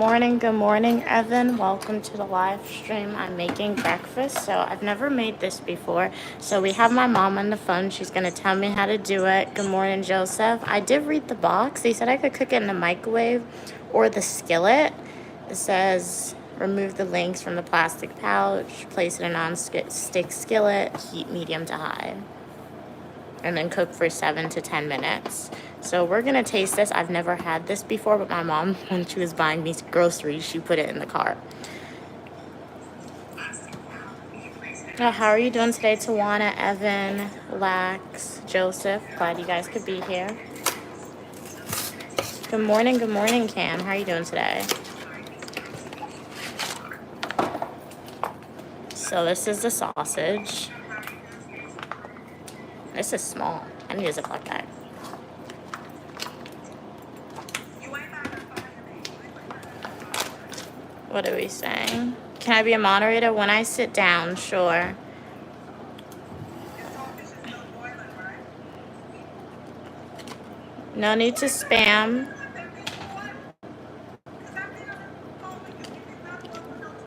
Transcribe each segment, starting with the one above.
Good morning, Evan. Welcome to the live stream. I'm making breakfast, so I've never made this before. So we have my mom on the phone. She's going to tell me how to do it. Good morning, Joseph. I did read the box. They said I could cook it in the microwave or the skillet. It says remove the links from the plastic pouch, place it in a non-stick skillet, heat medium to high, and then cook for 7 to 10 minutes. So we're gonna taste this. I've never had this before, but my mom, when she was buying me groceries, she put it in the cart. How are you doing today, Tawana, Evan, Lax, Joseph? Glad you guys could be here. Good morning, Cam. How are you doing today? So this is the sausage. This is small. I need a Ziploc bag. What are we saying? Can I be a moderator when I sit down? Sure. No need to spam.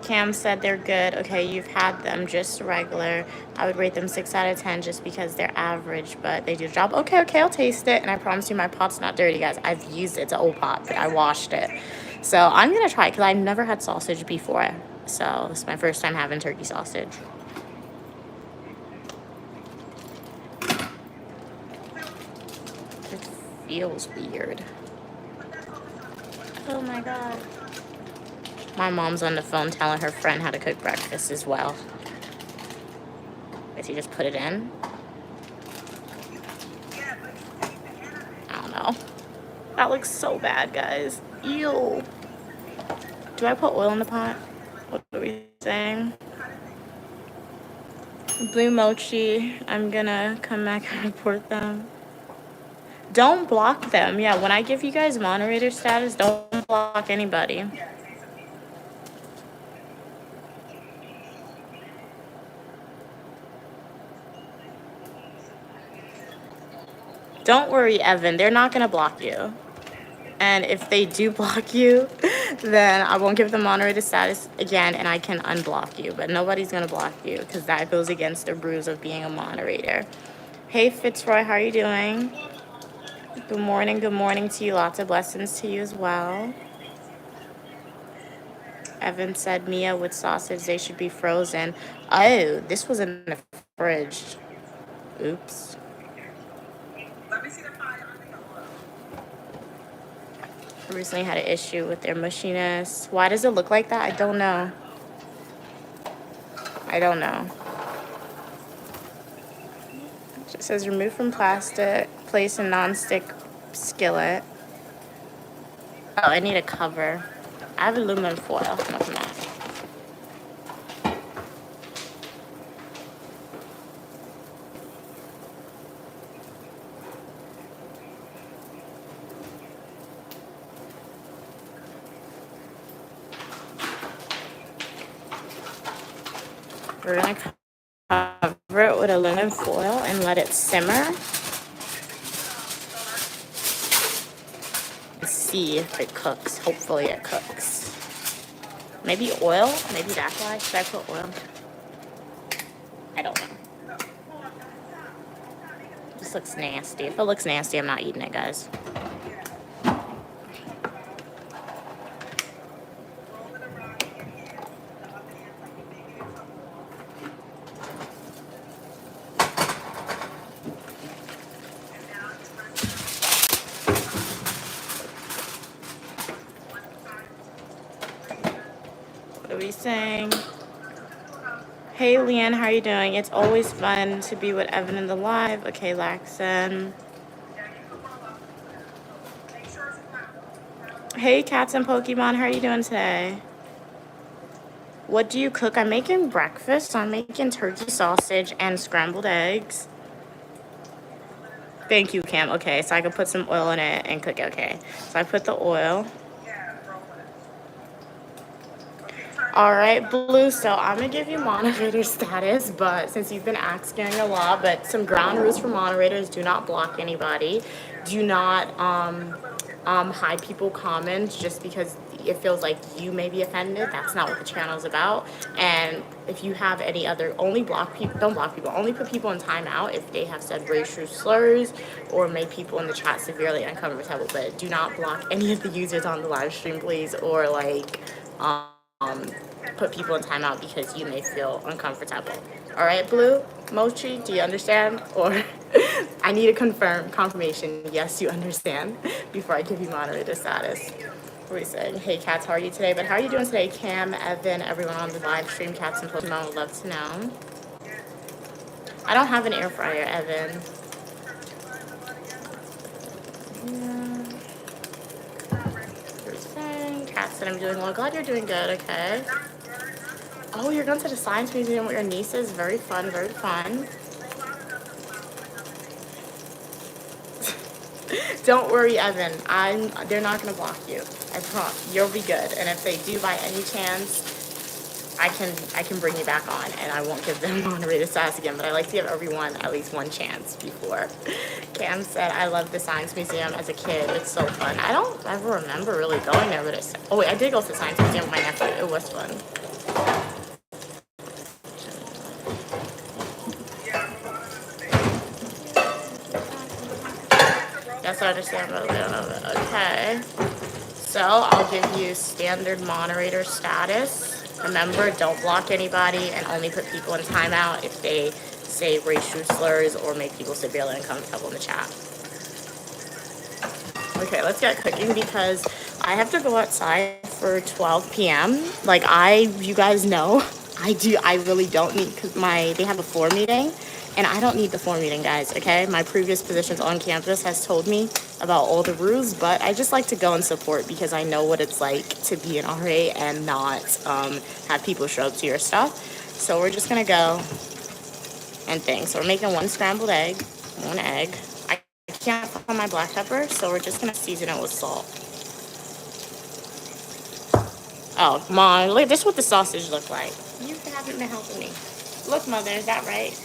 Cam said they're good. Okay, you've had them, just regular. I would rate them 6 out of 10 just because they're average, but they do the job. Okay, I'll taste it. And I promise you my pot's not dirty, guys. I've used it. It's an old pot, but I washed it. So I'm going to try it because I've never had sausage before. So this is my first time having turkey sausage. It feels weird. Oh my God. My mom's on the phone telling her friend how to cook breakfast as well. If you just put it in. I don't know. That looks so bad, guys. Ew. Do I put oil in the pot? What are we saying? Blue mochi. I'm gonna come back and report them. Don't block them. Yeah, when I give you guys moderator status, don't block anybody. Don't worry, Evan. They're not gonna block you. And if they do block you, then I won't give them moderator status again, and I can unblock you. But nobody's gonna block you because that goes against the rules of being a moderator. Hey, Fitzroy, how are you doing? Good morning to you. Lots of blessings to you as well. Evan said Mia with sausage, they should be frozen. Oh, this was in the fridge. Oops. I recently had an issue with their mushiness. Why does it look like that? I don't know. It says remove from plastic, place in non-stick skillet. Oh, I need a cover. I have aluminum foil. Nothing that. We're gonna cover it with aluminum foil and let it simmer. See if it cooks. Hopefully it cooks. Maybe oil? Maybe that's why. Should I put oil? I don't know. This looks nasty. If it looks nasty, I'm not eating it, guys. What are we saying? Hey, Leanne, how are you doing? It's always fun to be with Evan in the live. Okay, Laxon. Hey, Cats and Pokemon, how are you doing today? What do you cook? I'm making breakfast. I'm making turkey sausage and scrambled eggs. Thank you, Cam. Okay, so I can put some oil in it and cook it. Okay, so I put the oil. All right, Blue, so I'm going to give you moderator status, but since you've been asking a lot, but some ground rules for moderators: do not block anybody. Do not hide people comments just because it feels like you may be offended. That's not what the channel is about. And if you have any other, only block people, don't block people, only put people in timeout if they have said racial slurs or made people in the chat severely uncomfortable. But do not block any of the users on the live stream, please, or like put people in timeout because you may feel uncomfortable. All right, Blue Mochi, do you understand? Or I need a confirmation. Yes, you understand before I give you moderator status. What are we saying? Hey, Cats, how are you today? But how are you doing today, Cam, Evan, everyone on the live stream? Cats and Pokemon would love to know. I don't have an air fryer, Evan. What are we saying? Cats said I'm doing well. Glad you're doing good. Okay. Oh, you're going to the science museum with your nieces. Very fun. Very fun. Don't worry, Evan. They're not gonna block you. I promise. You'll be good. And if they do by any chance, I can bring you back on, and I won't give them moderator status again. But I like to give everyone at least one chance before. Cam said, "I love the science museum as a kid. It's so fun." I don't ever remember really going there, but it's. Oh wait, I did go to the science museum with my nephew. It was fun. Yes, I understand. Okay. So I'll give you standard moderator status. Remember, don't block anybody and only put people in timeout if they say racial slurs or make people severely uncomfortable in the chat. Okay, let's get cooking because I have to go outside for 12 p.m. Like you guys know, I really don't need, because they have a floor meeting. And I don't need the floor meeting, guys, okay? My previous positions on campus has told me about all the rules, but I just like to go and support because I know what it's like to be an RA and not have people show up to your stuff. So we're just gonna go and things. So we're making one scrambled egg, one egg. I can't find my black pepper, so we're just gonna season it with salt. Oh, Mom, look, this is what the sausage look like. You haven't been helping me. Look, Mother, is that right?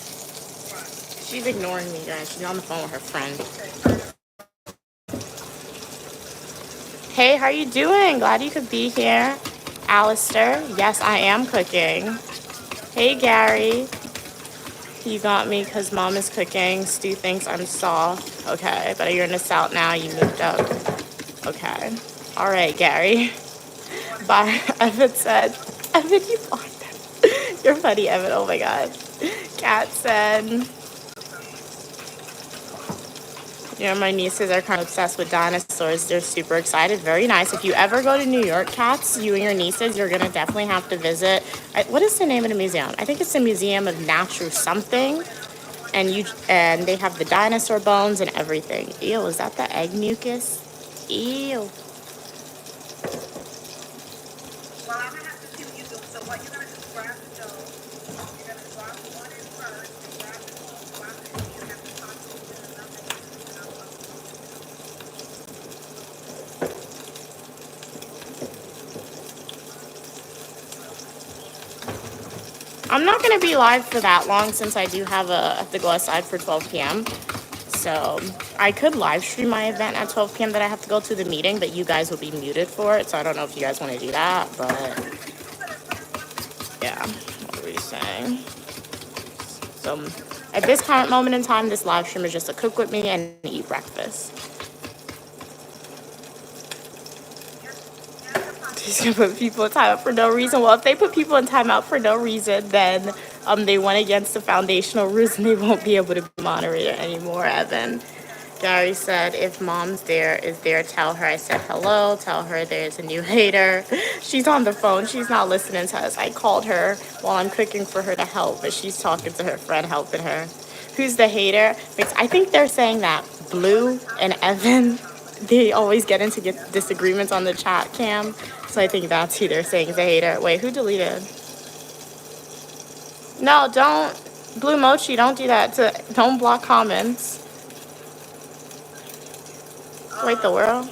She's ignoring me, guys. She's on the phone with her friend. Hey, how you doing? Glad you could be here. Alistair, yes, I am cooking. Hey, Gary. You got me because Mom is cooking. Stu thinks I'm soft. Okay, but you're in the South now. You moved up. Okay. All right, Gary. Bye. Evan said, Evan, you blocked them. You're funny, Evan. Oh, my God. Kat said... Yeah, my nieces are kind of obsessed with dinosaurs. They're super excited. Very nice. If you ever go to New York, Cats, you and your nieces, you're going to definitely have to visit. What is the name of the museum? I think it's the Museum of Natural Something. And they have the dinosaur bones and everything. Ew, is that the egg mucus? Ew. I'm not going to be live for that long since I do have to go outside for 12 p.m. So I could live stream my event at 12 p.m. that I have to go to the meeting, but you guys will be muted for it. So I don't know if you guys want to do that, but yeah, what were you saying? So at this current moment in time, this live stream is just to cook with me and eat breakfast. Just gonna put people in timeout for no reason. Well, if they put people in timeout for no reason, then they went against the foundational rules and they won't be able to be moderator anymore, Evan. Gary said, if Mom's is there, tell her I said hello. Tell her there's a new hater. She's on the phone. She's not listening to us. I called her while I'm cooking for her to help, but she's talking to her friend helping her. Who's the hater? I think they're saying that Blue and Evan, they always get into disagreements on the chat cam. So I think that's who they're saying is a hater. Wait, who deleted? No, don't. Blue Mochi, don't do that. Don't block comments. Wait, the world?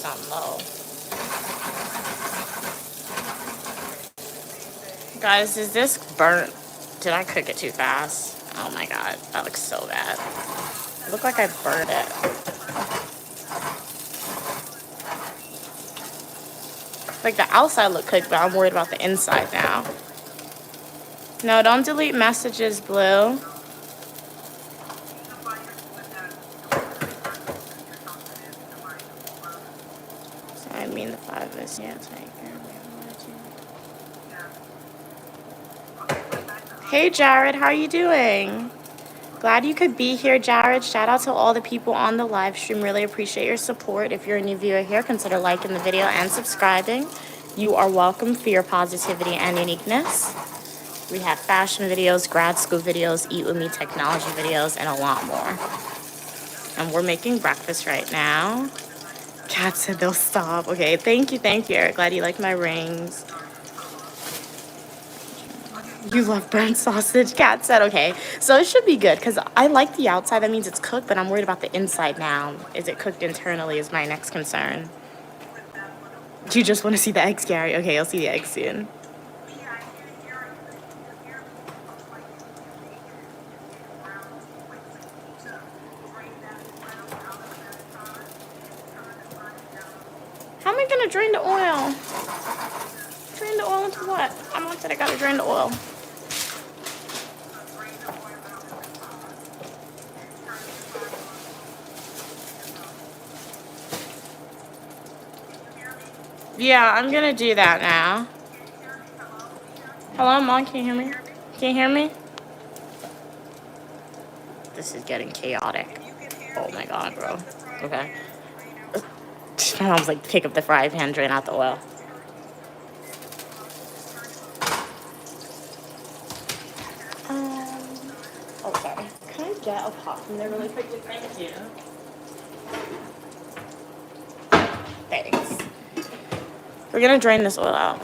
something low. Guys, is this burnt? Did I cook it too fast? Oh my god, that looks so bad. It looked like I burned it. Like the outside looked cooked, but I'm worried about the inside now. No, don't delete messages, Blue. So I mean the 5 is, yeah, it's right here. Hey Jared, how are you doing? Glad you could be here, Jared. Shout out to all the people on the live stream. Really appreciate your support. If you're a new viewer here, consider liking the video and subscribing. You are welcome for your positivity and uniqueness. We have fashion videos, grad school videos, eat with me technology videos, and a lot more. And we're making breakfast right now. Kat said they'll stop. Okay, thank you, Eric. Glad you like my rings. You love burnt sausage, Kat said. Okay, so it should be good because I like the outside. That means it's cooked, but I'm worried about the inside now. Is it cooked internally is my next concern. Do you just want to see the eggs, Gary? Okay, I'll see the eggs soon. How am I going to drain the oil? Drain the oil into what? I want that I got to drain the oil. Yeah, I'm gonna do that now. Hello, Mom, can you hear me? Can you hear me? This is getting chaotic. Oh my god, bro. Okay. My mom's like, pick up the fry pan, drain out the oil. Oh, sorry. Can I get a pot from there really quickly? Thank you. Thanks. We're gonna drain this oil out.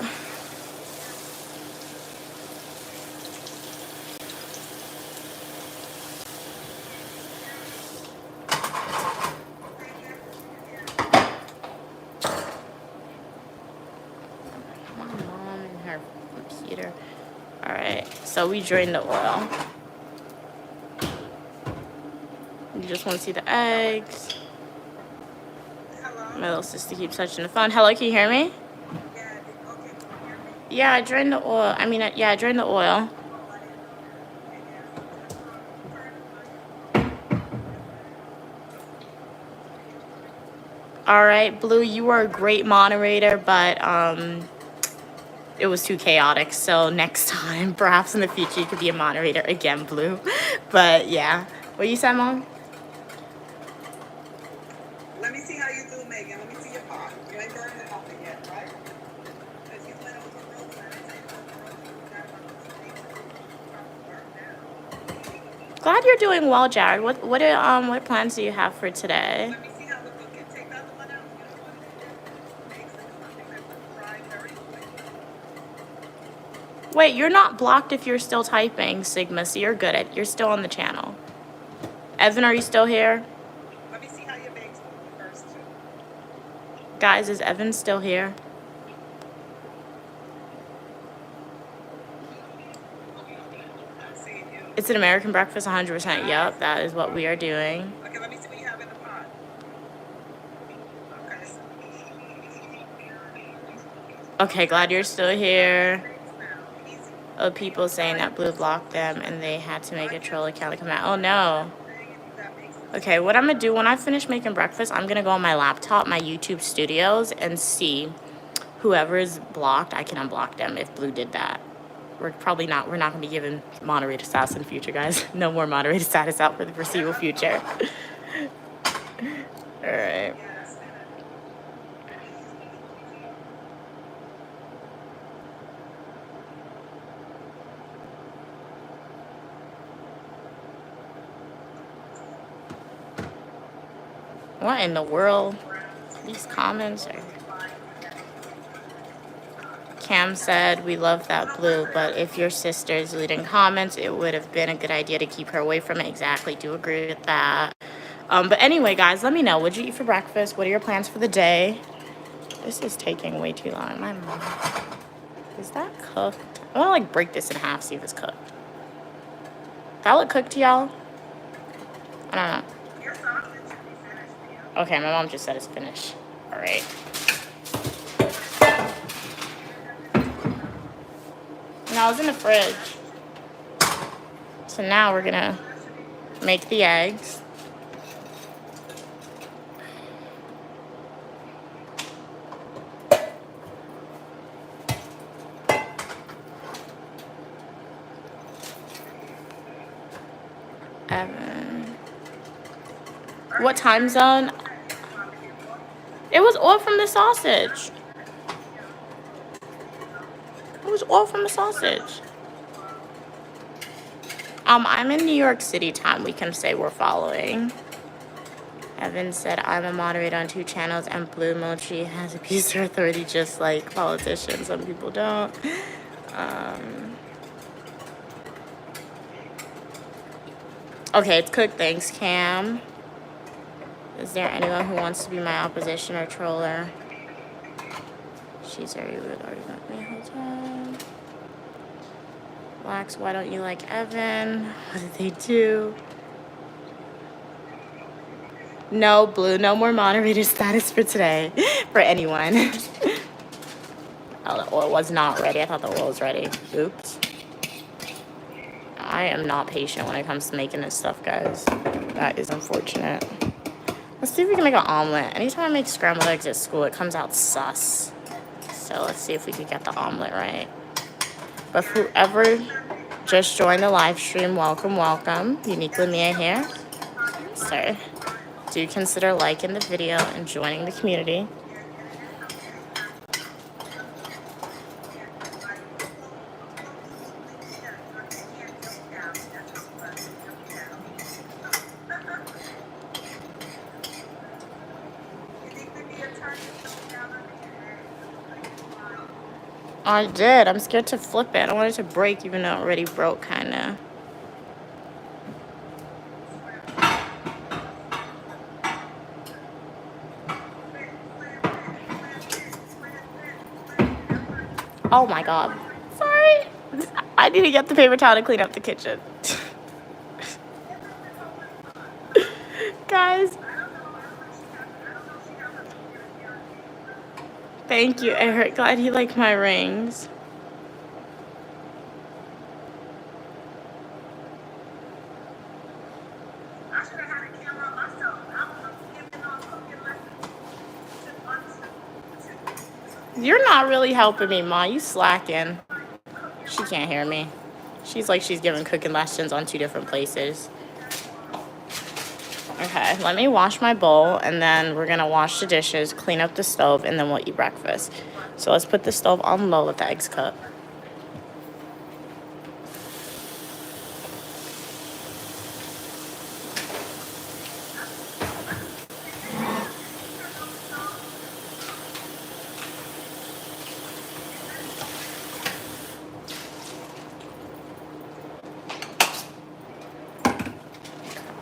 My mom and her computer. Alright, so we drained the oil. You just want to see the eggs. My little sister keeps touching the phone. Hello, can you hear me? Yeah, I drained the oil. I drained the oil. All right, Blue, you are a great moderator, but it was too chaotic. So next time, perhaps in the future, you could be a moderator again, Blue. But yeah, what you said, Mom? Let me see how you do, Megan. Let me see your pot. You ain't burning it off yet, right? Glad you're doing well, Jared. What plans do you have for today? Let me see how it looks. Take that one out. Wait, you're not blocked if you're still typing, Sigma, so you're good. You're still on the channel. Evan, are you still here? Let me see how your bag's moving first, too. Guys, is Evan still here? It's an American breakfast, 100%. Yep, that is what we are doing. Okay, let me see what you have in the pot. Okay, glad you're still here. Oh, people saying that Blue blocked them and they had to make a troll account to come out. Oh, no. Okay, what I'm going to do when I finish making breakfast, I'm going to go on my laptop, my YouTube studios, and see whoever is blocked. I can unblock them if Blue did that. We're not going to be giving moderator status in the future, guys. No more moderator status out for the foreseeable future. All right. What in the world? These comments are... Cam said, we love that Blue, but if your sister's leading comments, it would have been a good idea to keep her away from it. Exactly, do agree with that. But anyway, guys, let me know. What did you eat for breakfast? What are your plans for the day? This is taking way too long. My mom. Is that cooked? I want to like break this in half, see if it's cooked. That look cooked to y'all? I don't know. Your sausage should be finished, Mia. Okay, my mom just said it's finished. All right. No, it's in the fridge. So now we're gonna make the eggs. Evan. What time zone? It was all from the sausage. It was all from the sausage. I'm in New York City time. We can say we're following. Evan said, I'm a moderator on 2 channels, and Blue Mochi has a piece of authority just like politicians. Some people don't. Okay, it's cooked. Thanks, Cam. Is there anyone who wants to be my opposition or troller? She's very rude. Already got me a whole time. Wax, why don't you like Evan? What did they do? No, Blue, no more moderator status for today. For anyone. Oh, the oil was not ready. I thought the oil was ready. Oops. I am not patient when it comes to making this stuff, guys. That is unfortunate. Let's see if we can make an omelet. Anytime I make scrambled eggs at school, it comes out sus. So let's see if we can get the omelet right. But whoever just joined the live stream, welcome, welcome. Uniquely Mia here. So do consider liking the video and joining the community. I did. I'm scared to flip it. I don't want it to break, even though it already broke, kind of. Oh my god. Sorry. I need to get the paper towel to clean up the kitchen. Guys. Thank you, Eric. Glad you like my rings. I should have had a camera myself. I was giving on cooking lessons. You're not really helping me, Ma. You slacking. She can't hear me. She's like she's giving cooking lessons on 2 different places. Okay, let me wash my bowl, and then we're gonna wash the dishes, clean up the stove, and then we'll eat breakfast. So let's put the stove on low, let the eggs cook.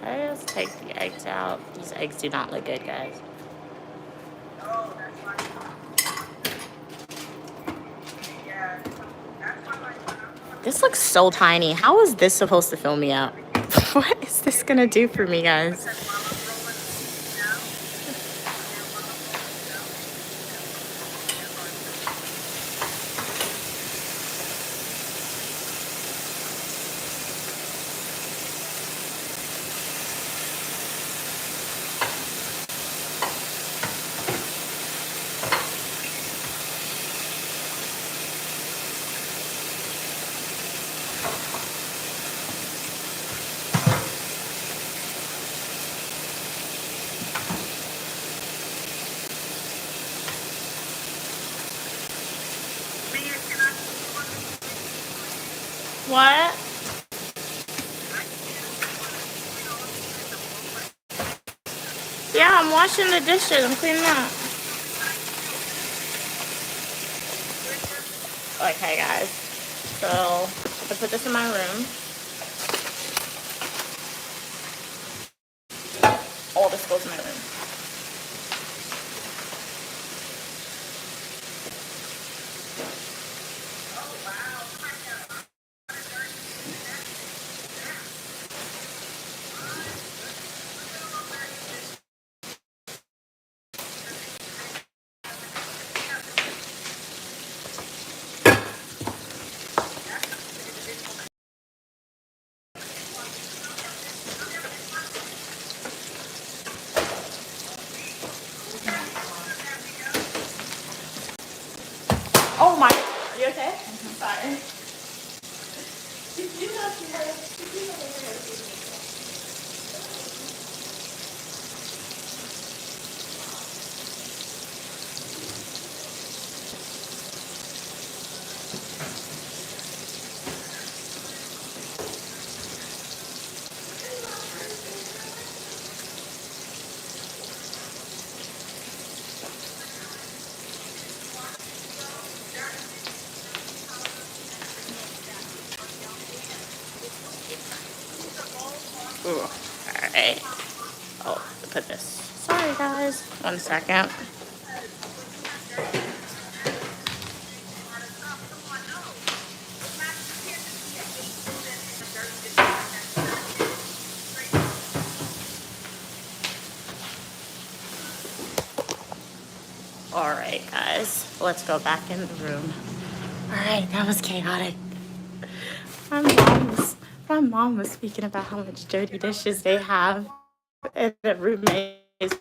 Okay, let's take the eggs out. These eggs do not look good, guys. This looks so tiny. How is this supposed to fill me up? What is this gonna do for me, guys? What? Yeah, I'm washing the dishes. I'm cleaning up. Okay, guys. So, I put this in my room. All this goes in my room. Sorry, guys. 1 second. All right, guys. Let's go back in the room. All right, that was chaotic. My mom was speaking about how much dirty dishes they have, and the roommate is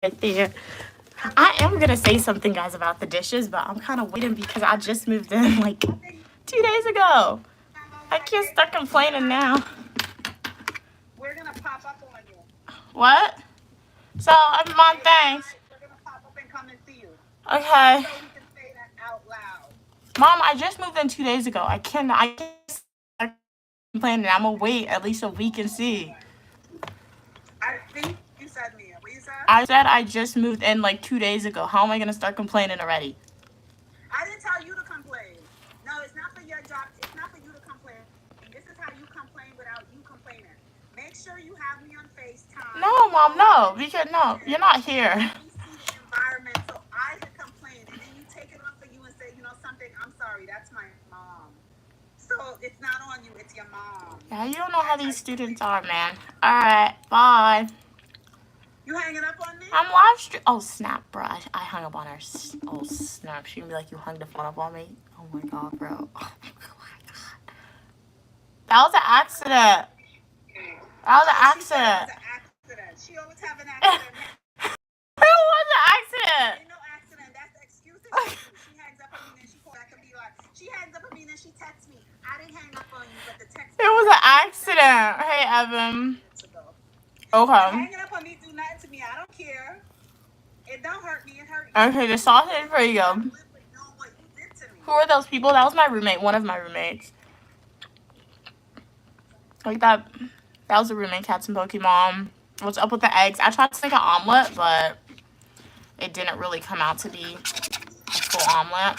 right there. I am gonna say something, guys, about the dishes, but I'm kind of waiting because I just moved in like 2 days ago. I can't start complaining now. We're gonna pop up on you. What? So, Mom, thanks. We're gonna pop up and come and see you. Okay. So we can say that out loud. Mom, I just moved in 2 days ago. I can't start complaining. I'm gonna wait at least a week and see. I think you said, Mia. What you said? I said I just moved in like 2 days ago. How am I gonna start complaining already? I didn't tell you to complain. No, it's not for your job. It's not for you to complain. This is how you complain without you complaining. Make sure you have me on FaceTime. No, Mom, no. Because no, you're not here. You see the environment, so I can complain, and then you take it off for you and say, you know something. I'm sorry, that's my mom. So it's not on you. It's your mom. Yeah, you don't know how these students are, man. All right, bye. You hanging up on me? I'm live stream. Oh snap, bro! I hung up on her. Oh snap! She gonna be like, you hung the phone up on me. Oh my god, bro. Oh my god. That was an accident. That was an accident. She always have an accident. It was an accident. Ain't no accident. That's the excuse. She hangs up on me and she calls back and be like, she hangs up on me and then she texts me. I didn't hang up on you, but the text. It was an accident. Hey, Evan. Okay. Hanging up on me do nothing to me. I don't care. It don't hurt me. It hurt you. Okay, the sausage. Where you go? Who are those people? That was my roommate. One of my roommates. Like that. That was a roommate. Cats and Pokemon. What's up with the eggs? I tried to make an omelet, but it didn't really come out to be a full omelet.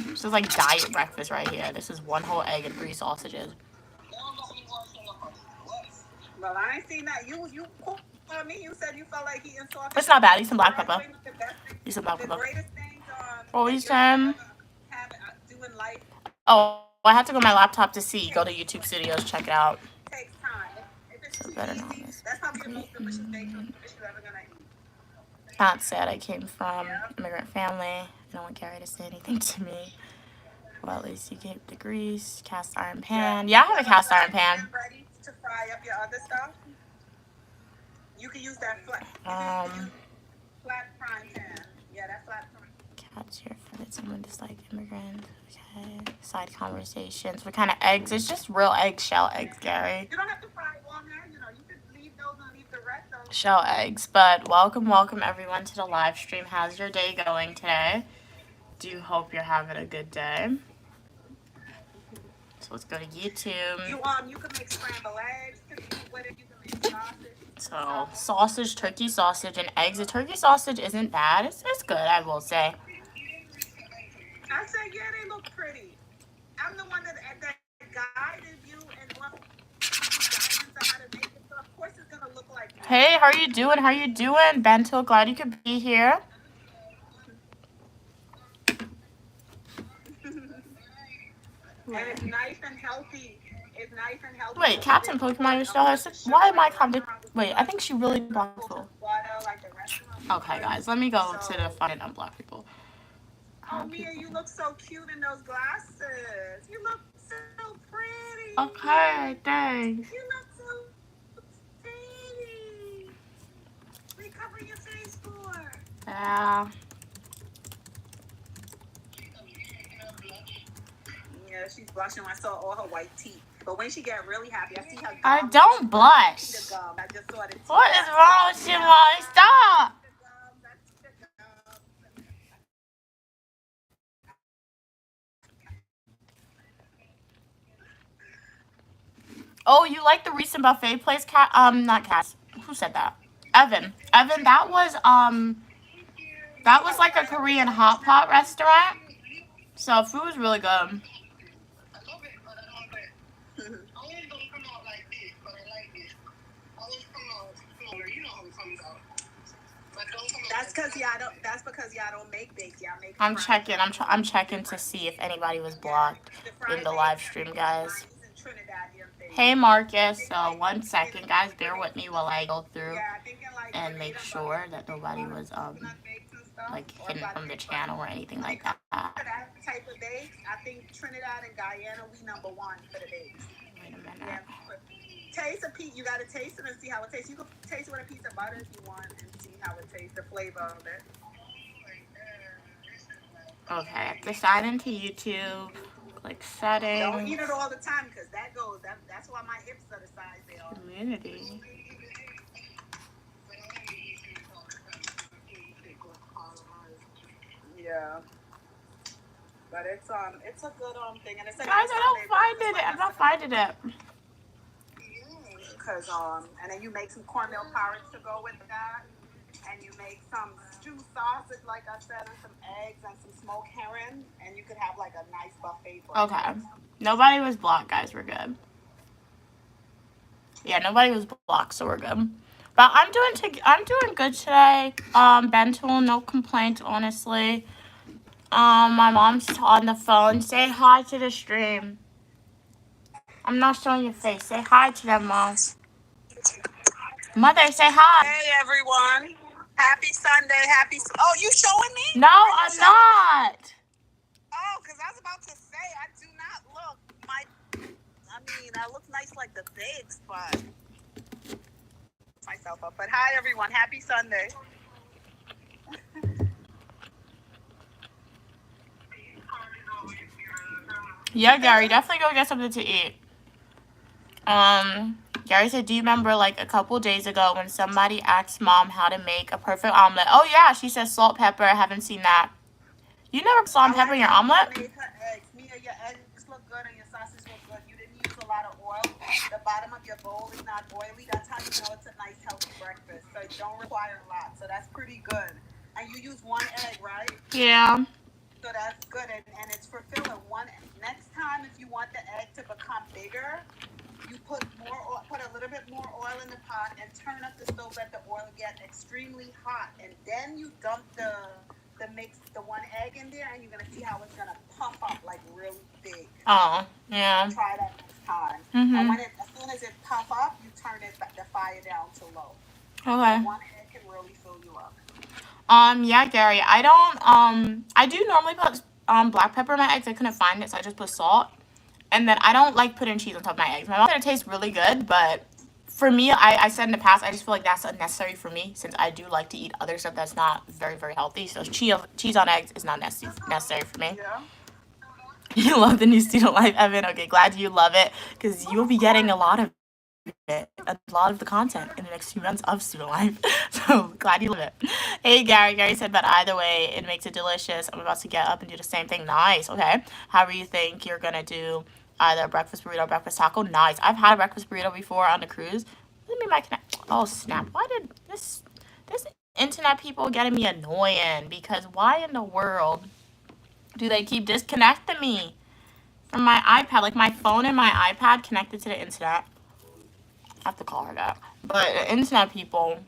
This is like diet breakfast right here. This is 1 whole egg and 3 sausages. Well, I ain't seen that. You called me. You said you felt like eating sausage. It's not bad. Eat some black pepper. Eat some black pepper. What were you saying? Oh, I had to go to my laptop to see. Go to YouTube Studios. Check it out. Takes time. If it's too easy, that's probably the most delicious thing you ever gonna eat. Not said I came from immigrant family. No one Gary to say anything to me. Well, at least you get the grease, cast iron pan. Yeah, I have a cast iron pan. Ready to fry up your other stuff? You can use that flat frying pan. Yeah, that flat frying. Cats here for that someone dislike immigrant. Okay. Side conversations. What kind of eggs? It's just real eggshell eggs, Gary. You don't have to fry all that. You know, you can leave those and leave the rest of them. Shell eggs. But welcome everyone to the live stream. How's your day going today? Do hope you're having a good day. So let's go to YouTube. You can make scrambled eggs. You can make sausage. So sausage, turkey sausage, and eggs. The turkey sausage isn't bad. It's good, I will say. I said, yeah, they look pretty. I'm the one that guided you and what guidance on how to make it. So of course it's gonna look like that. Hey, how are you doing? How are you doing, Bento? Glad you could be here. And it's nice and healthy. It's nice and healthy. Wait, Cats and Pokemon, you still have... Why am I Wait, I think she really blocked people. Okay, guys, let me go to the fucking unblock people. Oh, Mia, you look so cute in those glasses. You look so pretty. Okay, thanks. You look so pretty. What are you covering your face for? Yeah. Yeah, she's blushing. I saw all her white teeth. But when she get really happy, I see her. I don't blush. I just saw the what is wrong with you, Molly? Stop. Oh, you like the recent buffet place, Cat? Not Cass. Who said that? Evan. Evan, that was like a Korean hot pot restaurant. So food was really good. That's because y'all don't make bakes. Y'all make. I'm checking. I'm checking to see if anybody was blocked in the live stream, guys. Hey Marcus. So 1 second, guys. Bear with me while I go through and make sure that nobody was like hidden from the channel or anything like that. That type of bakes, I think Trinidad and Guyana, we #1 for the bakes. Wait a minute. Yeah. Taste a piece. You gotta taste it and see how it tastes. You can taste it with a piece of butter if you want and see how it tastes, the flavor of it. Okay, I have to sign into YouTube. Click settings. Don't eat it all the time because that's why my hips are the size they are. Community. Yeah. But it's a good thing, and it's a guys, I don't find it. I'm not finding it. Because and then you make some cornmeal porridge to go with that, and you make some stew sausage, like I said, and some eggs and some smoked herring, and you could have like a nice buffet. Okay, nobody was blocked, guys. We're good. Yeah, nobody was blocked, so we're good. But I'm doing good today. Bental, no complaints, honestly. My mom's on the phone. Say hi to the stream. I'm not showing your face. Say hi to them, Mom. Mother, say hi. Hey, everyone. Happy Sunday. Oh, you showing me? No, I'm not. Oh, because I was about to say, I do not look I look nice like the bakes, but myself up. But hi, everyone. Happy Sunday. Yeah, Gary, definitely go get something to eat. Gary said, do you remember like a couple days ago when somebody asked Mom how to make a perfect omelet? Oh, yeah, she says salt, pepper. I haven't seen that. You never put salt and pepper in your omelet? Made her eggs. Mia, your eggs look good and your sausage look good. You didn't use a lot of oil. The bottom of your bowl is not oily. That's how you know it's a nice, healthy breakfast. So it don't require a lot. So that's pretty good. And you use 1 egg, right? Yeah. So that's good, and it's for filling. Next time, if you want the egg to become bigger, you put a little bit more oil in the pot and turn up the stove, let the oil get extremely hot, and then you dump the 1 egg in there, and you're gonna see how it's gonna puff up like really big. Oh, yeah. Try that next time. Mm-hmm. And as soon as it puff up, you turn the fire down to low. Okay. 1 egg can really fill you up. Yeah, Gary, I do normally put black pepper in my eggs. I couldn't find it, so I just put salt. And then I don't like putting cheese on top of my eggs. My mom said it tastes really good, but for me, I said in the past, I just feel like that's unnecessary for me since I do like to eat other stuff that's not very, very healthy. So cheese on eggs is not necessary for me. Yeah. You love the new student life, Evan. Okay, glad you love it because you will be getting a lot of the content in the next few months of student life. So glad you love it. Hey, Gary said, but either way, it makes it delicious. I'm about to get up and do the same thing. Nice. Okay. However you think you're going to do either a breakfast burrito or breakfast taco. Nice. I've had a breakfast burrito before on the cruise. Let me oh, snap. Why did this internet people getting me annoying? Because why in the world do they keep disconnecting me from my iPad? Like my phone and my iPad connected to the internet. I have to call her that. But the internet people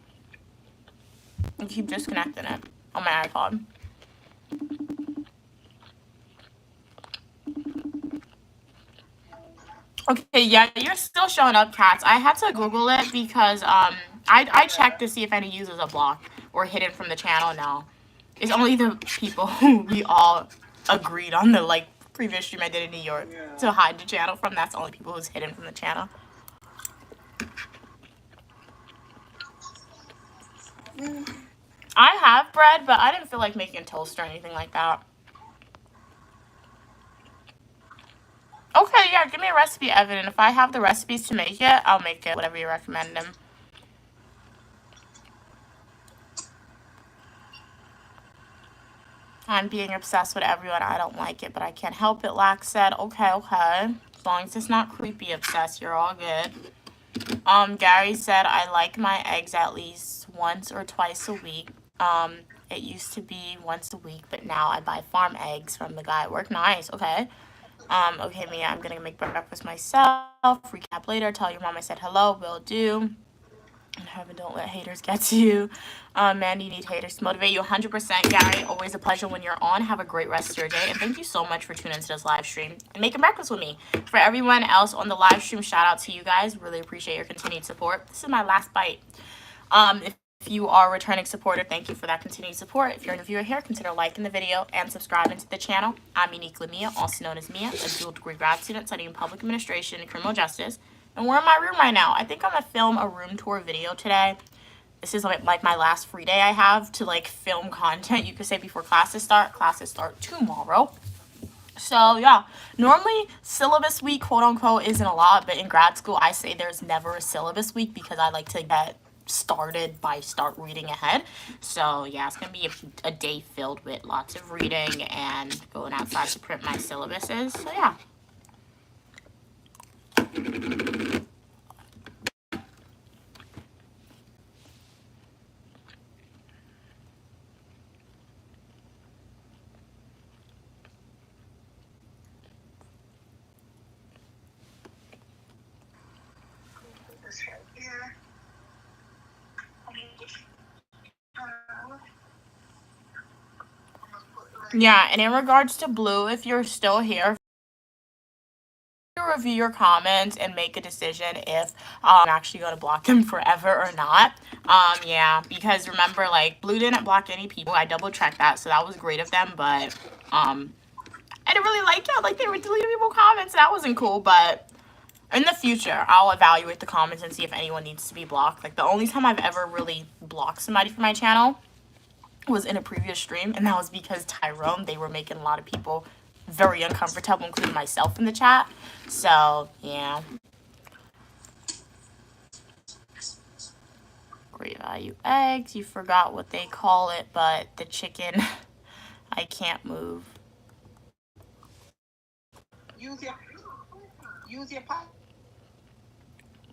keep disconnecting it on my iPod. Okay, yeah, you're still showing up, Cats. I had to Google it because I checked to see if any users are blocked or hidden from the channel now. It's only the people who we all agreed on the like previous stream I did in New York to hide the channel from. That's the only people who's hidden from the channel. I have bread, but I didn't feel like making toast or anything like that. Okay, yeah, give me a recipe, Evan, and if I have the recipes to make it, I'll make it, whatever you recommend them. I'm being obsessed with everyone. I don't like it, but I can't help it, Lax said. Okay. As long as it's not creepy obsessed, you're all good. Gary said, I like my eggs at least once or twice a week. It used to be once a week, but now I buy farm eggs from the guy at work. Nice. Okay. Okay, Mia, I'm gonna make breakfast myself. Recap later. Tell your mom I said hello. Will do. And heaven, don't let haters get to you. Man, you need haters to motivate you 100%. Gary, always a pleasure when you're on. Have a great rest of your day. And thank you so much for tuning into this live stream and making breakfast with me. For everyone else on the live stream, shout out to you guys. Really appreciate your continued support. This is my last bite. If you are a returning supporter, thank you for that continued support. If you're a viewer here, consider liking the video and subscribing to the channel. I'm Uniquely Mia, also known as Mia, a dual degree grad student studying public administration and criminal justice. And we're in my room right now. I think I'm gonna film a room tour video today. This is like my last free day I have to like film content, you could say, before classes start. Classes start tomorrow. So yeah, normally syllabus week, quote unquote, isn't a lot, but in grad school I say there's never a syllabus week because I like to get started by start reading ahead. So yeah, it's gonna be a day filled with lots of reading and going outside to print my syllabuses. So yeah. Yeah, and in regards to Blue, if you're still here, review your comments and make a decision if I'm actually going to block them forever or not. Yeah, because remember, like, Blue didn't block any people. I double checked that, so that was great of them, but I didn't really like it. Like, they were deleting people's comments. That wasn't cool, but in the future, I'll evaluate the comments and see if anyone needs to be blocked. Like, the only time I've ever really blocked somebody from my channel was in a previous stream, and that was because Tyrone, they were making a lot of people very uncomfortable, including myself in the chat. So, yeah. Great value eggs. You forgot what they call it, but the chicken, I can't move. Use your pot.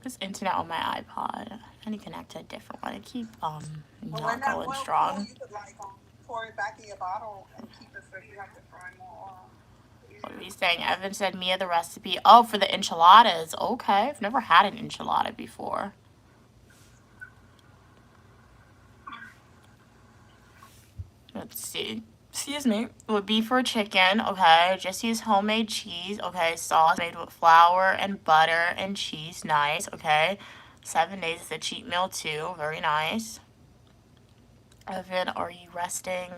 This internet on my iPod. I need to connect to a different one. I keep not going strong. You could like pour it back in your bottle and keep it so you have to fry more oil. What are we saying? Evan said Mia the recipe. Oh, for the enchiladas. Okay, I've never had an enchilada before. Let's see. Excuse me. It would be for chicken. Okay, just use homemade cheese. Okay, sauce made with flour and butter and cheese. Nice. Okay, 7 days is a cheat meal too. Very nice. Evan, are you resting?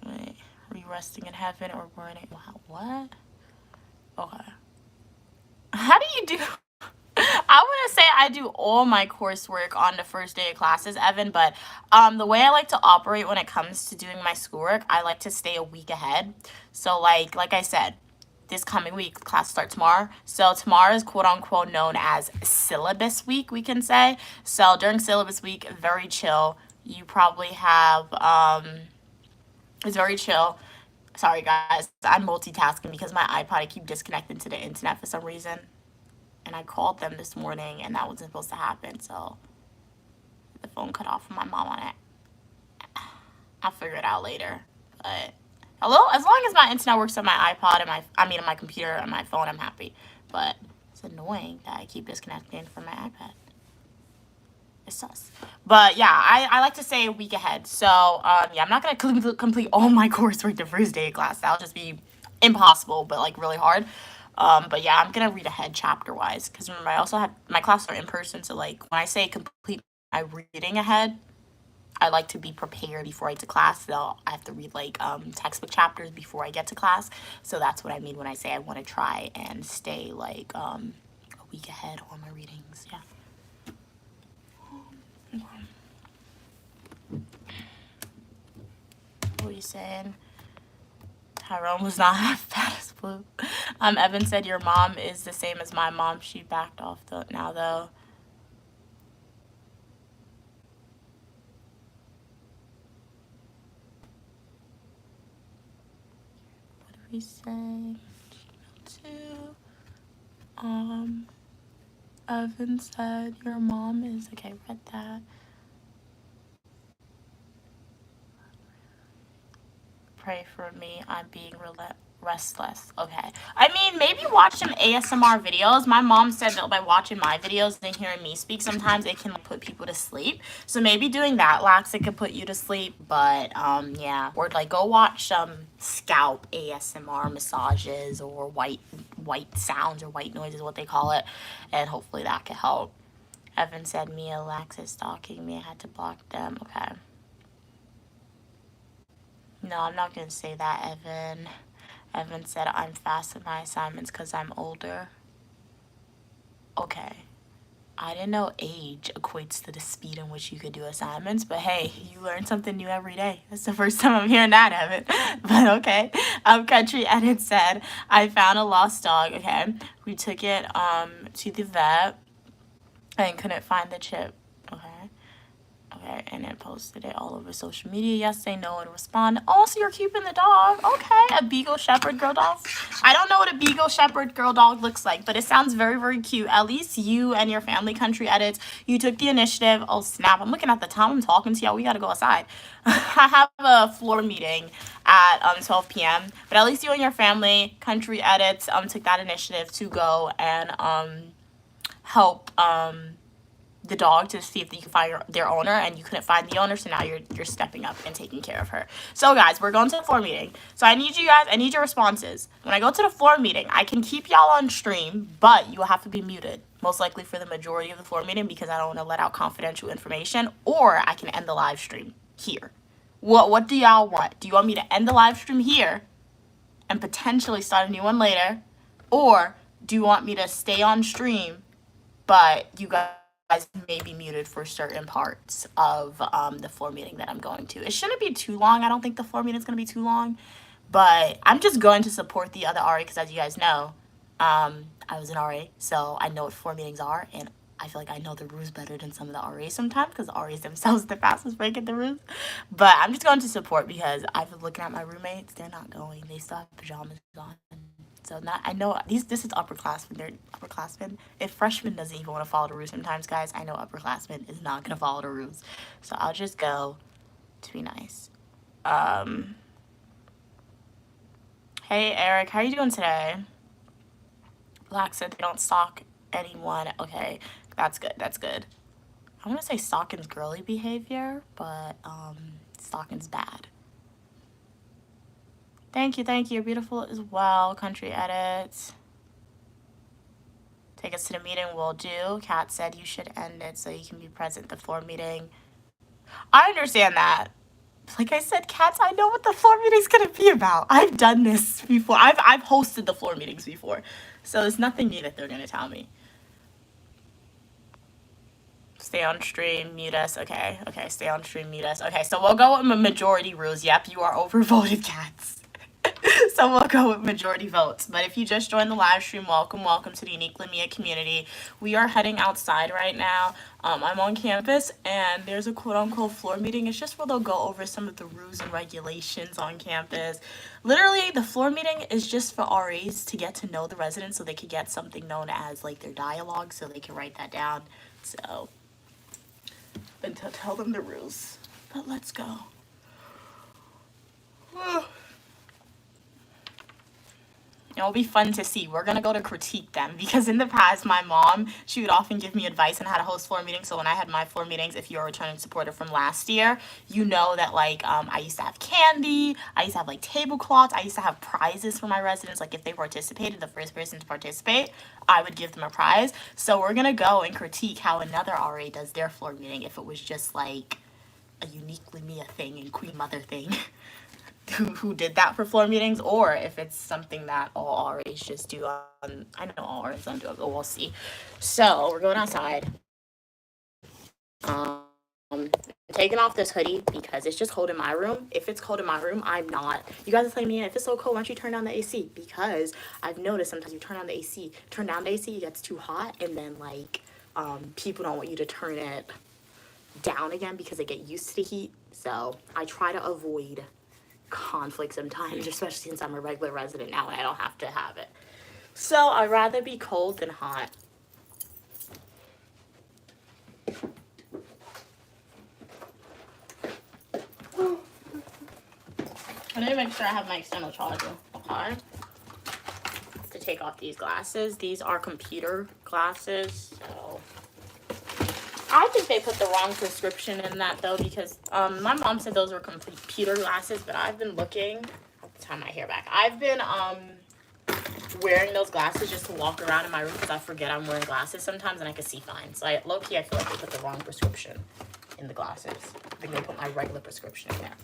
Wait, are you resting in heaven or burning? What? Okay. How do you do? I wouldn't say I do all my coursework on the first day of classes, Evan, but the way I like to operate when it comes to doing my schoolwork, I like to stay a week ahead. So like I said, this coming week, class starts tomorrow. So tomorrow is quote unquote known as syllabus week, we can say. So during syllabus week, very chill. You probably have, it's very chill. Sorry guys, I'm multitasking because my iPod, I keep disconnecting to the internet for some reason. And I called them this morning and that wasn't supposed to happen, so the phone cut off from my mom on it. I'll figure it out later. But hello, as long as my internet works on my iPod and on my computer and my phone, I'm happy. But it's annoying that I keep disconnecting from my iPad. It's sus. But yeah, I like to say a week ahead. So yeah, I'm not gonna complete all my coursework the first day of class. That'll just be impossible, but like really hard. But yeah, I'm gonna read ahead chapter wise because remember I also have my classes are in person. So like when I say complete my reading ahead, I like to be prepared before I get to class. So I have to read like textbook chapters before I get to class. So that's what I mean when I say I want to try and stay like a week ahead on my readings. Yeah. What are you saying? Tyrone was not as fat as Blue. Evan said your mom is the same as my mom. She backed off now though. What did we say? Two. Evan said your mom is okay. Read that. Pray for me. I'm being Restless. Okay. I mean, maybe watch some ASMR videos. My mom said that by watching my videos and hearing me speak, sometimes it can put people to sleep. So maybe doing that, Lax, it could put you to sleep. But yeah. Or like go watch some scalp ASMR massages or white sounds or white noise is what they call it. And hopefully that could help. Evan said Mia Lax is stalking me. I had to block them. Okay. No, I'm not gonna say that, Evan. Evan said, I'm fast at my assignments because I'm older. Okay. I didn't know age equates to the speed in which you could do assignments, but hey, you learn something new every day. That's the first time I'm hearing that, Evan. But okay. Country Edit said, I found a lost dog. Okay. We took it to the vet and couldn't find the chip. Okay. Okay, and then posted it all over social media yesterday. No one responded. Oh, so you're keeping the dog. Okay, a Beagle Shepherd girl dog. I don't know what a Beagle Shepherd girl dog looks like, but it sounds very, very cute. At least you and your family, Country Edits, you took the initiative. Oh, snap. I'm looking at the time I'm talking to y'all. We got to go outside. I have a floor meeting at 12 p.m., but at least you and your family, Country Edits, took that initiative to go and help the dog to see if you can find their owner, and you couldn't find the owner, so now you're stepping up and taking care of her. So guys, we're going to the floor meeting. So I need your responses. When I go to the floor meeting, I can keep y'all on stream, but you will have to be muted, most likely for the majority of the floor meeting, because I don't want to let out confidential information, or I can end the live stream here. What do y'all want? Do you want me to end the live stream here and potentially start a new one later, or do you want me to stay on stream, but you guys may be muted for certain parts of the floor meeting that I'm going to? It shouldn't be too long. I don't think the floor meeting is going to be too long, but I'm just going to support the other RA because, as you guys know, I was an RA, so I know what floor meetings are, and I feel like I know the rules better than some of the RAs sometimes, because the RAs themselves are the fastest breaking the rules. But I'm just going to support because I've been looking at my roommates. They're not going. They still have pajamas on. So I know this is upperclassmen. They're upperclassmen. If freshmen doesn't even want to follow the rules sometimes, guys, I know upperclassmen is not going to follow the rules. So I'll just go to be nice. Hey, Eric, how are you doing today? Black said they don't stalk anyone. Okay, that's good. That's good. I want to say stalking's girly behavior, but stalking's bad. Thank you. You're beautiful as well, Country Edits. Take us to the meeting, will do. Kat said you should end it so you can be present at the floor meeting. I understand that. Like I said, Kat, I know what the floor meeting's gonna be about. I've done this before. I've hosted the floor meetings before. So there's nothing new that they're gonna tell me. Stay on stream, mute us. Okay, stay on stream, mute us. Okay, so we'll go with majority rules. Yep, you are overvoted, Cats. So we'll go with majority votes. But if you just joined the live stream, welcome to the Unique Lamia community. We are heading outside right now. I'm on campus, and there's a quote-unquote floor meeting. It's just where they'll go over some of the rules and regulations on campus. Literally, the floor meeting is just for RAs to get to know the residents so they could get something known as like their dialogue, so they can write that down. So, and to tell them the rules. But let's go. It'll be fun to see. We're gonna go to critique them, because in the past, my mom, she would often give me advice on how to host floor meetings. So when I had my floor meetings, if you're a returning supporter from last year, you know that like I used to have candy, I used to have like tablecloths, I used to have prizes for my residents. Like if they participated, the first person to participate, I would give them a prize. So we're gonna go and critique how another RA does their floor meeting, if it was just like a uniquely Mia thing and Queen Mother thing. Who did that for floor meetings, or if it's something that all RAs just do on, I know all RAs don't do it, but we'll see. So we're going outside. Taking off this hoodie because it's just cold in my room. If it's cold in my room, I'm not. You guys are telling me, if it's so cold, why don't you turn down the AC? Because I've noticed sometimes you turn down the AC, it gets too hot, and then like people don't want you to turn it down again because they get used to the heat. So I try to avoid conflict sometimes, especially since I'm a regular resident now and I don't have to have it. So I'd rather be cold than hot. I need to make sure I have my external charger. Okay. take off these glasses. These are computer glasses, so I think they put the wrong prescription in that though, because my mom said those were computer glasses, but I've been looking. I'll tie my hair back. I've been wearing those glasses just to walk around in my room because I forget I'm wearing glasses sometimes and I can see fine. So low key, I feel like they put the wrong prescription in the glasses. I think they put my regular prescription in there.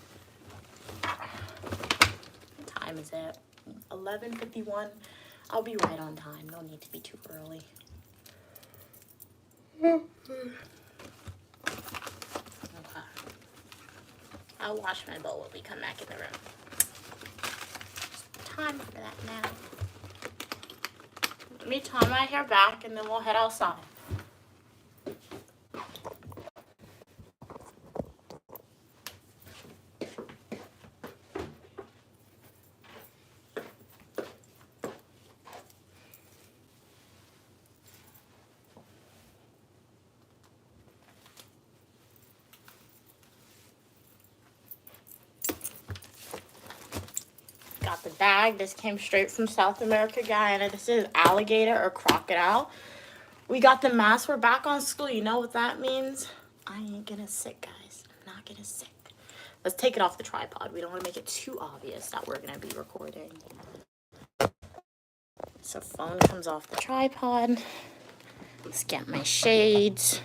What time is it? 11:51. I'll be right on time. No need to be too early. Okay. I'll wash my bowl when we come back in the room. Time for that now. Let me tie my hair back and then we'll head outside. Got the bag. This came straight from South America, Guyana. This is alligator or crocodile. We got the mask. We're back on school. You know what that means? I ain't getting sick, guys. I'm not getting sick. Let's take it off the tripod. We don't want to make it too obvious that we're going to be recording. So phone comes off the tripod. Let's get my shades.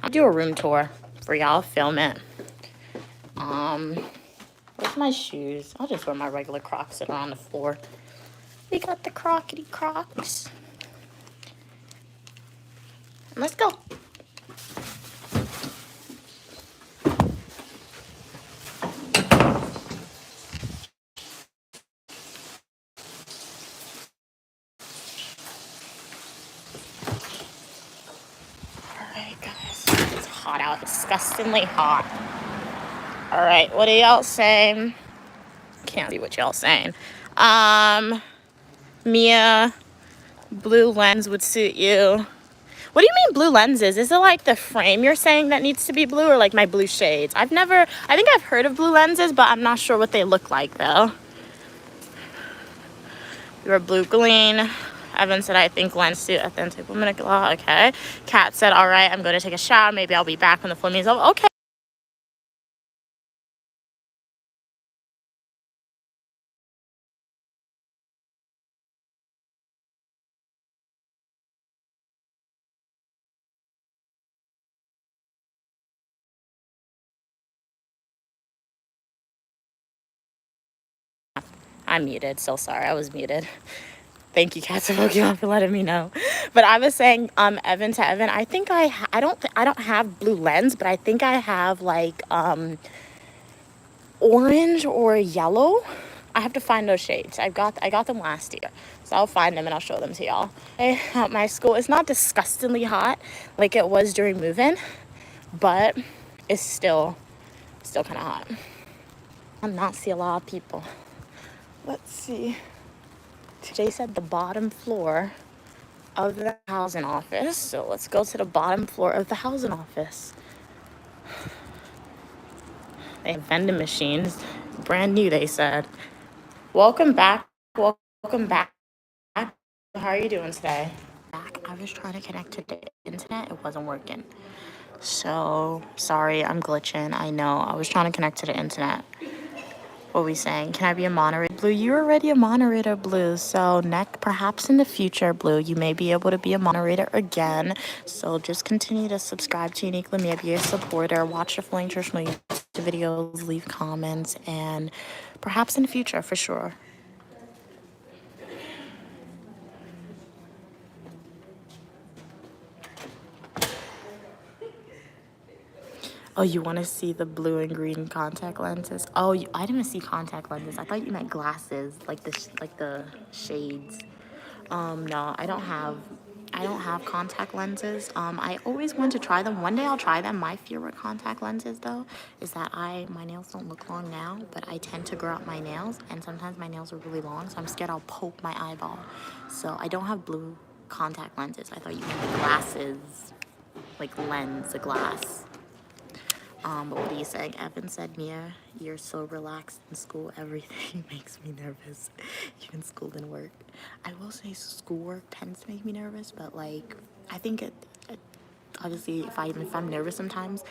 I'll do a room tour for y'all. Film it. Where's my shoes? I'll just wear my regular Crocs that are on the floor. We got the Crockety Crocs. And let's go. Alright, guys. It's hot out. Disgustingly hot. Alright, what are y'all saying? Can't see what y'all saying. Mia, blue lens would suit you. What do you mean blue lenses? Is it like the frame you're saying that needs to be blue, or like my blue shades? I think I've heard of blue lenses, but I'm not sure what they look like though. You're blue gleam. Evan said, I think lens suit authentic woman. Okay. Kat said, all right, I'm going to take a shower. Maybe I'll be back when the Flamingo's over. Okay. I'm muted. So sorry. I was muted. Thank you, Cats of Pokemon, for letting me know. But I was saying, Evan to Evan, I think I don't have blue lens, but I think I have like orange or yellow. I have to find those shades. I got them last year, so I'll find them and I'll show them to y'all. At my school, it's not disgustingly hot like it was during move-in, but it's still kind of hot. I'll not see a lot of people. Let's see. Jay said the bottom floor of the housing office. So let's go to the bottom floor of the housing office. They have vending machines. Brand new, they said. Welcome back. Welcome back. How are you doing today? I was trying to connect to the internet. It wasn't working. So sorry, I'm glitching. I know. I was trying to connect to the internet. What are we saying? Can I be a moderator? Blue, you're already a moderator, Blue. So perhaps in the future, Blue, you may be able to be a moderator again. So just continue to subscribe to Uniquely, maybe be a supporter, watch the Fling Traditional videos, leave comments, and perhaps in the future, for sure. Oh, you want to see the blue and green contact lenses? Oh, I didn't see contact lenses. I thought you meant glasses, like the shades. No, I don't have contact lenses. I always want to try them. One day I'll try them. My fear with contact lenses though is that my nails don't look long now, but I tend to grow out my nails, and sometimes my nails are really long, so I'm scared I'll poke my eyeball. So I don't have blue contact lenses. I thought you meant the glasses, like lens, a glass. But what are you saying? Evan said, Mia, you're so relaxed in school. Everything makes me nervous, even school and work. I will say schoolwork tends to make me nervous, but like, I think it obviously, if I'm nervous sometimes,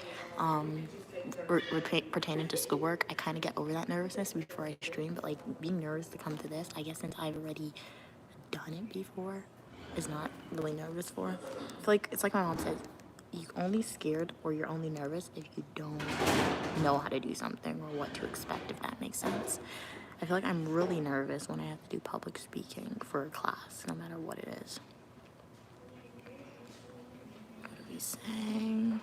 pertaining to schoolwork, I kind of get over that nervousness before I stream. But like being nervous to come to this, I guess since I've already done it before, is not really nervous for. I feel like it's like my mom says, you're only scared or you're only nervous if you don't know how to do something or what to expect. If that makes sense. I feel like I'm really nervous when I have to do public speaking for a class, no matter what it is. What are we saying?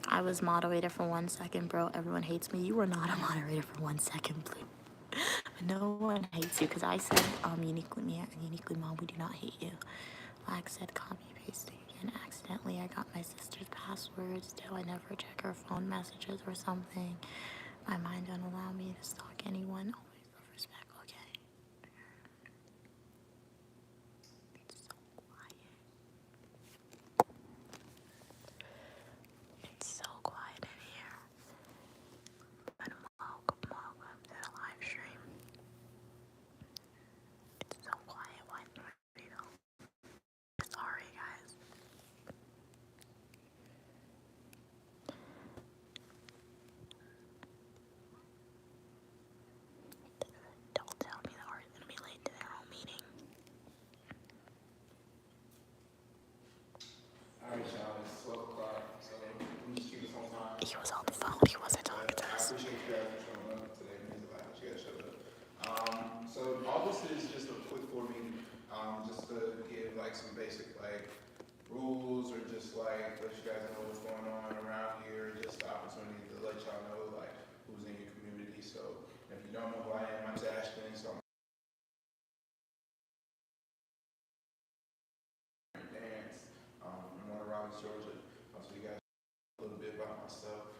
I was moderator for 1 second, bro. Everyone hates me. You were not a moderator for 1 second, please. No one hates you because I said uniquely me and uniquely mom, we do not hate you. Lax said copy pasting and accidentally I got my sister's passwords. Do I never check her phone messages or something? My mind don't allow me to stalk anyone. Always love respect. Okay. It's so quiet. It's so quiet in here. But welcome to the live stream. It's so quiet. Why? Sorry, guys. Don't tell me the art is gonna be late to their own meeting. Alright, y'all, it's 12 o'clock, so we just keep this on time. He was on the phone. He wasn't talking to I us. appreciate you guys for showing up today. It means a lot that you guys showed up. So all this is just a quick board meeting, just to give like some basic like rules or just like let you guys know what's going on around here. Just the opportunity to let y'all know like who's in your community. So if you don't know who I am, I'm Ashton. So I'm dance. I'm Warner Robins, Georgia. So you guys know a little bit about myself.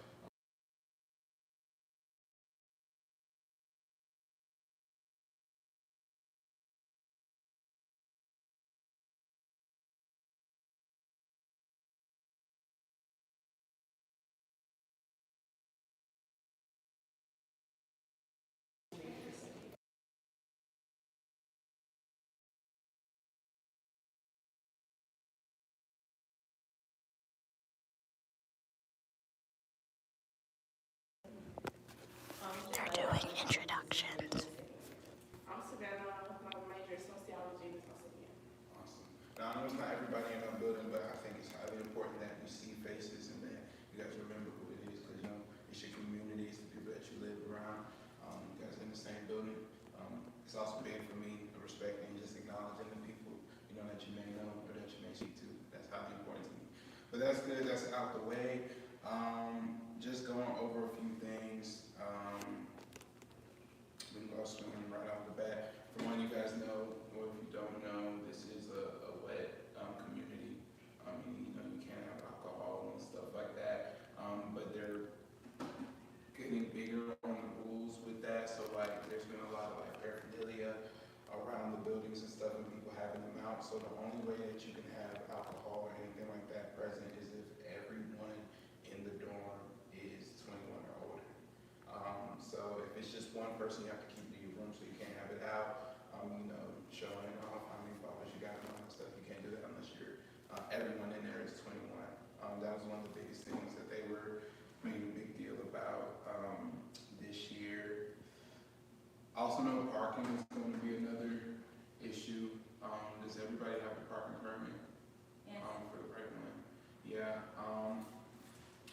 They're doing introductions. Awesome. Now, I know it's not everybody in our building, but I think it's highly important that we see faces and that you guys remember who it is, because, you know, it's your community, it's the people that you live around. You guys are in the same building. It's also big for me, respecting, just acknowledging the people, you know, that you may know or that you may speak to. That's highly important to me. But that's good, that's out the way. Just going over a few things. We can go swinging right off the bat. For one, you guys know, or if you don't know, this is a wet community. You know, you can't have alcohol and stuff like that. But they're getting bigger on the rules with that. So like, there's been a lot of like paraphernalia around the buildings and stuff, and people having them out. So the only way that you can have alcohol or anything like that present is if everyone in the dorm is 21 or older. So if it's just one person, you have to keep it in your room so you can't have it out. You know, showing off how many followers you got and all that stuff. You can't do that unless you're, everyone in there is 21. That was one of the biggest things that they were making a big deal about this year. Also know parking is going to be another issue. Does everybody have a parking permit? Yes. For the right one? Yeah.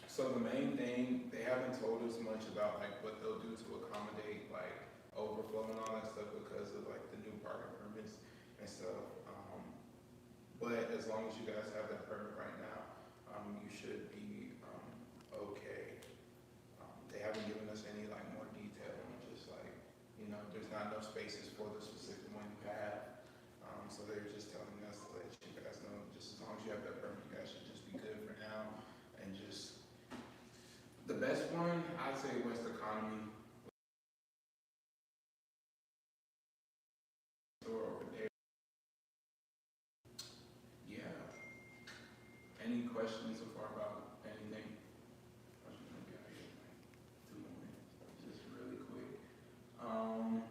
So the main thing, they haven't told us much about like what they'll do to accommodate like overflow and all that stuff because of like the new parking permits and stuff. But as long as you guys have that permit right now, you should be okay. They haven't given us any like more detail on just like, you know, there's not enough spaces for the specific one you have. So they're just telling us to let you guys know, just as long as you have that permit, you guys should just be good for now. And just the best one, I'd say West Economy. Store over there. Yeah. Any questions so far about anything? I'm just gonna be out here in like 2 more minutes, just really quick. Um,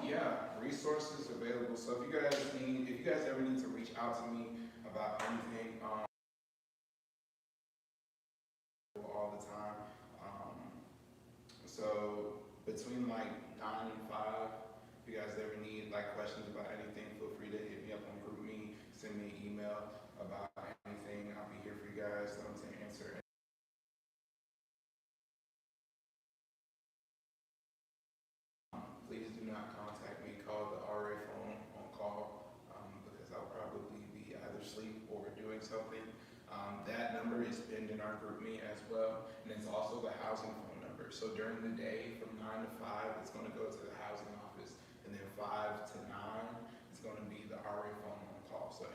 yeah, resources available. So if you guys ever need to reach out to me about anything, all the time. So between like 9 and 5, if you guys ever need like questions about anything, feel free to hit me up on GroupMe, send me an email about anything. I'll be here for you guys to answer. Please do not contact me. Call the RA phone on call because I'll probably be either asleep or doing something. That number is pinned in our GroupMe as well, and it's also the housing phone number. So during the day from 9 to 5, it's going to go to the housing office, and then 5 to 9, it's going to be the RA phone on call. So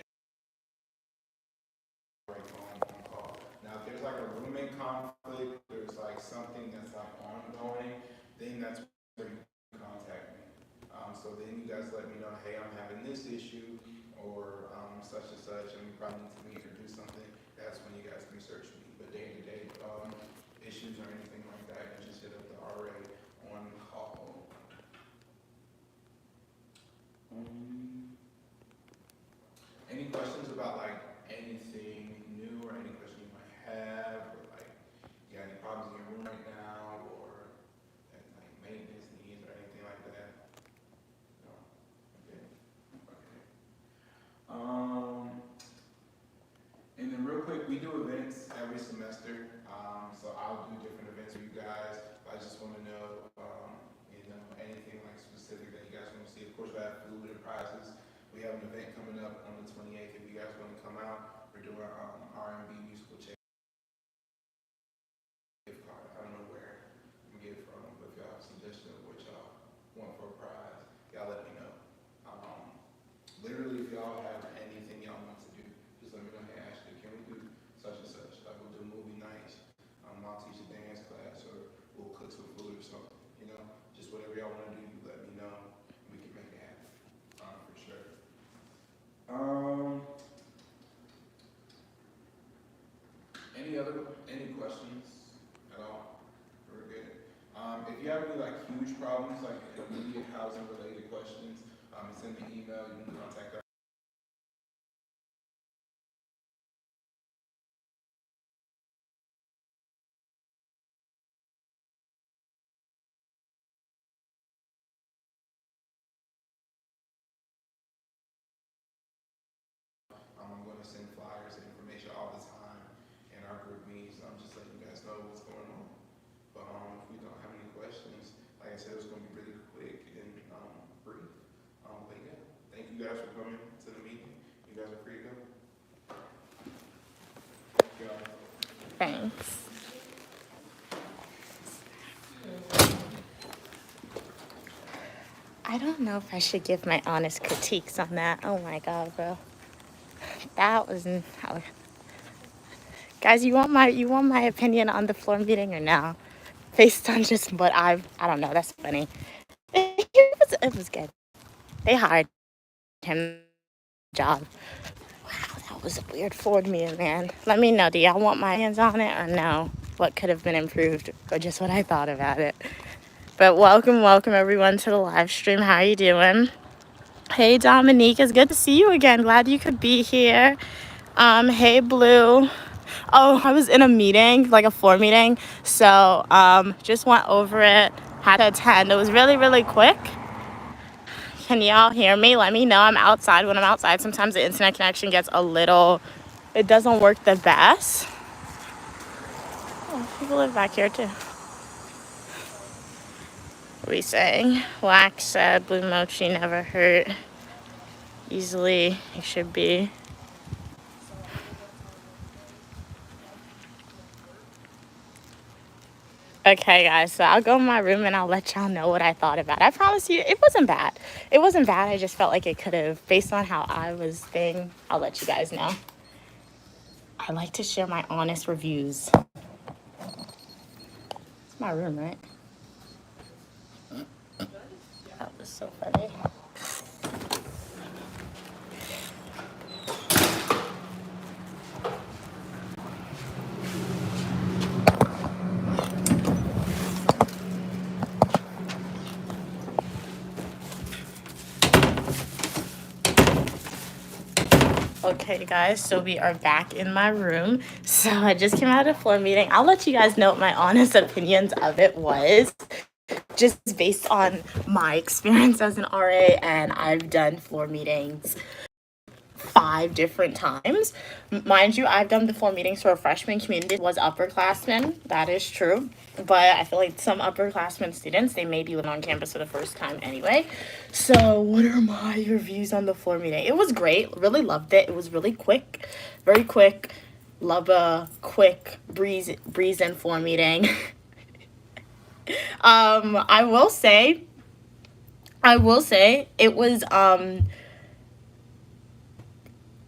RA phone on call. Now, if there's like a roommate conflict, there's like something that's like ongoing, then that's where you contact me. So then you guys let me know, hey, I'm having this issue or such and such, and we probably need to meet or do something. That's when you guys research me. But day-to-day issues or anything like that, you just hit up the RA on call. Any questions about like anything new or any question you might have, or like you got any problems in your room right now, or like maintenance needs or anything like that? No. Okay. Okay. And then real quick, we do events every semester. So I'll do different events for you guys. I just want to know, anything like specific that you guys want to see. Of course, we have food and prizes. We have an event coming up on the 28th. If you guys want to come out, we're doing R&B musical gift card. I don't know where you get it from, but if y'all have a suggestion of what y'all want for a prize, y'all let me know. Literally, if y'all have anything y'all want to do, just let me know. Hey, Ashley, can we do such and such? Like we'll do movie nights. I'll teach a dance class, or we'll cook some food or something. Just whatever y'all want to do, you let me know. We can make it happen, for sure. Any questions at all? We're good. If you have any like huge problems, like immediate housing related questions, send me an email. You can contact us. I'm going to send flyers and information all the time in our group meetings. I'm just letting you guys know what's going on. But if we don't have any questions, like I said, it's going to be really quick and brief. But yeah, thank you guys for coming to the meeting. You guys are free to go. Thanks. I don't know if I should give my honest critiques on that. Oh my god, bro. That was guys, you want my opinion on the floor meeting or no? Based on just what I don't know, that's funny. It was good. They hired him job. Wow, that was a weird Ford meeting, man. Let me know, do y'all want my hands on it or no? What could have been improved or just what I thought about it? But welcome everyone to the live stream. How are you doing? Hey Dominique, it's good to see you again. Glad you could be here. Hey Blue. Oh, I was in a meeting, like a floor meeting. So just went over it, had to attend. It was really, really quick. Can y'all hear me? Let me know. I'm outside. When I'm outside, sometimes the internet connection gets it doesn't work the best. Oh, people live back here too. What are we saying? Wax said blue mochi never hurt easily. It should be. Okay, guys, so I'll go in my room and I'll let y'all know what I thought about it. I promise you, it wasn't bad. It wasn't bad. I just felt like it could have, based on how I was thinking, I'll let you guys know. I like to share my honest reviews. It's my room, right? is so funny. Okay, guys, so we are back in my room. So I just came out of a floor meeting. I'll let you guys know what my honest opinions of it was, just based on my experience as an RA, and I've done floor meetings 5 different times. Mind you, I've done the floor meetings for a freshman community. It was upperclassmen, that is true. But I feel like some upperclassmen students, they may be living on campus for the first time anyway. So what are my reviews on the floor meeting? It was great. Really loved it. It was really quick, very quick. Love a quick breeze in floor meeting. I will say it was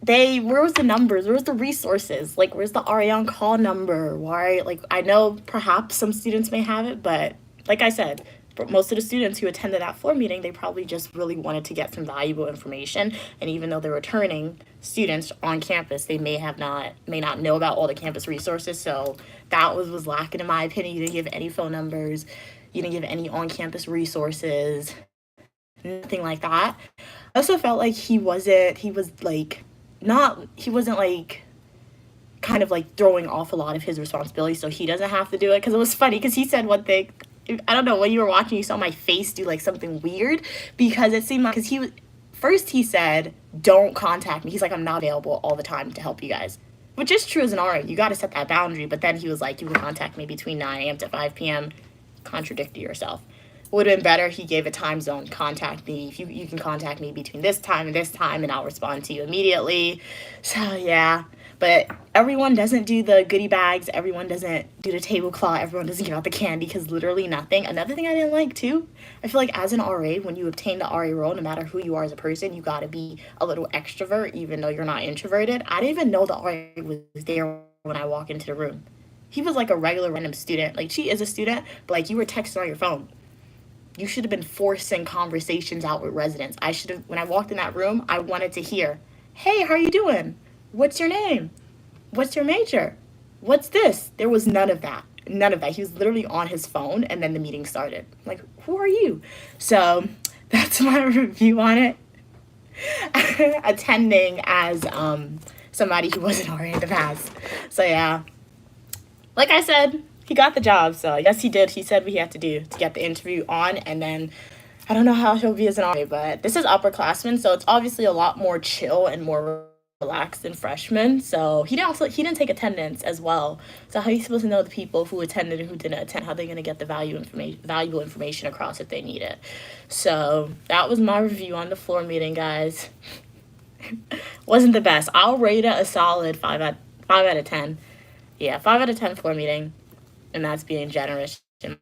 where was the numbers? Where was the resources? Like, where's the RA on call number? Why? Like, I know perhaps some students may have it, but like I said, for most of the students who attended that floor meeting, they probably just really wanted to get some valuable information. And even though they're returning students on campus, they may not know about all the campus resources. So that was lacking in my opinion. You didn't give any phone numbers. You didn't give any on-campus resources. Nothing like that. I also felt like he wasn't like kind of like throwing off a lot of his responsibilities, so he doesn't have to do it. Because it was funny, because he said one thing, I don't know, when you were watching, you saw my face do like something weird, because it seemed like, because he said, don't contact me. He's like, I'm not available all the time to help you guys, which is true as an RA. You got to set that boundary. But then he was like, you can contact me between 9 a.m. to 5 p.m. Contradicted yourself. Would have been better, he gave a time zone. Contact me. If you can contact me between this time, and I'll respond to you immediately. So yeah, but everyone doesn't do the goodie bags. Everyone doesn't do the tablecloth. Everyone doesn't give out the candy, because literally nothing. Another thing I didn't like too, I feel like as an RA, when you obtain the RA role, no matter who you are as a person, you gotta be a little extrovert, even though you're not introverted. I didn't even know the RA was there when I walked into the room. He was like a regular random student. Like, she is a student, but like, you were texting on your phone. You should have been forcing conversations out with residents. When I walked in that room, I wanted to hear, hey, how are you doing? What's your name? What's your major? What's this? There was none of that. None of that. He was literally on his phone, and then the meeting started. I'm like, who are you? So that's my review on it. Attending as somebody who wasn't already in the past. So yeah, like I said, he got the job. So yes, he did. He said what he had to do to get the interview on, and then I don't know how he'll be as an RA, but this is upperclassmen, so it's obviously a lot more chill and more relaxed than freshmen. So he didn't take attendance as well. So how are you supposed to know the people who attended and who didn't attend? How are they going to get the valuable information across if they need it? So that was my review on the floor meeting, guys. Wasn't the best. I'll rate it a solid 5 out of 10. Yeah, 5 out of 10 floor meeting. And that's being generous, in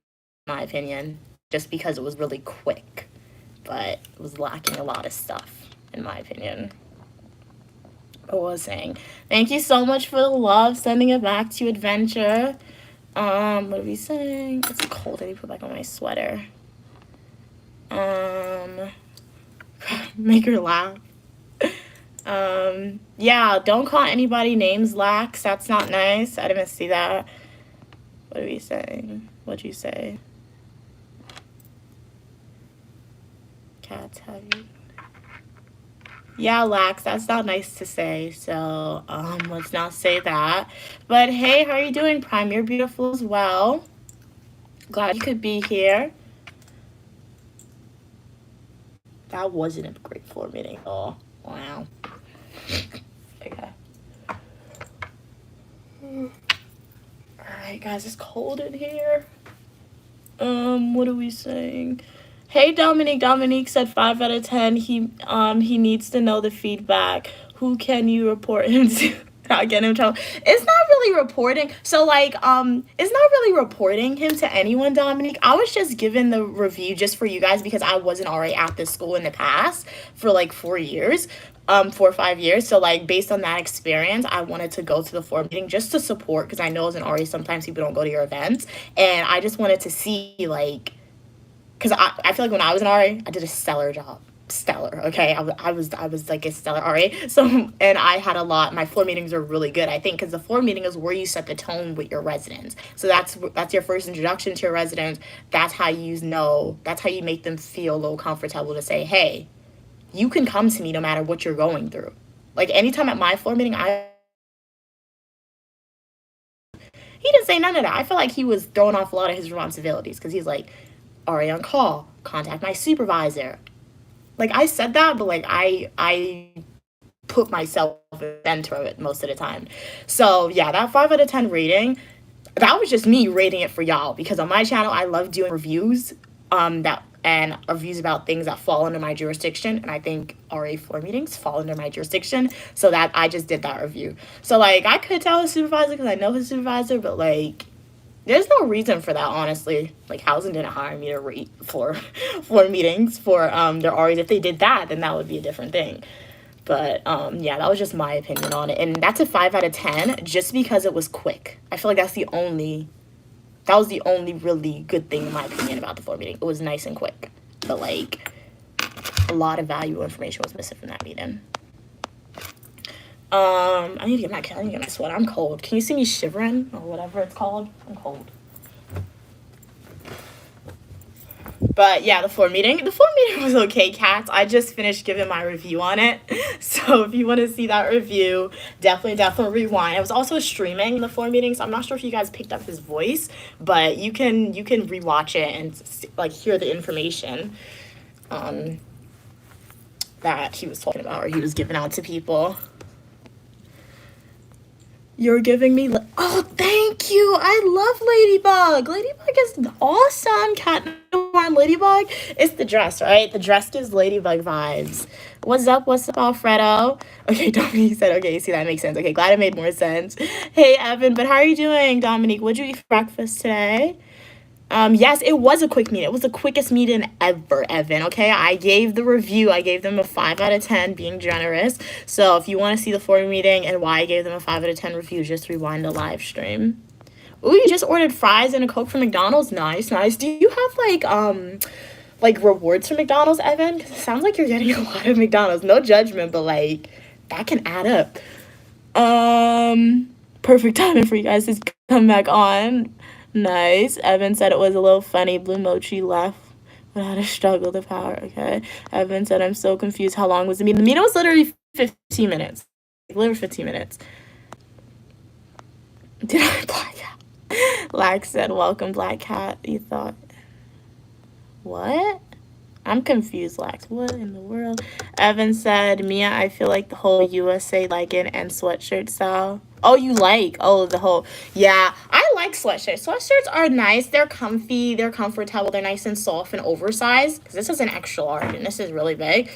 my opinion, just because it was really quick. But it was lacking a lot of stuff, in my opinion. What was I saying? Thank you so much for the love. Sending it back to you, Adventure. What are we saying? It's cold. I need to put back on my sweater. Make her laugh. Yeah, don't call anybody names, Lax. That's not nice. I didn't see that. What are we saying? What'd you say? Cats have you. Yeah, Lax, that's not nice to say. So, let's not say that. But hey, how are you doing, Prime? You're beautiful as well. Glad you could be here. That wasn't a great floor meeting at all. Wow. Okay. Alright, guys, it's cold in here. What are we saying? Hey, Dominique. Dominique said 5 out of 10. He needs to know the feedback. Who can you report him to? I'll get him in trouble. It's not really reporting. So, like, it's not really reporting him to anyone, Dominique. I was just giving the review just for you guys because I wasn't already at this school in the past for, like, 4 years. 4 or 5 years. So, like, based on that experience, I wanted to go to the floor meeting just to support, because I know as an RA, sometimes people don't go to your events. And I just wanted to see, like, because I feel like when I was an RA, I did a stellar job. Stellar, okay. I was like a stellar RA. So, and I had a lot. My floor meetings are really good, I think, because the floor meeting is where you set the tone with your residents. So that's your first introduction to your residents. That's how you know. That's how you make them feel a little comfortable to say, hey, you can come to me no matter what you're going through. Like anytime at my floor meeting, he didn't say none of that. I feel like he was throwing off a lot of his responsibilities because he's like, RA on call, contact my supervisor. Like I said that, but like I put myself in the center of it most of the time. So yeah, that 5 out of 10 rating, that was just me rating it for y'all because on my channel I love doing reviews that and reviews about things that fall under my jurisdiction, and I think RA floor meetings fall under my jurisdiction, so that I just did that review. So like I could tell his supervisor because I know his supervisor, but like there's no reason for that, honestly. Like housing didn't hire me to rate for meetings for their RAs. If they did that, then that would be a different thing. But yeah, that was just my opinion on it, and that's a 5 out of 10 just because it was quick. I feel like that was the only really good thing in my opinion about the floor meeting. It was nice and quick, but like a lot of valuable information was missing from that meeting. I need to get my sweater. I'm cold. Can you see me shivering or whatever it's called? I'm cold. But yeah, the floor meeting was okay, cats. I just finished giving my review on it. So if you want to see that review, definitely rewind. I was also streaming the floor meeting, so I'm not sure if you guys picked up his voice, but you can rewatch it and like hear the information that he was talking about or he was giving out to people. You're giving me... Oh, thank you. I love Ladybug. Ladybug is awesome. Cat Warm Ladybug. It's the dress, right? The dress gives Ladybug vibes. What's up, Alfredo? Okay, Dominique said, okay, see, that makes sense. Okay, glad it made more sense. Hey, Evan, but how are you doing, Dominique? What'd you eat for breakfast today? Yes, it was a quick meeting. It was the quickest meeting ever, Evan, okay? I gave the review. I gave them a 5 out of 10, being generous. So if you want to see the floor meeting and why I gave them a 5 out of 10 review, just rewind the live stream. Ooh, you just ordered fries and a Coke from McDonald's? Nice. Do you have, like rewards from McDonald's, Evan? Because it sounds like you're getting a lot of McDonald's. No judgment, but, like, that can add up. Perfect timing for you guys to come back on. Nice. Evan said it was a little funny. Blue Mochi left without a struggle to power. Okay. Evan said, I'm so confused. How long was the meeting? The meeting was literally 15 minutes. Literally 15 minutes. Did I Black Cat? Lax said, welcome, Black Cat. You thought... What? I'm confused, Lax. What in the world? Evan said, Mia, I feel like the whole USA like it and sweatshirt style. Oh, you like? Oh, the whole... Yeah, I like sweatshirts. Sweatshirts are nice. They're comfy. They're comfortable. They're nice and soft and oversized. Because this is an extra large and this is really big.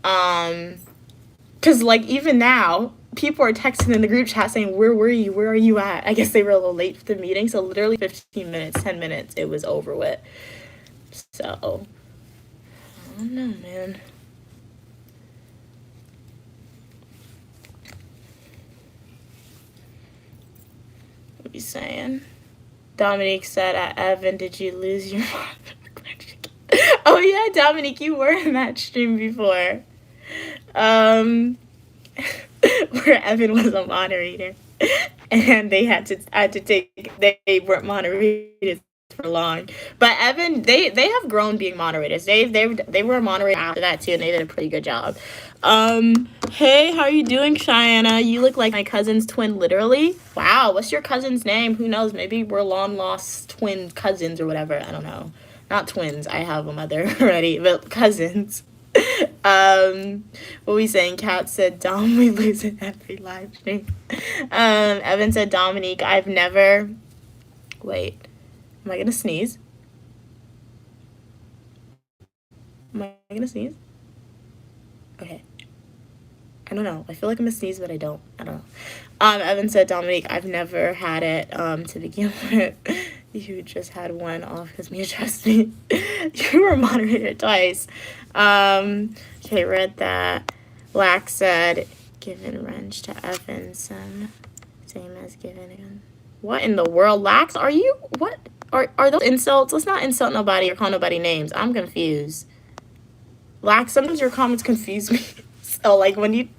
Because, like, even now, people are texting in the group chat saying, where were you? Where are you at? I guess they were a little late for the meeting. So, literally 15 minutes, 10 minutes, it was over with. So... I don't know, man. What are you saying? Dominique said, Evan, did you lose your Oh, yeah, Dominique, you were in that stream before. Where Evan was a moderator. And they had to take, they weren't moderated for long, but Evan, they have grown being moderators. They were a moderator after that too, and they did a pretty good job. Hey, how are you doing, Cheyenne? You look like my cousin's twin, literally. Wow, what's your cousin's name? Who knows? Maybe we're long lost twin cousins or whatever. I don't know. Not twins. I have a mother already, but cousins. What we saying? Kat said, Dom, we lose in every live stream. Evan said, Dominique, I've never. Wait. Am I gonna sneeze? Am I gonna sneeze? Okay. I don't know. I feel like I'm gonna sneeze, but I don't. I don't know. Evan said, Dominique, I've never had it to begin with. You just had one off because me, trust me. You were moderated twice. Okay, read that. Lax said, given wrench to Evan, same as given again. What in the world? Lax, are you? What? Are those insults? Let's not insult nobody or call nobody names. I'm confused. Lax, sometimes your comments confuse me. So, like, when you...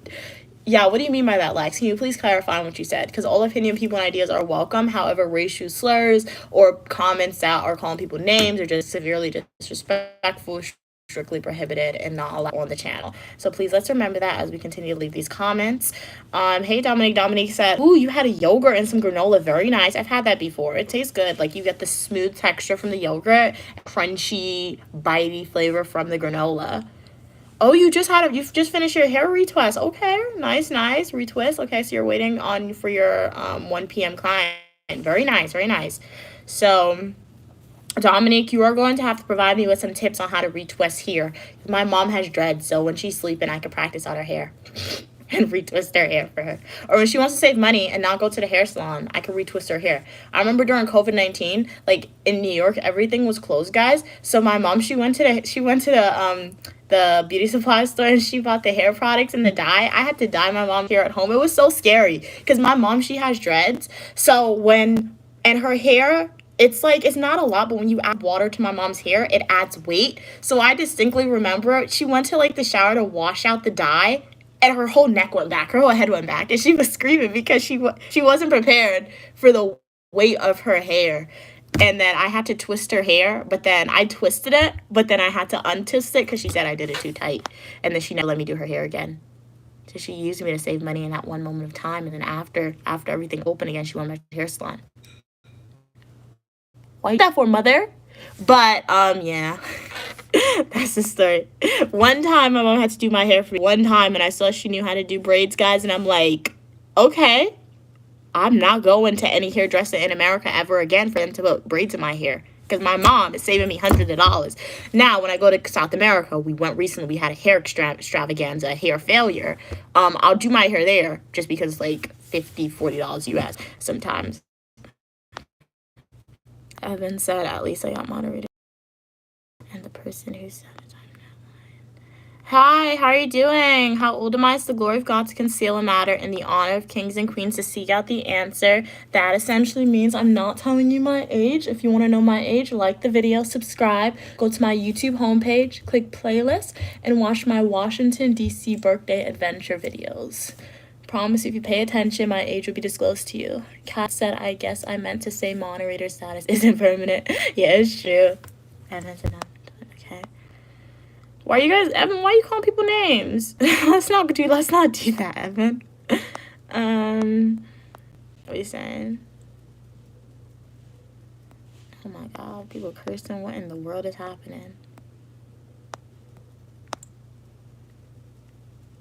Yeah, what do you mean by that, Lex? Can you please clarify what you said? Because all opinion, people, and ideas are welcome. However, racial slurs or comments that are calling people names or just severely disrespectful, strictly prohibited and not allowed on the channel. So please let's remember that as we continue to leave these comments. Hey, Dominique. Dominique said, ooh, you had a yogurt and some granola. Very nice. I've had that before. It tastes good. Like, you get the smooth texture from the yogurt, crunchy, bitey flavor from the granola. Oh, you've just finished your hair retwist. Okay, nice retwist. Okay, so you're waiting on for your 1 p.m. client. Very nice. So, Dominique, you are going to have to provide me with some tips on how to retwist here. My mom has dreads, so when she's sleeping, I can practice on her hair and retwist her hair for her. Or when she wants to save money and not go to the hair salon, I can retwist her hair. I remember during COVID-19, like in New York, everything was closed, guys. So my mom, she went to the beauty supply store and she bought the hair products and the dye. I had to dye my mom's hair at home. It was so scary because my mom, she has dreads. So and her hair, it's like, it's not a lot, but when you add water to my mom's hair, it adds weight. So I distinctly remember she went to like the shower to wash out the dye and her whole neck went back, her whole head went back, and she was screaming because she wasn't prepared for the weight of her hair. And then I had to twist her hair, but then I twisted it, but then I had to untwist it because she said I did it too tight. And then she never let me do her hair again. So she used me to save money in that one moment of time. And then after everything opened again, she went back to the hair salon. Why you that for, mother? But, yeah. That's the story. One time, my mom had to do my hair for me. One time, and I saw she knew how to do braids, guys. And I'm like, okay. I'm not going to any hairdresser in America ever again for them to put braids in my hair. Because my mom is saving me hundreds of dollars. Now, when I go to South America, we went recently, we had a hair extravaganza, a hair failure. I'll do my hair there just because it's like $50, $40 US sometimes. Evan said, at least I got moderated. And the person who said it, hi, how are you doing? How old am I? It's the glory of God to conceal a matter and the honor of kings and queens to seek out the answer. That essentially means I'm not telling you my age. If you want to know my age, like the video, subscribe, go to my YouTube homepage, click playlist, and watch my Washington, D.C. birthday adventure videos. Promise if you pay attention, my age will be disclosed to you. Kat said, I guess I meant to say moderator status isn't permanent. Yeah, it's true. Evan said, okay. Why you guys, Evan, why are you calling people names? Let's not do that, Evan. What are you saying? Oh my God, people cursing. What in the world is happening?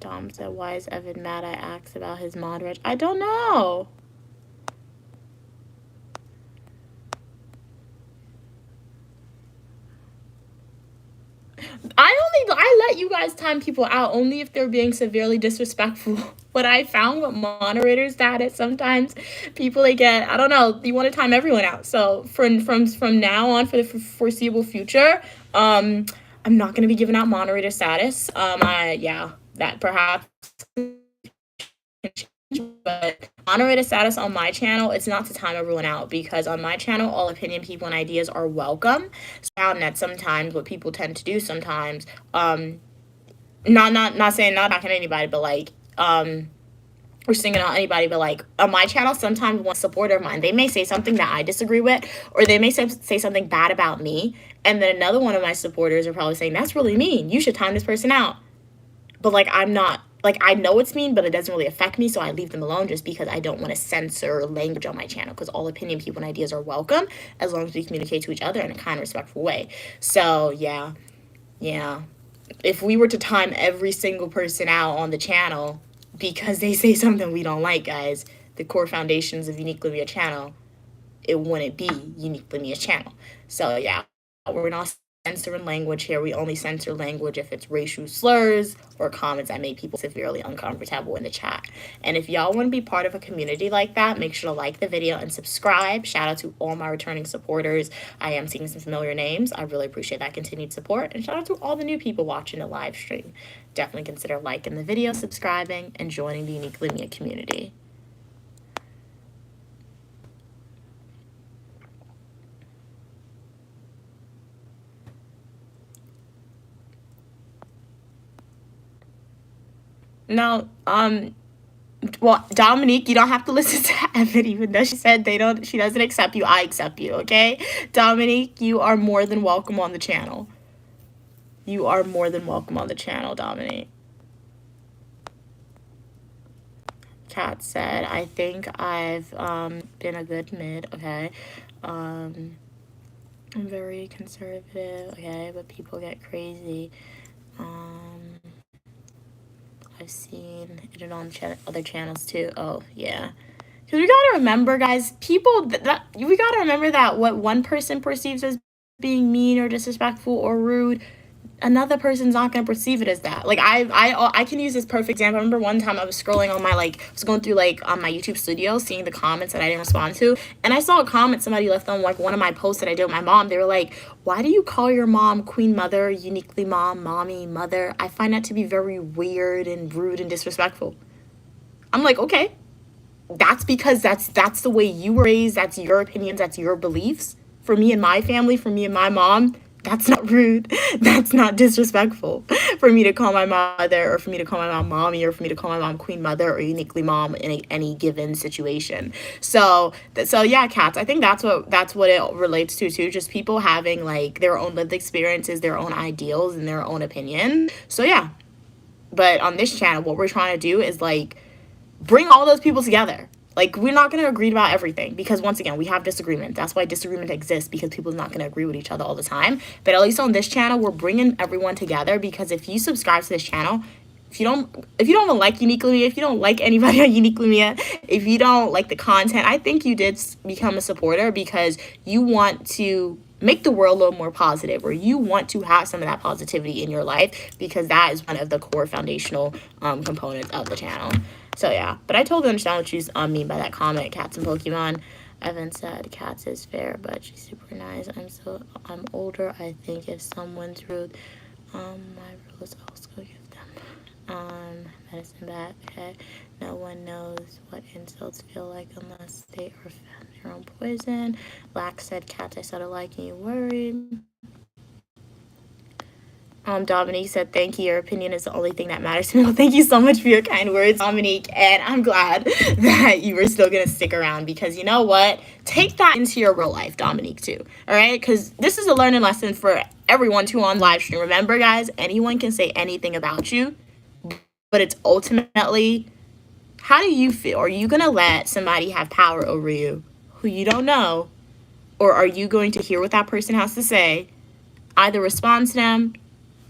Dom said, why is Evan mad I asked about his moderator? I don't know. I let you guys time people out only if they're being severely disrespectful. What I found with moderators that sometimes people, they get, I don't know, you want to time everyone out. So from now on for the foreseeable future, I'm not going to be giving out moderator status. That perhaps, but moderator status on my channel, it's not to time everyone out, because on my channel, all opinion, people, and ideas are welcome. So I found that sometimes what people tend to do sometimes, not saying not knocking anybody, but like, or singing on anybody, but like on my channel, sometimes one supporter of mine, they may say something that I disagree with, or they may say something bad about me, and then another one of my supporters are probably saying, that's really mean, you should time this person out. But like, I'm not, like, I know it's mean, but it doesn't really affect me, so I leave them alone just because I don't want to censor language on my channel, because all opinion, people, and ideas are welcome as long as we communicate to each other in a kind of respectful way. So yeah. If we were to time every single person out on the channel because they say something we don't like, guys, the core foundations of Unique Livia channel, it wouldn't be Unique Livia's channel. So yeah, we're not censoring language here. We only censor language if it's racial slurs or comments that make people severely uncomfortable in the chat. And if y'all want to be part of a community like that, make sure to like the video and subscribe. Shout out to all my returning supporters. I am seeing some familiar names. I really appreciate that continued support. And shout out to all the new people watching the live stream. Definitely consider liking the video, subscribing, and joining the Unique Livia community. No, well, Dominique, you don't have to listen to Evan, even though she said she doesn't accept you. I accept you, okay? Dominique, you are more than welcome on the channel. You are more than welcome on the channel, Dominique. Kat said, I think I've been a good mid, okay? I'm very conservative, okay, but people get crazy. I've seen it on other channels too. Oh, yeah. Because we gotta remember, guys, people, we gotta remember that what one person perceives as being mean or disrespectful or rude, another person's not gonna perceive it as that. Like I can use this perfect example. I remember one time I was scrolling on my I was going through on my YouTube studio, seeing the comments that I didn't respond to, and I saw a comment somebody left on one of my posts that I did with my mom. They were like, "Why do you call your mom Queen Mother, uniquely mom, mommy, mother? I find that to be very weird and rude and disrespectful." I'm like, okay, that's because that's the way you were raised. That's your opinions. That's your beliefs. For me and my family, for me and my mom, that's not rude. That's not disrespectful. For me to call my mother, or for me to call my mom mommy, or for me to call my mom queen mother, or uniquely mom in any given situation. So yeah, cats. I think that's what it relates to too. Just people having their own lived experiences, their own ideals, and their own opinion. So yeah. But on this channel, what we're trying to do is bring all those people together. We're not going to agree about everything because, once again, we have disagreement. That's why disagreement exists, because people are not going to agree with each other all the time. But at least on this channel, we're bringing everyone together, because if you subscribe to this channel, if you don't even like Uniquely Mia, if you don't like anybody on Uniquely Mia, if you don't like the content, I think you did become a supporter because you want to make the world a little more positive, or you want to have some of that positivity in your life, because that is one of the core foundational components of the channel. So yeah, but I totally understand what you mean by that comment, Cats and Pokemon. Evan said, Cats is fair, but she's super nice. I'm older. I think if someone's rude, my rule is always go give them medicine back. Okay, no one knows what insults feel like unless they are found their own poison. Lax said, Cats, I started liking you, worried. Dominique said, thank you. Your opinion is the only thing that matters to me. Well, thank you so much for your kind words, Dominique. And I'm glad that you were still going to stick around, because you know what? Take that into your real life, Dominique, too. All right? Because this is a learning lesson for everyone, too, on live stream. Remember, guys, anyone can say anything about you, but it's ultimately, how do you feel? Are you going to let somebody have power over you who you don't know? Or are you going to hear what that person has to say, either respond to them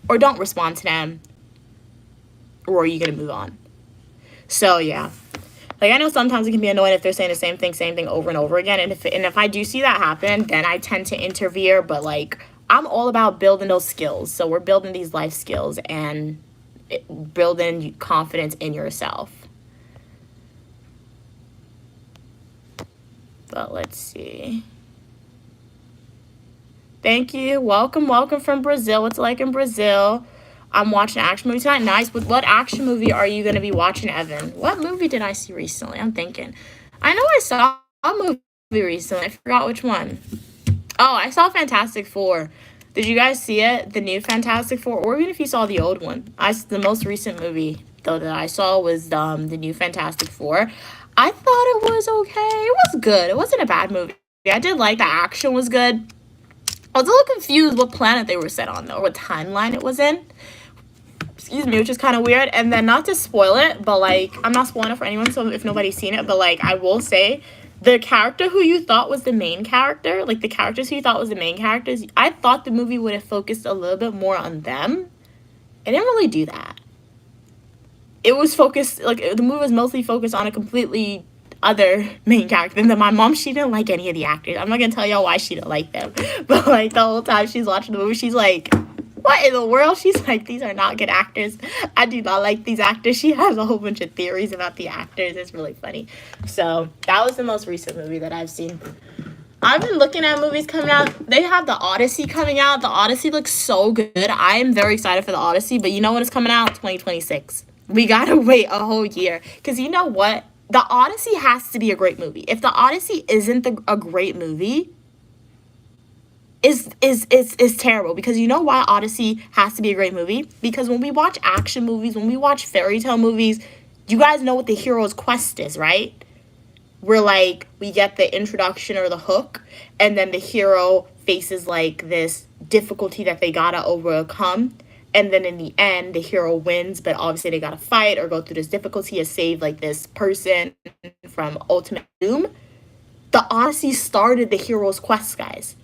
or don't respond to them, or are you going to move on? So yeah, I know sometimes it can be annoying if they're saying the same thing over and over again, and if I do see that happen, then I tend to interfere. But I'm all about building those skills. So we're building these life skills and building confidence in yourself. But let's see. Thank you. Welcome from Brazil. What's it like in Brazil? I'm watching an action movie tonight. Nice. But what action movie are you going to be watching, Evan? What movie did I see recently? I'm thinking. I know I saw a movie recently. I forgot which one. Oh, I saw Fantastic Four. Did you guys see it? The new Fantastic Four? Or even if you saw the old one. The most recent movie, though, that I saw was the new Fantastic Four. I thought it was okay. It was good. It wasn't a bad movie. I did like the action was good. I was a little confused what planet they were set on, though, or what timeline it was in. Excuse me, which is kind of weird. And then, not to spoil it, but I'm not spoiling it for anyone, so if nobody's seen it, but I will say, the character who you thought was the main character, the characters who you thought was the main characters, I thought the movie would have focused a little bit more on them. It didn't really do that. It was focused, the movie was mostly focused on a completely other main character. And then my mom, she didn't like any of the actors. I'm not gonna tell y'all why she didn't like them, but the whole time she's watching the movie, she's like, what in the world? She's like, these are not good actors. I do not like these actors. She has a whole bunch of theories about the actors. It's really funny. So that was the most recent movie that I've seen. I've been looking at movies coming out. They have the Odyssey coming out. The Odyssey looks so good. I am very excited for the Odyssey, but you know when it's coming out? 2026. We gotta wait a whole year, because you know what? The Odyssey has to be a great movie. If the Odyssey isn't a great movie, is terrible, because you know why Odyssey has to be a great movie? Because when we watch action movies, when we watch fairy tale movies, you guys know what the hero's quest is, right? We're like, we get the introduction or the hook, and then the hero faces like this difficulty that they gotta overcome, and then in the end the hero wins, but obviously they gotta fight or go through this difficulty to save like this person from ultimate doom. The Odyssey started the hero's quest, guys.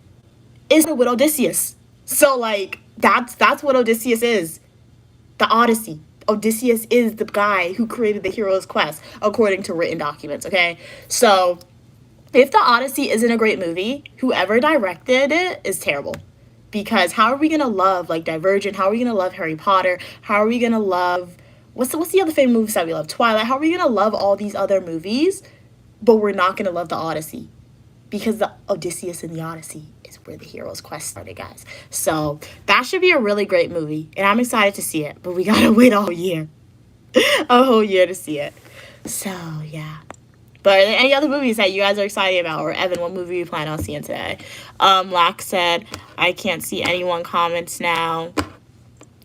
It's with Odysseus. So like that's what Odysseus is. The Odyssey. Odysseus is the guy who created the hero's quest, according to written documents, okay? So if the Odyssey isn't a great movie, whoever directed it is terrible. Because how are we gonna love like Divergent? How are we gonna love Harry Potter? How are we gonna love what's the other famous movies that we love? Twilight. How are we gonna love all these other movies, but we're not gonna love the Odyssey? Because the Odysseus in the Odyssey is where the hero's quest started, guys. So that should be a really great movie, and I'm excited to see it. But we gotta wait a whole year to see it. So yeah. But any other movies that you guys are excited about? Or Evan, what movie you plan on seeing today? Lack said, I can't see anyone comments now.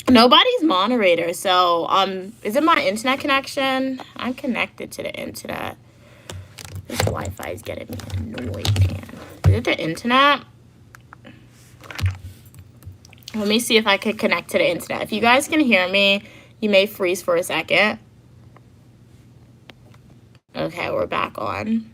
Nobody's moderator. So is it my internet connection? I'm connected to the internet. This Wi-Fi is getting me annoyed, man. Is it the internet? Let me see if I can connect to the internet. If you guys can hear me, you may freeze for a second. Okay, we're back on.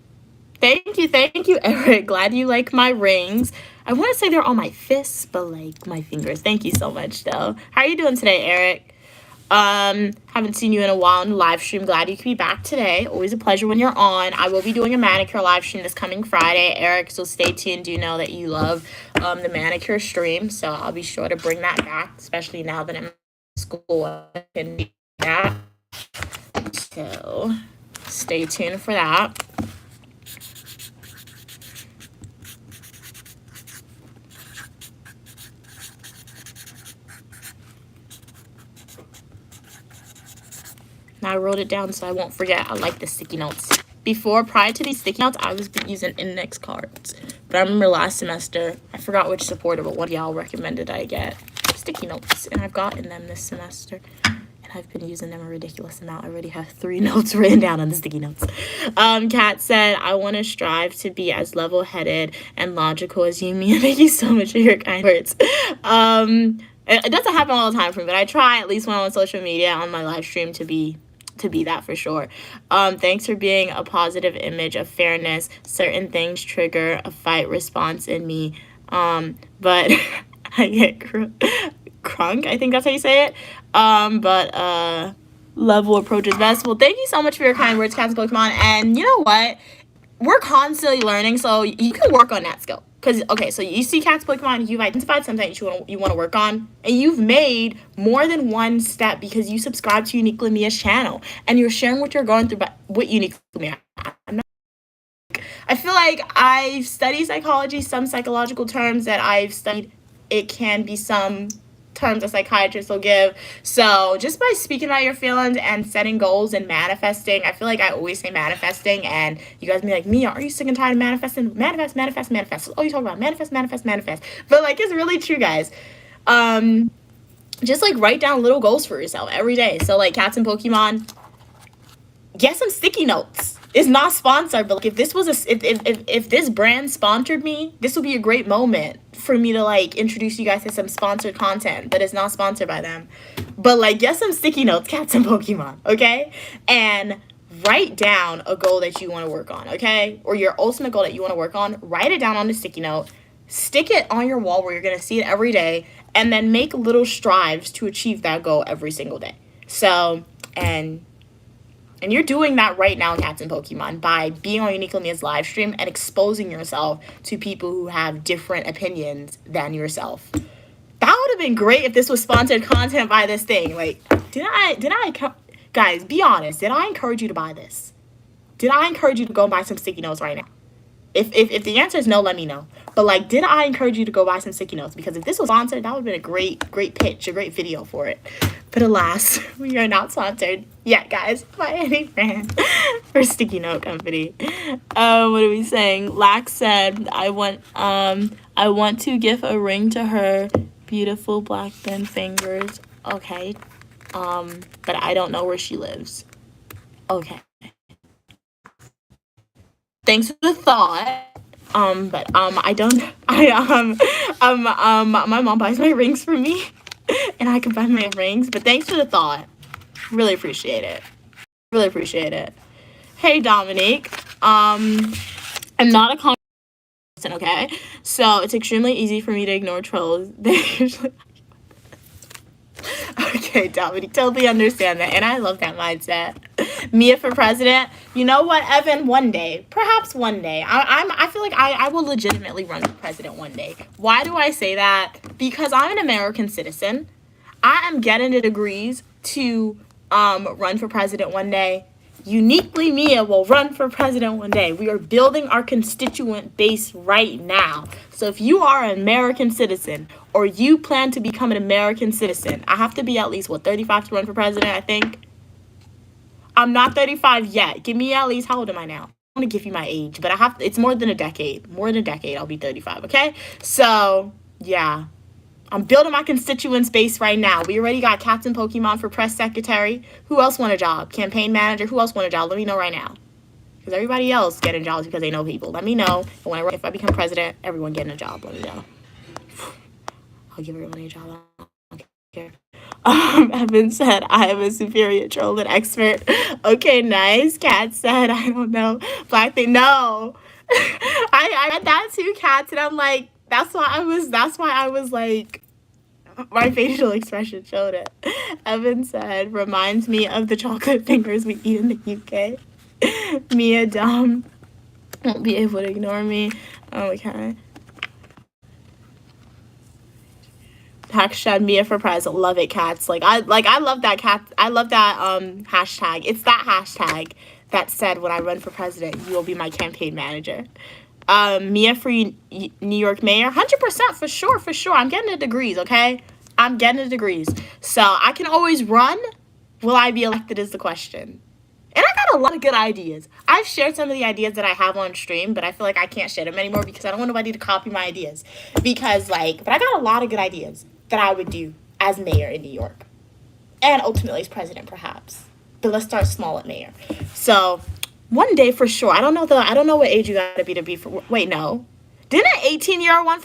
Thank you, Eric. Glad you like my rings. I want to say they're on my fists, but like my fingers. Thank you so much, though. How are you doing today, Eric? Haven't seen you in a while in the live stream. Glad you could be back today. Always a pleasure when you're on. I will be doing a manicure live stream this coming Friday, Eric, so stay tuned. Do know that you love the manicure stream, so I'll be sure to bring that back, especially now that I'm in school. I can do that. So stay tuned for that. Now I wrote it down so I won't forget. I like the sticky notes. Prior to these sticky notes, I was using index cards. But I remember last semester, I forgot which supporter, but one of y'all recommended I get sticky notes. And I've gotten them this semester. And I've been using them a ridiculous amount. I already have 3 notes written down on the sticky notes. Kat said, I want to strive to be as level-headed and logical as you, Mia. Thank you so much for your kind words. It doesn't happen all the time for me, but I try at least when I'm on social media, on my live stream, to be that for sure. Thanks for being a positive image of fairness. Certain things trigger a fight response in me. But I get crunk, I think that's how you say it. Level approach is best. Well, thank you so much for your kind words, Cats Pokemon. And you know what? We're constantly learning, so you can work on that skill. Because, okay, so you see Cats Pokemon, you've identified something you want to work on, and you've made more than one step because you subscribe to Uniquely Mia's channel, and you're sharing what you're going through with Uniquely Mia. I feel like I've studied psychology, some psychological terms that I've studied, it can be some terms a psychiatrist will give. So just by speaking about your feelings and setting goals and manifesting, I feel like I always say manifesting, and you guys be like, Mia, are you sick and tired of manifesting? Manifest. Oh, you talk about manifest. But like, it's really true, guys. Just like write down little goals for yourself every day. So like Cats and Pokemon, get some sticky notes. It's not sponsored, but like if this was if this brand sponsored me, this would be a great moment for me to like introduce you guys to some sponsored content, but it's not sponsored by them. But like, get some sticky notes, Cats and Pokemon, okay? And write down a goal that you want to work on, okay? Or your ultimate goal that you want to work on. Write it down on a sticky note. Stick it on your wall where you're gonna see it every day, and then make little strives to achieve that goal every single day. So, and you're doing that right now, Cats and Pokemon, by being on Uniquely Mia's live stream and exposing yourself to people who have different opinions than yourself. That would have been great if this was sponsored content by this thing. Like, guys, be honest. Did I encourage you to buy this? Did I encourage you to go and buy some sticky notes right now? If the answer is no, let me know. But like, did I encourage you to go buy some sticky notes? Because if this was sponsored, that would have been a great pitch, a great video for it. But alas, we are not sponsored yet, guys, by any brand or sticky note company. What are we saying? Lax said, I I want to give a ring to her beautiful black thin fingers. Okay. But I don't know where she lives. Okay. Thanks for the thought. But I don't. My mom buys my rings for me, and I can buy my rings. But thanks for the thought. Really appreciate it. Really appreciate it. Hey, Dominique. I'm not a common person, okay? So it's extremely easy for me to ignore trolls. They usually. Okay, Dominique, totally understand that, and I love that mindset. Mia for president. You know what, Evan? One day, perhaps one day. I feel like I will legitimately run for president one day. Why do I say that? Because I'm an American citizen. I am getting the degrees to run for president one day. Uniquely, Mia will run for president one day. We are building our constituent base right now. So if you are an American citizen or you plan to become an American citizen, I have to be at least, 35 to run for president, I think? I'm not 35 yet. Give me at least, how old am I now? I want to give you my age, but it's more than a decade. More than a decade, I'll be 35, okay? So, yeah. I'm building my constituents base right now. We already got Captain Pokemon for press secretary. Who else want a job? Campaign manager. Who else want a job? Let me know right now. Because everybody else getting jobs because they know people. Let me know. And if I become president, everyone getting a job. Let me know. I'll give everyone a job. I don't care. Evan said, I am a superior troll and expert. Okay, nice. Kat said, I don't know. Black thing. No. I read that too, Kat, and I'm like, that's why I was like, my facial expression showed it. Evan said, reminds me of the chocolate fingers we eat in the UK. Mia dumb. Won't be able to ignore me. Okay. Hashtag Mia for Prize. Love it, cats. I love that cat. I love that hashtag. It's that hashtag that said, when I run for president, you will be my campaign manager. Mia for New York mayor. 100% for sure. I'm getting the degrees, okay? I'm getting the degrees. So I can always run. Will I be elected is the question. And I got a lot of good ideas. I've shared some of the ideas that I have on stream, but I feel like I can't share them anymore because I don't want nobody to copy my ideas. But I got a lot of good ideas that I would do as mayor in New York. And ultimately as president, perhaps. But let's start small at mayor. So one day for sure. I don't know what age you gotta be for. Wait, no. Didn't an 18-year-old run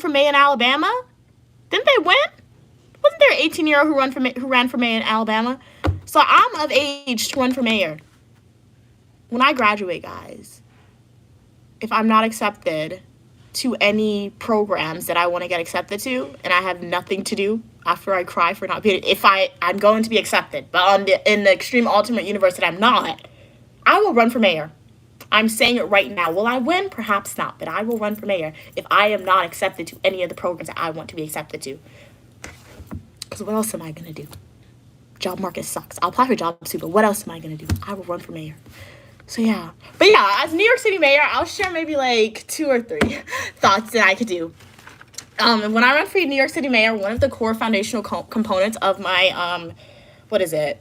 for mayor in Alabama? Didn't they win? Wasn't there an 18-year-old who ran for mayor in Alabama? So I'm of age to run for mayor. When I graduate, guys, if I'm not accepted to any programs that I want to get accepted to, and I have nothing to do after I cry for not being, I'm going to be accepted, but in the extreme alternate universe that I'm not, I will run for mayor. I'm saying it right now. Will I win? Perhaps not, but I will run for mayor if I am not accepted to any of the programs that I want to be accepted to. Because what else am I going to do? Job market sucks. I'll apply for jobs too, but what else am I going to do? I will run for mayor. So yeah. But yeah, as New York City mayor, I'll share maybe like 2 or 3 thoughts that I could do. When I run for New York City mayor, one of the core foundational components of my,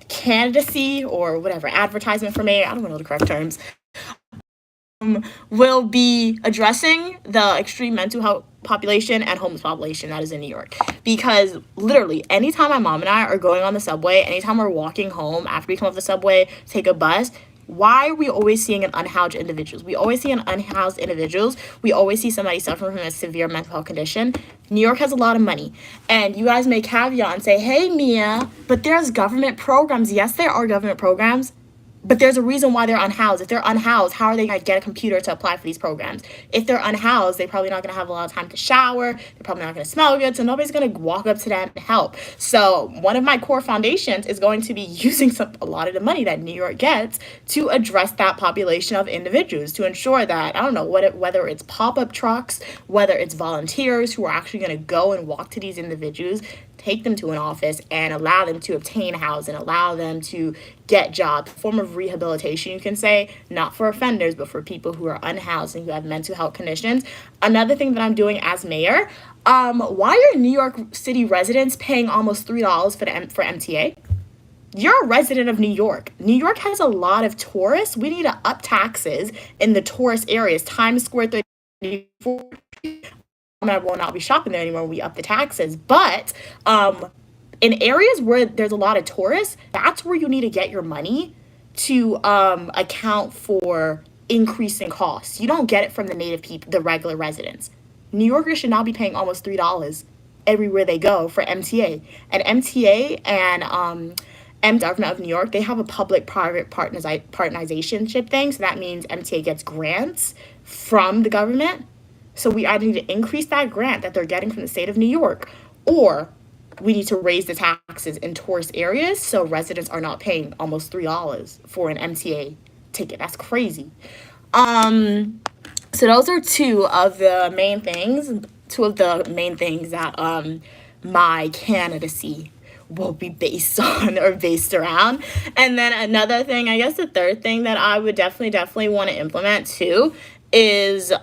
candidacy or whatever, advertisement for mayor, I don't know the correct terms, will be addressing the extreme mental health population and homeless population that is in New York. Because literally, anytime my mom and I are going on the subway, anytime we're walking home after we come off the subway, take a bus, why are we always seeing unhoused individuals? We always see unhoused individuals. We always see somebody suffering from a severe mental health condition. New York has a lot of money. And you guys may caveat and say, hey, Mia, but there's government programs. Yes, there are government programs. But there's a reason why they're unhoused. If they're unhoused, how are they going to get a computer to apply for these programs? If they're unhoused, they're probably not going to have a lot of time to shower. They're probably not going to smell good. So nobody's going to walk up to them and help. So one of my core foundations is going to be using a lot of the money that New York gets to address that population of individuals, to ensure that, I don't know, whether it's pop-up trucks, whether it's volunteers who are actually going to go and walk to these individuals, take them to an office and allow them to obtain housing, allow them to get jobs, form of rehabilitation, you can say, not for offenders, but for people who are unhoused and who have mental health conditions. Another thing that I'm doing as mayor, why are New York City residents paying almost $3 for MTA? You're a resident of New York. New York has a lot of tourists. We need to up taxes in the tourist areas, Times Square, 34. and I will not be shopping there anymore when we up the taxes. But in areas where there's a lot of tourists, that's where you need to get your money to account for increasing costs. You don't get it from the native people, the regular residents. New Yorkers should now be paying almost $3 everywhere they go for MTA. And MTA and government of New York, they have a public-private partnerization thing. So that means MTA gets grants from the government. So we either need to increase that grant that they're getting from the state of New York, or we need to raise the taxes in tourist areas so residents are not paying almost $3 for an MTA ticket. That's crazy. So those are two of the main things that my candidacy will be based on or based around. And then another thing, I guess the third thing that I would definitely want to implement too is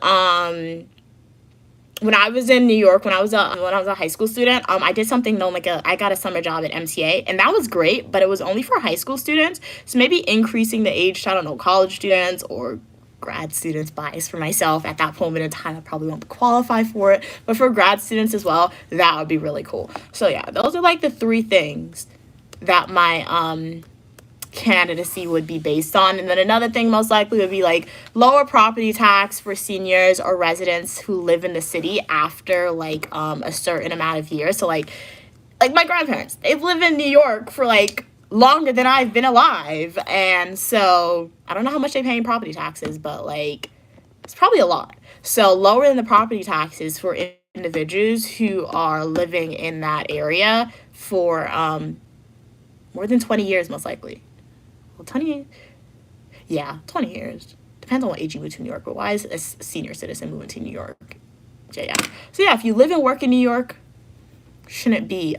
when I was in New York, when I was a high school student, I did something known I got a summer job at MTA, and that was great, but it was only for high school students. So maybe increasing the age to, I don't know, college students or grad students. Bias for myself at that moment in time, I probably won't qualify for it, but for grad students as well, that would be really cool. So yeah, those are like the three things that my candidacy would be based on. And then another thing most likely would be like lower property tax for seniors or residents who live in the city after like a certain amount of years. So like my grandparents, they've lived in New York for like longer than I've been alive, and so I don't know how much they pay in property taxes, but like it's probably a lot. So lowering the property taxes for individuals who are living in that area for more than 20 years most likely. Well, 20 years. Depends on what age you move to New York, but why is a senior citizen moving to New York? Yeah. So yeah, if you live and work in New York, shouldn't be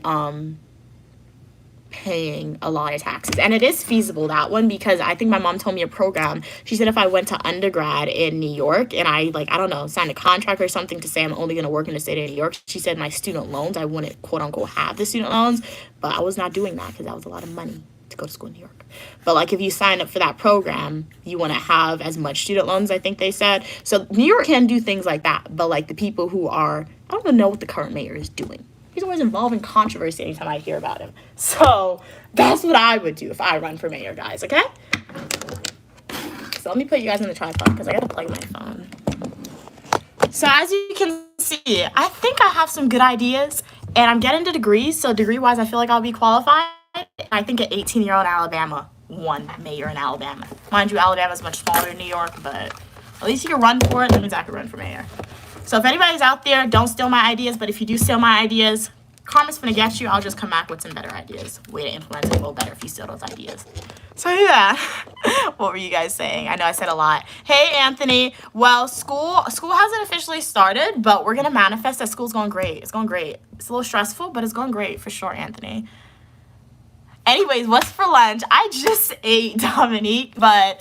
paying a lot of taxes. And it is feasible, that one, because I think my mom told me a program. She said if I went to undergrad in New York and I don't know, signed a contract or something to say I'm only going to work in the state of New York, she said my student loans, I wouldn't quote unquote have the student loans, but I was not doing that because that was a lot of money to go to school in New York. But like if you sign up for that program, you want to have as much student loans, I think they said. So New York can do things like that, but like the people who are, I don't even know what the current mayor is doing. He's always involved in controversy anytime I hear about him. So that's what I would do if I run for mayor, guys, okay? So let me put you guys in the tripod because I gotta plug my phone. So as you can see, I think I have some good ideas, and I'm getting to degrees, so degree-wise I feel like I'll be qualified. I think an 18-year-old Alabama won mayor in Alabama. Mind you, Alabama's much smaller than New York, but at least you can run for it. That means I can run for mayor. So if anybody's out there, don't steal my ideas, but if you do steal my ideas, karma's gonna get you. I'll just come back with some better ideas. Way to implement it a little better if you steal those ideas. So yeah, what were you guys saying? I know I said a lot. Hey, Anthony. Well, school hasn't officially started, but we're gonna manifest that school's going great. It's going great. It's a little stressful, but it's going great for sure, Anthony. Anyways, what's for lunch? I just ate, Dominique, but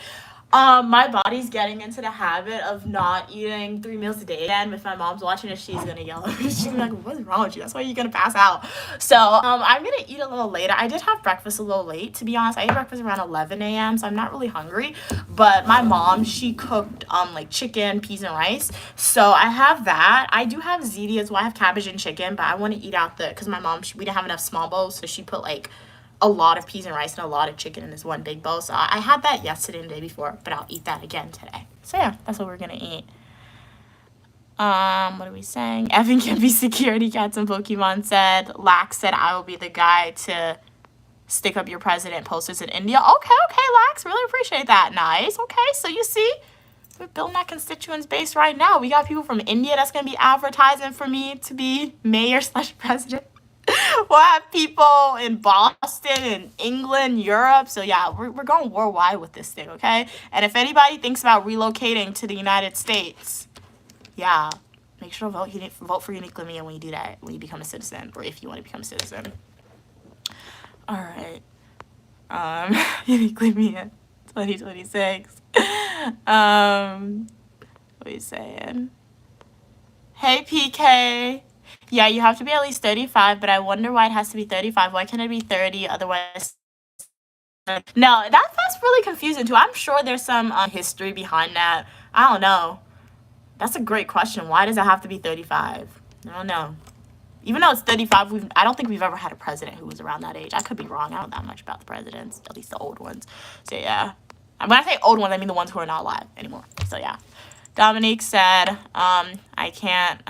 my body's getting into the habit of not eating 3 meals a day. And if my mom's watching it, she's gonna yell at me. She's gonna be like, what's wrong with you? That's why you're gonna pass out. So I'm gonna eat a little later. I did have breakfast a little late, to be honest. I ate breakfast around 11 a.m., so I'm not really hungry. But my mom, she cooked like chicken, peas, and rice. So I have that. I do have ziti as well. I have cabbage and chicken, but I want to eat out because my mom, we didn't have enough small bowls, so she put like a lot of peas and rice and a lot of chicken in this one big bowl. So I had that yesterday and the day before, but I'll eat that again today. So yeah, that's what we're gonna eat. What are we saying? Evan can be security cats and Pokemon said. Lax said I will be the guy to stick up your president posters in India. Okay, Lax, really appreciate that. Nice. Okay, so you see, we're building that constituents base right now. We got people from India that's gonna be advertising for me to be mayor/president. We'll have people in Boston and England, Europe. So yeah, we're going worldwide with this thing, okay? And if anybody thinks about relocating to the United States, yeah, make sure to vote for Uniquely Me when you do that, when you become a citizen, or if you want to become a citizen. All right. Uniquely Me 2026. What are you saying? Hey, PK. Yeah, you have to be at least 35, but I wonder why it has to be 35. Why can't it be 30? Otherwise, no, that's really confusing too. I'm sure there's some history behind that. I don't know. That's a great question. Why does it have to be 35? I don't know. Even though it's 35, I don't think we've ever had a president who was around that age. I could be wrong. I don't know that much about the presidents, at least the old ones. So yeah. When I say old ones, I mean the ones who are not alive anymore. So yeah. Dominique said, I can't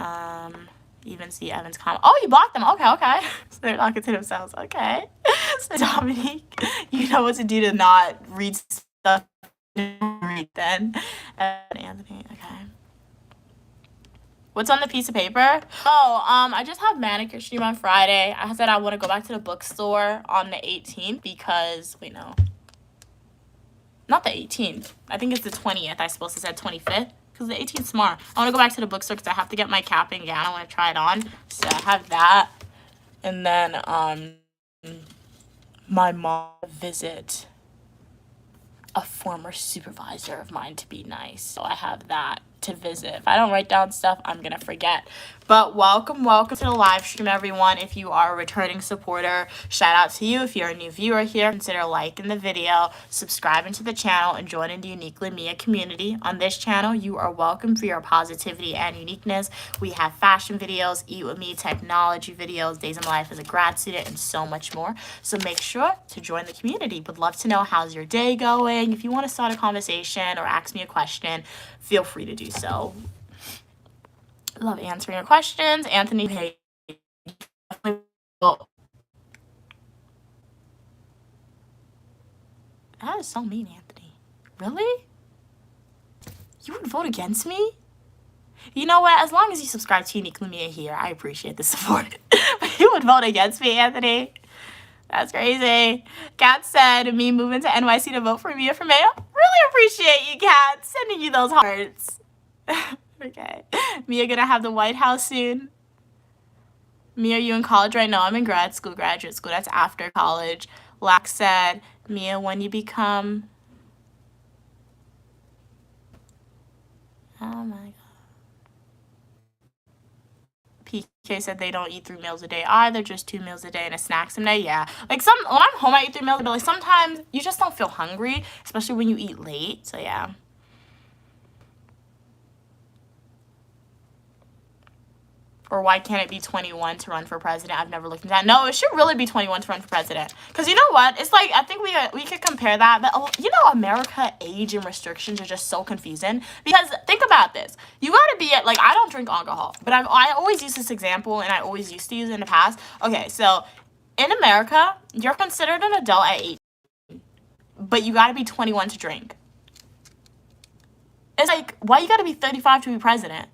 even see Evan's comment. Oh, you blocked them. Okay. So they're talking to themselves. Okay. So Dominique, you know what to do to not read stuff. Read then. And Anthony, okay. What's on the piece of paper? Oh, I just have manicure stream on Friday. I said I want to go back to the bookstore on the 18th because, wait, no. Not the 18th. I think it's the 20th. I supposed to say 25th because the 18th is tomorrow. I want to go back to the bookstore because I have to get my cap and gown. I want to try it on. So I have that. And then, my mom visit a former supervisor of mine to be nice. So I have that to visit. If I don't write down stuff, I'm gonna forget. But welcome to the live stream, everyone. If you are a returning supporter, shout out to you. If you're a new viewer here, consider liking the video, subscribing to the channel, and joining the Uniquely Mia community. On this channel, you are welcome for your positivity and uniqueness. We have fashion videos, eat with me, technology videos, days in my life as a grad student, and so much more. So make sure to join the community. Would love to know how's your day going. If you want to start a conversation or ask me a question, feel free to do so. Love answering your questions. Anthony, hey, that is so mean, Anthony. Really? You would vote against me? You know what? As long as you subscribe to Uniquely Mia here, I appreciate the support. But you would vote against me, Anthony? That's crazy. Kat said, me moving to NYC to vote for Mia for mayor. Really appreciate you, Kat. Sending you those hearts. Okay. Mia gonna have the White House soon. Mia, are you in college right now? I'm in grad school, graduate school. That's after college. Lax said, Mia, when you become... Oh my God. PK said they don't eat 3 meals a day either, just 2 meals a day and a snack someday. Yeah. Like when I'm home, I eat 3 meals a day, but like sometimes you just don't feel hungry, especially when you eat late. So yeah. Or why can't it be 21 to run for president? I've never looked into that. No, it should really be 21 to run for president. Because you know what? It's like, I think we could compare that. But, you know, America, age and restrictions are just so confusing. Because think about this. You got to be at, like, I don't drink alcohol. But I always use this example, and I always used to use it in the past. Okay, so in America, you're considered an adult at 18. But you got to be 21 to drink. It's like, why you got to be 35 to be president?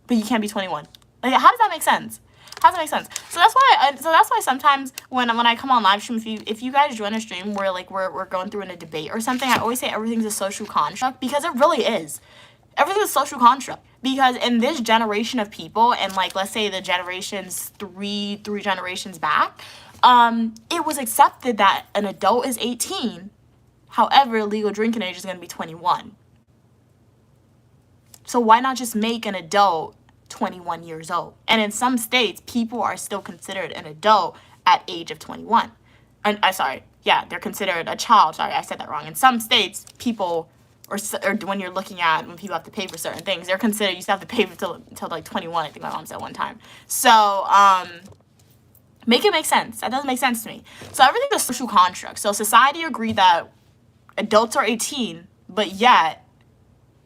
But you can't be 21. Like, how does that make sense? How does that make sense? So that's why sometimes when I come on live stream, if you guys join a stream where like we're going through in a debate or something, I always say everything's a social construct, because it really is. Everything's a social construct, because in this generation of people, and like let's say the generations three generations back, it was accepted that an adult is 18. However, legal drinking age is going to be 21. So why not just make an adult 21 years old? And in some states, people are still considered an adult at age of 21. And they're considered a child. Sorry, I said that wrong. In some states, people, or when you're looking at when people have to pay for certain things, they're considered, you still have to pay until like 21. I think my mom said one time. So make it make sense. That doesn't make sense to me. So everything's a social construct. So society agreed that adults are 18, but yet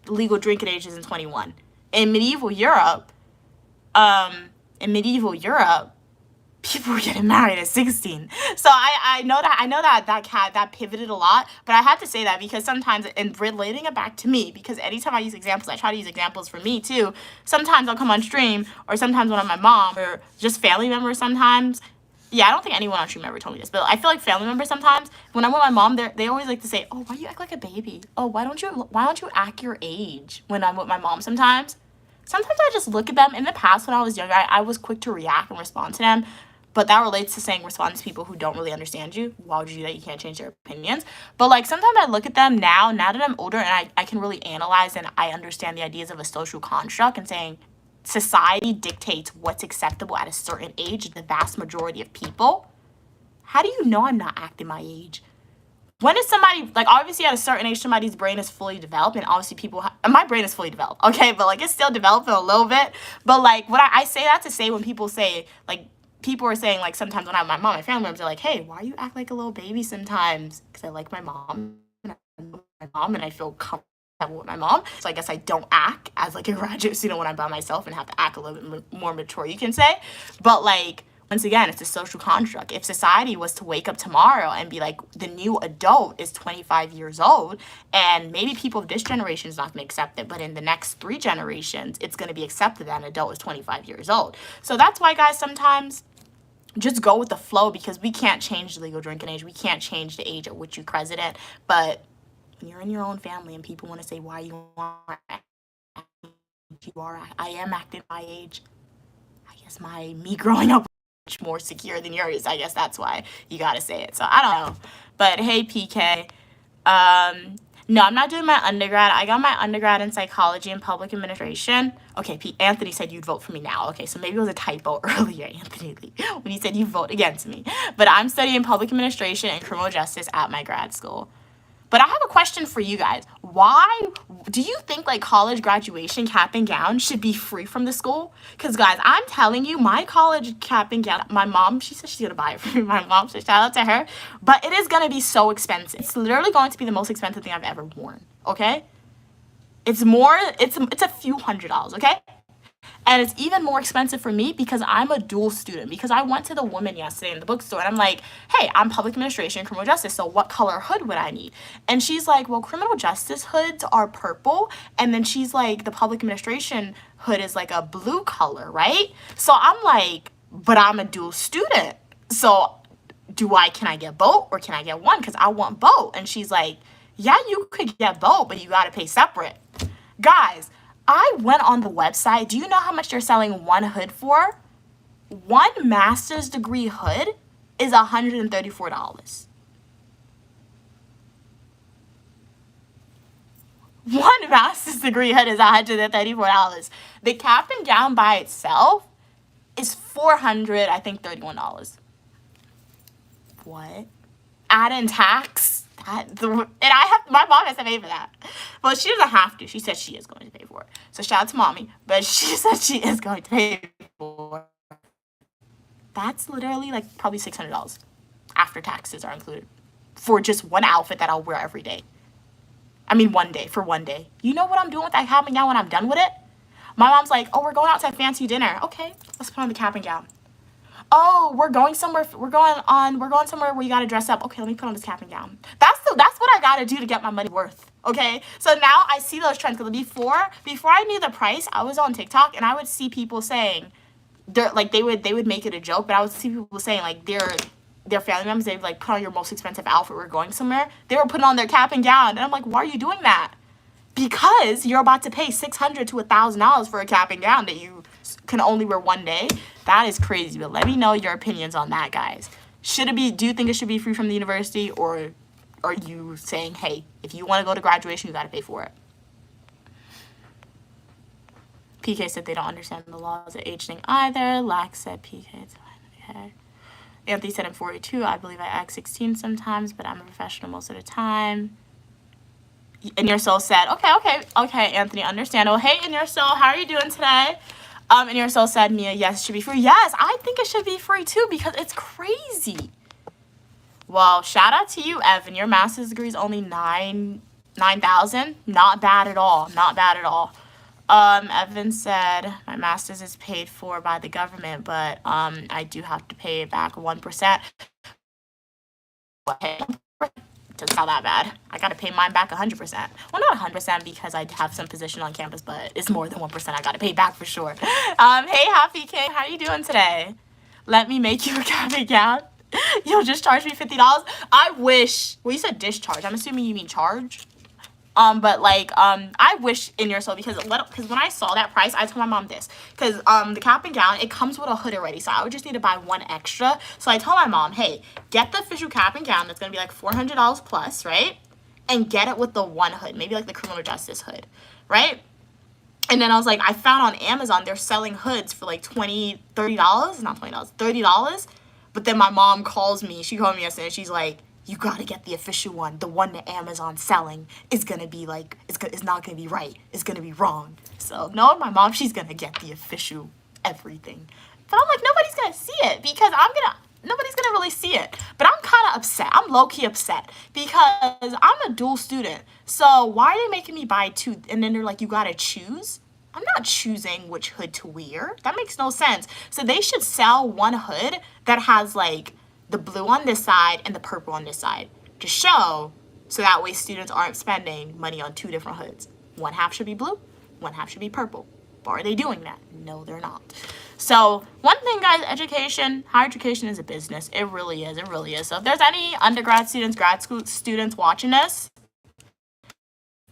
legal drinking age is 21. In medieval Europe, people were getting married at 16. So I know that pivoted a lot, but I had to say that because sometimes, and relating it back to me, because anytime I use examples, I try to use examples for me too. Sometimes I'll come on stream, or sometimes when I'm my mom, or just family members sometimes. Yeah, I don't think anyone on stream ever told me this, but I feel like family members sometimes, when I'm with my mom, they always like to say, oh, why do you act like a baby? Oh, why don't you act your age when I'm with my mom sometimes? Sometimes I just look at them. In the past, when I was younger, I was quick to react and respond to them, but that relates to saying respond to people who don't really understand you. Why would you do that? You can't change their opinions. But like sometimes I look at them now that I'm older, and I can really analyze and I understand the ideas of a social construct, and saying, society dictates what's acceptable at a certain age, the vast majority of people. How do you know I'm not acting my age when is somebody, like, obviously at a certain age, somebody's brain is fully developed, and obviously my brain is fully developed, okay, but, like, it's still developing a little bit, but, like, what I say that to say when people say, like, people are saying, like, sometimes when I have my mom and family members are like, hey, why you act like a little baby sometimes? Because I like my mom, and I know my mom, and I feel comfortable with my mom, so I guess I don't act as, like, a graduate student when I'm by myself and have to act a little bit more mature, you can say, but, like, once again, it's a social construct. If society was to wake up tomorrow and be like, the new adult is 25 years old, and maybe people of this generation is not going to accept it, but in the next 3 generations, it's going to be accepted that an adult is 25 years old. So that's why, guys, sometimes just go with the flow, because we can't change the legal drinking age. We can't change the age at which you're president. But when you're in your own family and people want to say why you are, I am acting my age. I guess me growing up much more secure than yours. I guess that's why you gotta say it. So I don't know. But hey, PK. No, I'm not doing my undergrad. I got my undergrad in psychology and public administration. Okay, Anthony said you'd vote for me now. Okay, so maybe it was a typo earlier, Anthony Lee, when he said you vote against me. But I'm studying public administration and criminal justice at my grad school. But I have a question for you guys. Why do you think, like, college graduation cap and gown should be free from the school? Because, guys, I'm telling you, my college cap and gown, my mom, she said she's going to buy it for me. My mom, so shout out to her. But it is going to be so expensive. It's literally going to be the most expensive thing I've ever worn, okay? It's a few $100s, okay? And it's even more expensive for me because I'm a dual student. Because I went to the woman yesterday in the bookstore and I'm like, hey, I'm public administration and criminal justice, so what color hood would I need? And she's like, well, criminal justice hoods are purple. And then she's like, the public administration hood is like a blue color, right? So I'm like, but I'm a dual student. So can I get both or can I get one? Because I want both. And she's like, yeah, you could get both, but you got to pay separate. Guys, I went on the website. Do you know how much they're selling one hood for? One master's degree hood is $134. One master's degree hood is $134. The cap and gown by itself is $431. What? Add in tax? My mom has to pay for that. Well, she doesn't have to. She said she is going to pay for it. So shout out to mommy. But she said she is going to pay for it. That's literally like probably $600 after taxes are included for just one outfit that I'll wear every day. I mean, one day. You know what I'm doing with that cap and gown when I'm done with it? My mom's like, oh, we're going out to a fancy dinner. Okay, let's put on the cap and gown. Oh, we're going somewhere where you gotta dress up. Okay, let me put on this cap and gown. That's what I gotta do to get my money worth. Okay, so now I see those trends. Because before I knew the price, I was on TikTok and I would see people saying, they would make it a joke, but I would see people saying like their family members, they'd like, put on your most expensive outfit, we're going somewhere. They were putting on their cap and gown, and I'm like, why are you doing that? Because you're about to pay $600 to $1,000 for a cap and gown that you can only wear one day. That is crazy. But let me know your opinions on that, guys. Do you think it should be free from the university, or are you saying, hey, if you want to go to graduation, you got to pay for it? PK said they don't understand the laws of age thing either. Lax said PK, it's fine. Okay. Anthony said I'm 42. I believe I act 16 sometimes, but I'm a professional most of the time. And your soul said, okay, Anthony, understandable. Hey, in your soul, how are you doing today? And your soul said, Mia, yes, it should be free. Yes, I think it should be free too, because it's crazy. Well, shout out to you, Evan. Your master's degree is only $9,000. Not bad at all. Not bad at all. Evan said my master's is paid for by the government, but I do have to pay back 1%. Doesn't sound that bad. I gotta pay mine back 100%. Well, not 100% because I have some position on campus, but it's more than 1%. I gotta pay back for sure. Hey, Happy King, how you doing today? Let me make you a cap and gown. You'll just charge me $50. I wish. Well, you said discharge. I'm assuming you mean charge. But like, I wish in your soul, because when I saw that price, I told my mom this, because the cap and gown, it comes with a hood already, so I would just need to buy one extra. So I told my mom, hey, get the official cap and gown that's gonna be like $400 plus, right? And get it with the one hood, maybe like the criminal justice hood, right? And then I was like, I found on Amazon they're selling hoods for like $30, not $20, $30. But then my mom calls me. She called me yesterday and she's like, you gotta get the official one. The one that Amazon's selling is gonna be like, it's not gonna be right. It's gonna be wrong. So knowing my mom, she's gonna get the official everything. But I'm like, nobody's gonna see it because nobody's gonna really see it. But I'm kind of upset. I'm low-key upset because I'm a dual student. So why are they making me buy two? And then they're like, you gotta choose. I'm not choosing which hood to wear. That makes no sense. So they should sell one hood that has like the blue on this side and the purple on this side to show, so that way students aren't spending money on two different hoods. One half should be blue, one half should be purple. But are they doing that? No, they're not. So one thing, guys, education, higher education is a business. It really is. It really is. So if there's any undergrad students, grad school students watching this,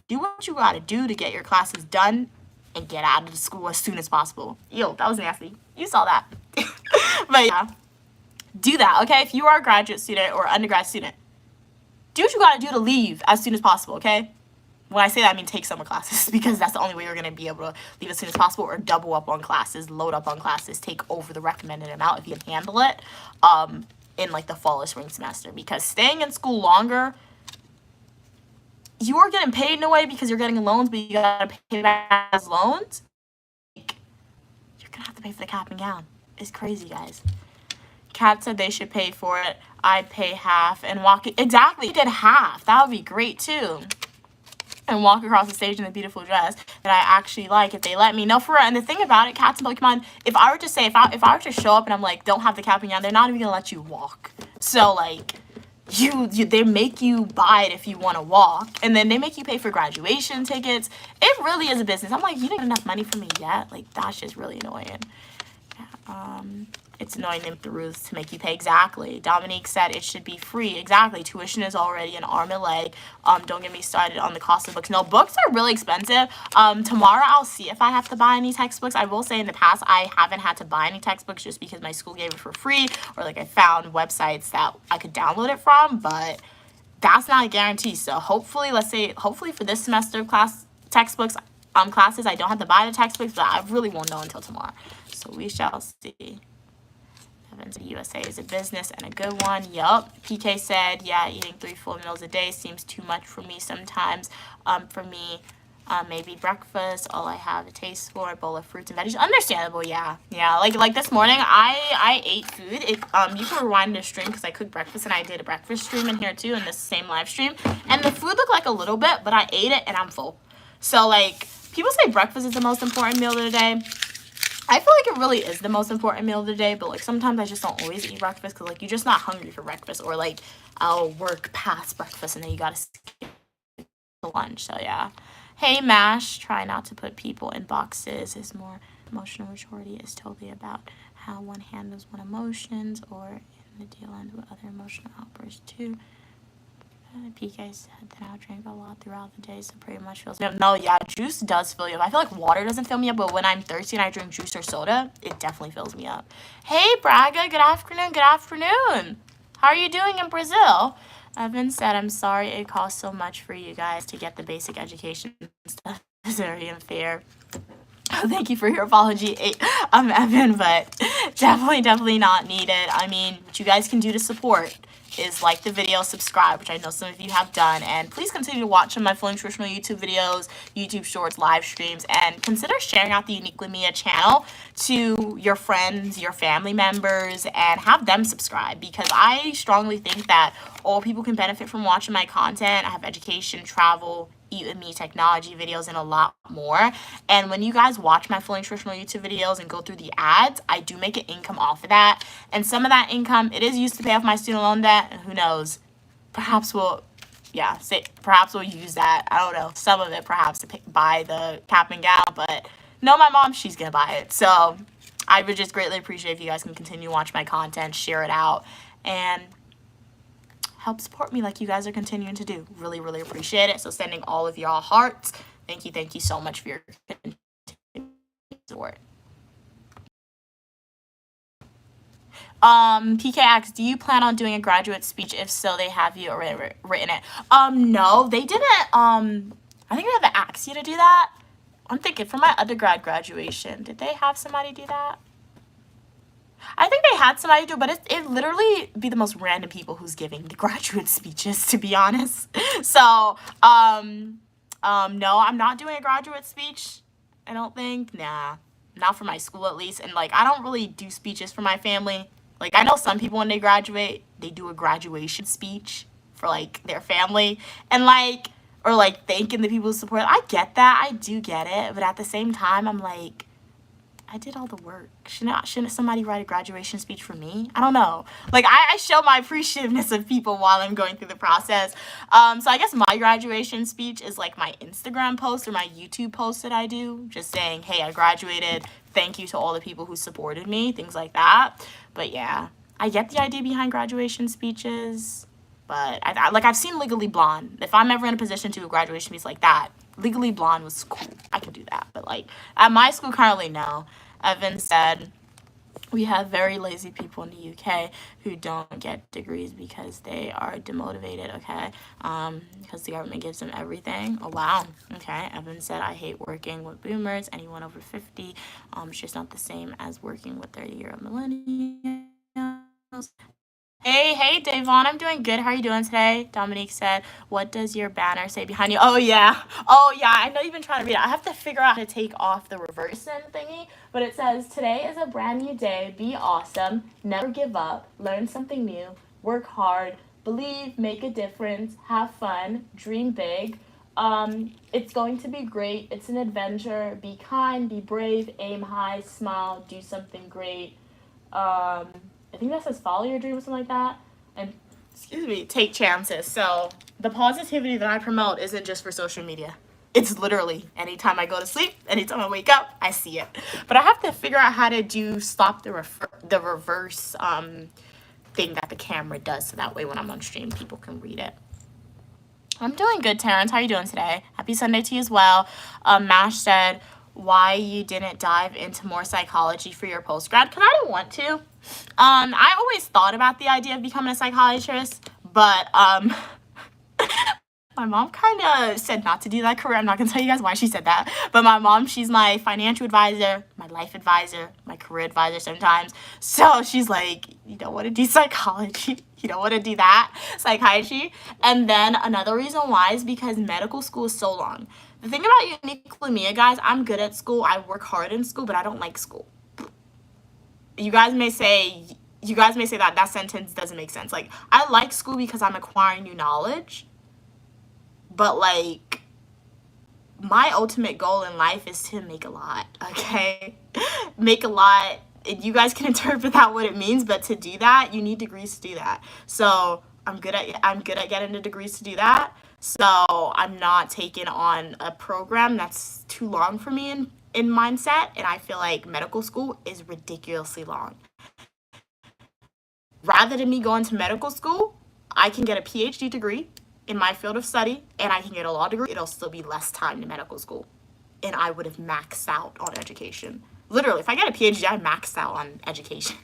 do what you gotta do to get your classes done and get out of the school as soon as possible. Yo, that was nasty. You saw that. But yeah, do that, okay? If you are a graduate student or undergrad student, do what you gotta do to leave as soon as possible, okay? When I say that, I mean take summer classes because that's the only way you're gonna be able to leave as soon as possible, or double up on classes, load up on classes, take over the recommended amount if you can handle it in like the fall or spring semester, because staying in school longer, you are getting paid in a way because you're getting loans, but you gotta pay back those loans. Like, you're gonna have to pay for the cap and gown. It's crazy, guys. Kat said they should pay for it. I'd pay half and walk it. Exactly, you did half. That would be great too. And walk across the stage in a beautiful dress that I actually like if they let me. No, for real. And the thing about it, Cats and Pokemon, if I were to say, if I were to show up and I'm like, don't have the cap and gown, they're not even gonna let you walk. So like, they make you buy it if you want to walk, and then they make you pay for graduation tickets. It really is a business. I'm like, you didn't get enough money from me yet. Like, that's just really annoying. It's annoying them the rules to make you pay. Exactly. Dominique said it should be free. Exactly. Tuition is already an arm and leg. Don't get me started on the cost of books. No, books are really expensive. Tomorrow I'll see if I have to buy any textbooks. I will say in the past I haven't had to buy any textbooks just because my school gave it for free, or like I found websites that I could download it from, but that's not a guarantee. So hopefully, hopefully for this semester textbooks, classes, I don't have to buy the textbooks, but I really won't know until tomorrow. So we shall see. USA is a business and a good one. Yup. PK said, yeah, eating 3 full meals a day seems too much for me sometimes. For me, maybe breakfast, all I have a taste for, a bowl of fruits and veggies. Understandable, yeah. Yeah, like this morning, I ate food. You can rewind this stream because I cooked breakfast and I did a breakfast stream in here too in this same live stream. And the food looked like a little bit, but I ate it and I'm full. So, like, people say breakfast is the most important meal of the day. I feel like it really is the most important meal of the day, but like sometimes I just don't always eat breakfast because like you're just not hungry for breakfast, or like I'll work past breakfast and then you gotta skip to lunch. So yeah. Hey Mash, try not to put people in boxes. Is more emotional maturity is totally about how one handles one emotions, or in the deal ends with other emotional outbursts too. PK said that I drink a lot throughout the day, so pretty much fills me up. No, yeah, juice does fill you up. I feel like water doesn't fill me up, but when I'm thirsty and I drink juice or soda, it definitely fills me up. Hey, Braga, good afternoon, good afternoon. How are you doing in Brazil? Evan said, I'm sorry it costs so much for you guys to get the basic education stuff. It's very unfair. Thank you for your apology, Evan, but definitely not needed. I mean, what you guys can do to support is like the video, subscribe, which I know some of you have done, and please continue to watch some of my full nutritional YouTube videos, YouTube shorts, live streams, and consider sharing out the Uniquely Mia channel to your friends, your family members, and have them subscribe, because I strongly think that all people can benefit from watching my content. I have education, travel, Eat With Me, technology videos, and a lot more. And when you guys watch my full nutritional YouTube videos and go through the ads, I do make an income off of that. And some of that income, it is used to pay off my student loan debt. And who knows, perhaps we'll use that. I don't know, some of it perhaps to buy the cap and gown. But no, my mom, she's going to buy it. So I would just greatly appreciate if you guys can continue to watch my content, share it out, and help support me like you guys are continuing to do. Really appreciate it. So sending all of y'all hearts. Thank you so much for your support. PK asks, do you plan on doing a graduate speech? If so, they have you already written it. No, they didn't. I think they haven't asked you to do that. I'm thinking for my undergrad graduation, did they have somebody do that? I think they had somebody do, but it literally be the most random people who's giving the graduate speeches, to be honest. So, no, I'm not doing a graduate speech. I don't think. Nah, not for my school at least. And like, I don't really do speeches for my family. Like, I know some people when they graduate, they do a graduation speech for like their family, and like, or like thanking the people who support. I get that. I do get it, but at the same time, I'm like, I did all the work. Shouldn't somebody write a graduation speech for me? I don't know. Like, I show my appreciativeness of people while I'm going through the process. So I guess my graduation speech is like my Instagram post or my YouTube post that I do, just saying, hey, I graduated. Thank you to all the people who supported me, things like that. But yeah, I get the idea behind graduation speeches. But I've seen Legally Blonde. If I'm ever in a position to do a graduation speech like that, Legally Blonde was cool. I could do that. But like at my school currently, no. Evan said, we have very lazy people in the UK who don't get degrees because they are demotivated, okay? Because the government gives them everything. Oh, wow. Okay. Evan said, I hate working with boomers, anyone over 50. It's just not the same as working with 30-year-old millennials. Hey, Davon, I'm doing good. How are you doing today? Dominique said, what does your banner say behind you? Oh, yeah. I know you've been trying to read it. I have to figure out how to take off the reverse send thingy, but it says, today is a brand new day. Be awesome. Never give up. Learn something new. Work hard. Believe. Make a difference. Have fun. Dream big. It's going to be great. It's an adventure. Be kind. Be brave. Aim high. Smile. Do something great. I think that says follow your dream or something like that. And take chances. So the positivity that I promote isn't just for social media. It's literally anytime I go to sleep, anytime I wake up, I see it. But I have to figure out how to stop the reverse thing that the camera does, so that way when I'm on stream, people can read it. I'm doing good, Terrence. How are you doing today? Happy Sunday to you as well. Mash said, why you didn't dive into more psychology for your post-grad? Because I didn't want to. I always thought about the idea of becoming a psychiatrist, but my mom kind of said not to do that career. I'm not going to tell you guys why she said that. But my mom, she's my financial advisor, my life advisor, my career advisor sometimes. So she's like, you don't want to do psychology. You don't want to do that, psychiatry. And then another reason why is because medical school is so long. The thing about uniquely me, guys, I'm good at school. I work hard in school, but I don't like school. You guys may say that sentence doesn't make sense. Like, I like school because I'm acquiring new knowledge. But, like, my ultimate goal in life is to make a lot, okay? Make a lot. You guys can interpret that what it means, but to do that, you need degrees to do that. So I'm good at getting the degrees to do that. So I'm not taking on a program that's too long for me in mindset, and I feel like medical school is ridiculously long. Rather than me going to medical school, I can get a PhD degree in my field of study, and I can get a law degree. It'll still be less time to medical school, and I would have maxed out on education. Literally, if I get a PhD, I maxed out on education.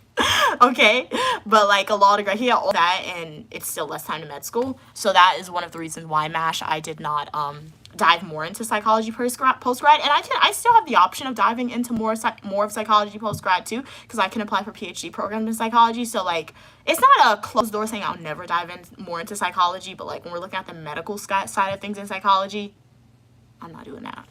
Okay, but like a law degree, yeah, all that, and it's still less time to med school. So that is one of the reasons why I did not dive more into psychology post-grad, and I still have the option of diving into more of psychology post-grad too, because I can apply for PhD programs in psychology. So like, it's not a closed door saying I'll never dive in more into psychology, but like when we're looking at the medical side of things in psychology, I'm not doing that.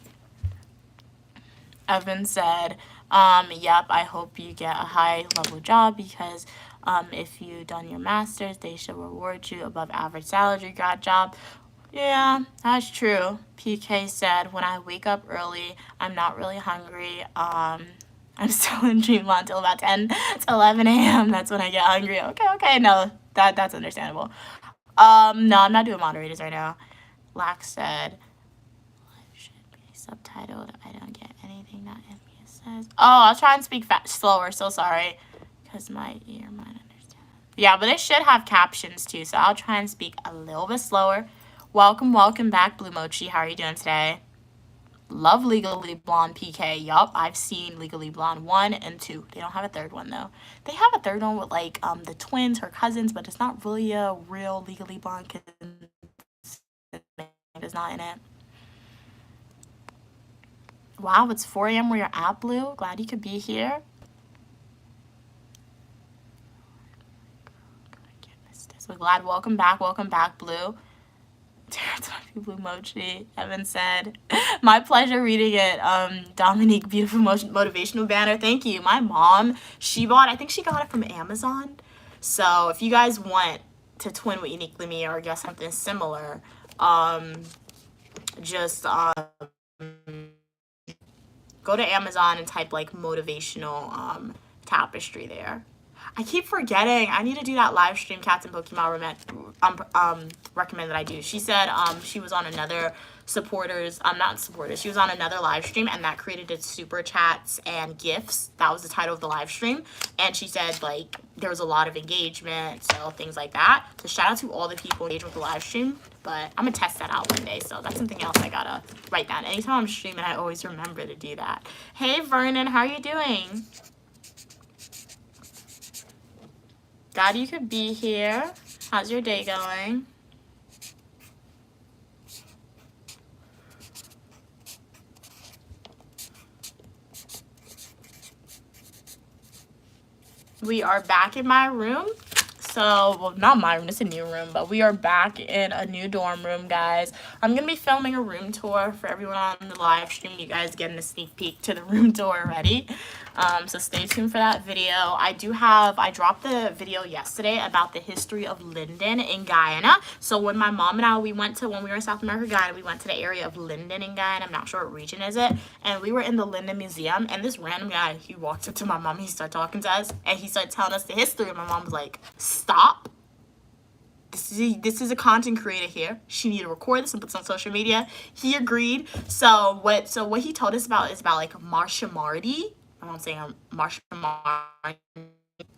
Evan said, yep, I hope you get a high level job because if you done your master's, they should reward you above average salary grad job. Yeah, that's true. PK said, when I wake up early, I'm not really hungry. I'm still in dreamland until about 10 to 11 a.m. That's when I get hungry. Okay, no, that's understandable. No, I'm not doing moderators right now. Lax said, life should be subtitled. I don't get anything that MBS says. Oh, I'll try and speak slower. So sorry, because my ear might understand. Yeah, but it should have captions too, so I'll try and speak a little bit slower. Welcome back, Blue Mochi. How are you doing today? Love Legally Blonde PK. Yup, I've seen Legally Blonde 1 and 2. They don't have a third one though. They have a third one with like the twins, her cousins, but it's not really a real Legally Blonde cousin. It's not in it. Wow, it's 4 a.m. where you're at, Blue. Glad you could be here. So glad. Welcome back, Blue. Blue Mochi. Evan said, my pleasure reading it. Dominique, beautiful motivational banner. Thank you. My mom, I think she got it from Amazon. So if you guys want to twin with Uniquely Me or get something similar, just go to Amazon and type like motivational tapestry there. I keep forgetting. I need to do that live stream Cats and Pokemon recommend that I do. She said she was on another she was on another live stream and that created its super chats and gifts. That was the title of the live stream. And she said like there was a lot of engagement, so things like that. So shout out to all the people engaged with the live stream. But I'm gonna test that out one day. So that's something else I gotta write down. Anytime I'm streaming, I always remember to do that. Hey Vernon, how are you doing? Glad you could be here. How's your day going? We are back in my room. So, well, not my room, it's a new room, but we are back in a new dorm room, guys. I'm going to be filming a room tour for everyone on the live stream. You guys getting a sneak peek to the room tour already. So stay tuned for that video. I dropped the video yesterday about the history of Linden in Guyana. So when my mom and I, when we were in South America, Guyana, we went to the area of Linden in Guyana. I'm not sure what region is it. And we were in the Linden Museum, and this random guy, he walked up to my mom, he started talking to us, and he started telling us the history, and my mom was like, stop. This is a content creator here. She needed to record this and put this on social media. He agreed. So what he told us about is about like Marsha Marty. My mom's saying Marsha Marty.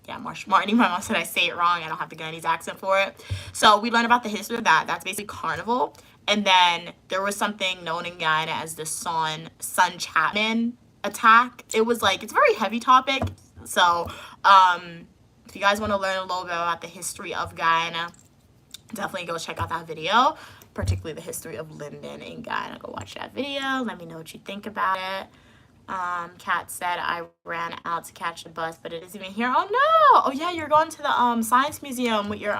Yeah, Marsha Marty. My mom said I say it wrong. I don't have the Guyanese accent for it. So we learned about the history of that. That's basically carnival. And then there was something known in Guyana as the Son Chapman attack. It was like, it's a very heavy topic. So if you guys want to learn a little bit about the history of Guyana, definitely go check out that video, particularly the history of Linden in Guyana. Go watch that video. Let me know what you think about it. Kat said I ran out to catch the bus, but it isn't even here. Oh no! Oh yeah, you're going to the science museum with your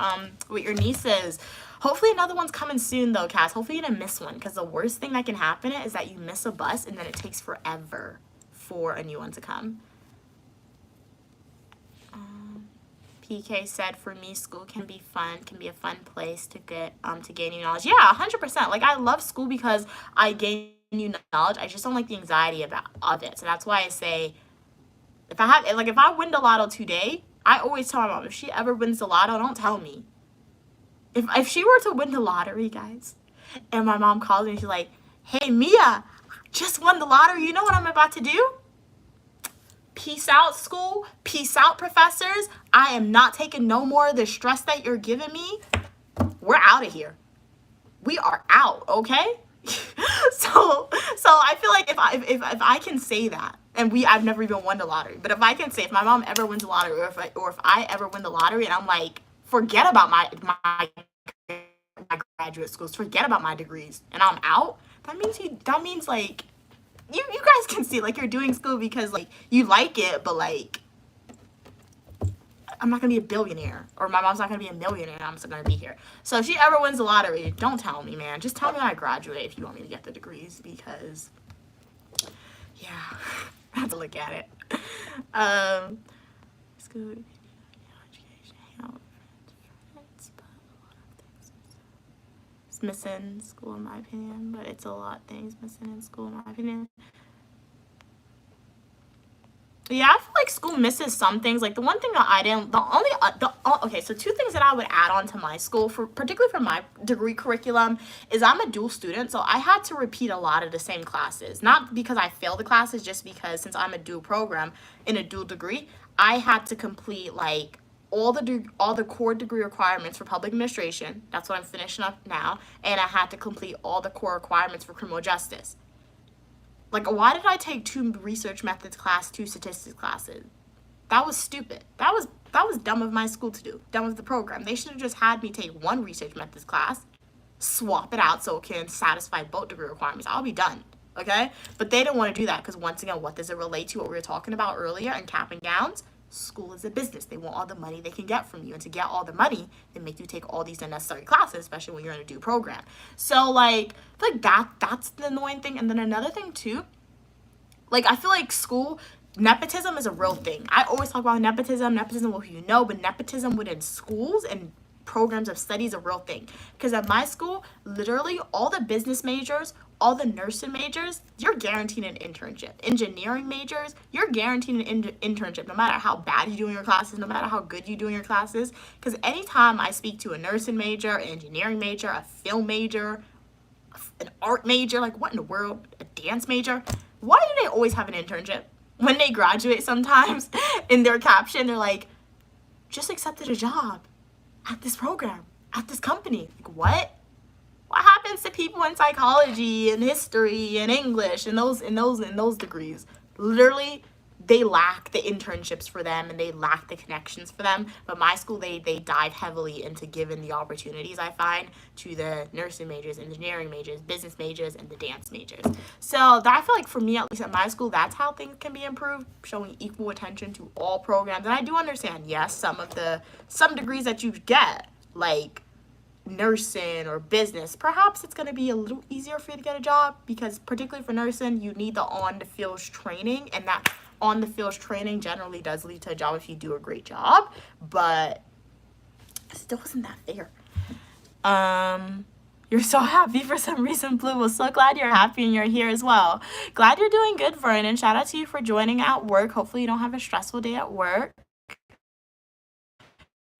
nieces. Hopefully another one's coming soon though, Kat. Hopefully you didn't miss one, because the worst thing that can happen is that you miss a bus and then it takes forever for a new one to come. PK said, for me, school can be a fun place to get to gain new knowledge. Yeah, 100%. Like I love school because I gain new knowledge. I just don't like the anxiety of it. So that's why I say, if I win the lotto today, I always tell my mom, if she ever wins the lotto, don't tell me. If she were to win the lottery, guys, and my mom calls me and she's like, hey Mia, just won the lottery, you know what I'm about to do? Peace out, school. Peace out, professors. I am not taking no more of the stress that you're giving me. We're out of here. We are out, okay? So I feel like if I can say that, and I've never even won the lottery, but if I can say, if my mom ever wins the lottery, or if I ever win the lottery, and I'm like, forget about my graduate schools, forget about my degrees, and I'm out, that means like, you guys can see like you're doing school because like you like it, but like I'm not gonna be a billionaire, or my mom's not gonna be a millionaire, and I'm still gonna be here. So if she ever wins the lottery, don't tell me, man. Just tell me when I graduate if you want me to get the degrees, because yeah, I have to look at it. School, education, health, friends, but a lot of things it's missing in school, in my opinion. But it's a lot of things missing in school, in my opinion. Yeah, I feel like school misses some things. Like the one thing that I didn't, okay, so two things that I would add on to my school, particularly for my degree curriculum, is I'm a dual student, so I had to repeat a lot of the same classes. Not because I failed the classes, just because since I'm a dual program in a dual degree, I had to complete like all the core degree requirements for public administration. That's what I'm finishing up now, and I had to complete all the core requirements for criminal justice. Like, why did I take 2 research methods class, 2 statistics classes? That was stupid. That was dumb of my school to do. Dumb of the program. They should have just had me take 1 research methods class, swap it out so it can satisfy both degree requirements. I'll be done, okay? But they didn't want to do that because, once again, what does it relate to what we were talking about earlier in cap and gowns? School is a business. They want all the money they can get from you. And to get all the money, they make you take all these unnecessary classes, especially when you're in a due program. So, like, that's the annoying thing. And then another thing, too, like, I feel like school, nepotism is a real thing. I always talk about nepotism with who you know, but nepotism within schools and programs of study is a real thing. Because at my school, literally all the business majors, all the nursing majors, you're guaranteed an internship. Engineering majors, you're guaranteed an internship, no matter how bad you do in your classes, no matter how good you do in your classes. Because anytime I speak to a nursing major, an engineering major, a film major, an art major, like what in the world, a dance major, why do they always have an internship? When they graduate sometimes, in their caption, they're like, just accepted a job at this program, at this company. Like, what? What happens to people in psychology and history and English and those degrees? Literally, they lack the internships for them and they lack the connections for them. But my school, they dive heavily into giving the opportunities, I find, to the nursing majors, engineering majors, business majors, and the dance majors. So that, I feel like for me, at least at my school, that's how things can be improved, showing equal attention to all programs. And I do understand, yes, some degrees that you get, like nursing or business, perhaps it's going to be a little easier for you to get a job, because particularly for nursing, you need the on-the-field training, and that on-the-field training generally does lead to a job if you do a great job, but it still wasn't that fair. You're so happy for some reason, Blue. Well, so glad you're happy and you're here as well. Glad you're doing good, Vernon. Shout out to you for joining at work. Hopefully you don't have a stressful day at work.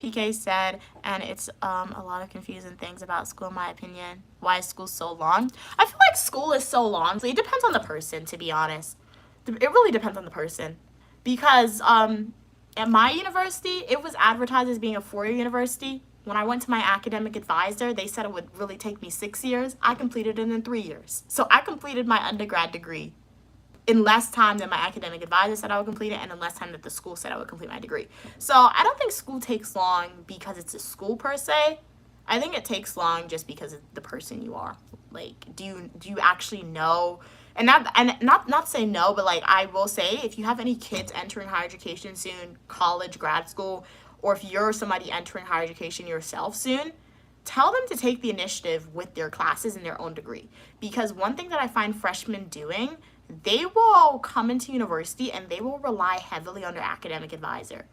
PK said, and it's a lot of confusing things about school, in my opinion. Why is school so long? I feel like school is so long. It depends on the person, to be honest. It really depends on the person. Because at my university, it was advertised as being a 4-year university. When I went to my academic advisor, they said it would really take me 6 years. I completed it in 3 years. So I completed my undergrad degree in less time than my academic advisor said I would complete it, and in less time that the school said I would complete my degree. So I don't think school takes long because it's a school per se. I think it takes long just because of the person you are. Like, do you actually know? And not say no, but like I will say, if you have any kids entering higher education soon, college, grad school, or if you're somebody entering higher education yourself soon, tell them to take the initiative with their classes and their own degree. Because one thing that I find freshmen doing, they will come into university and they will rely heavily on their academic advisor.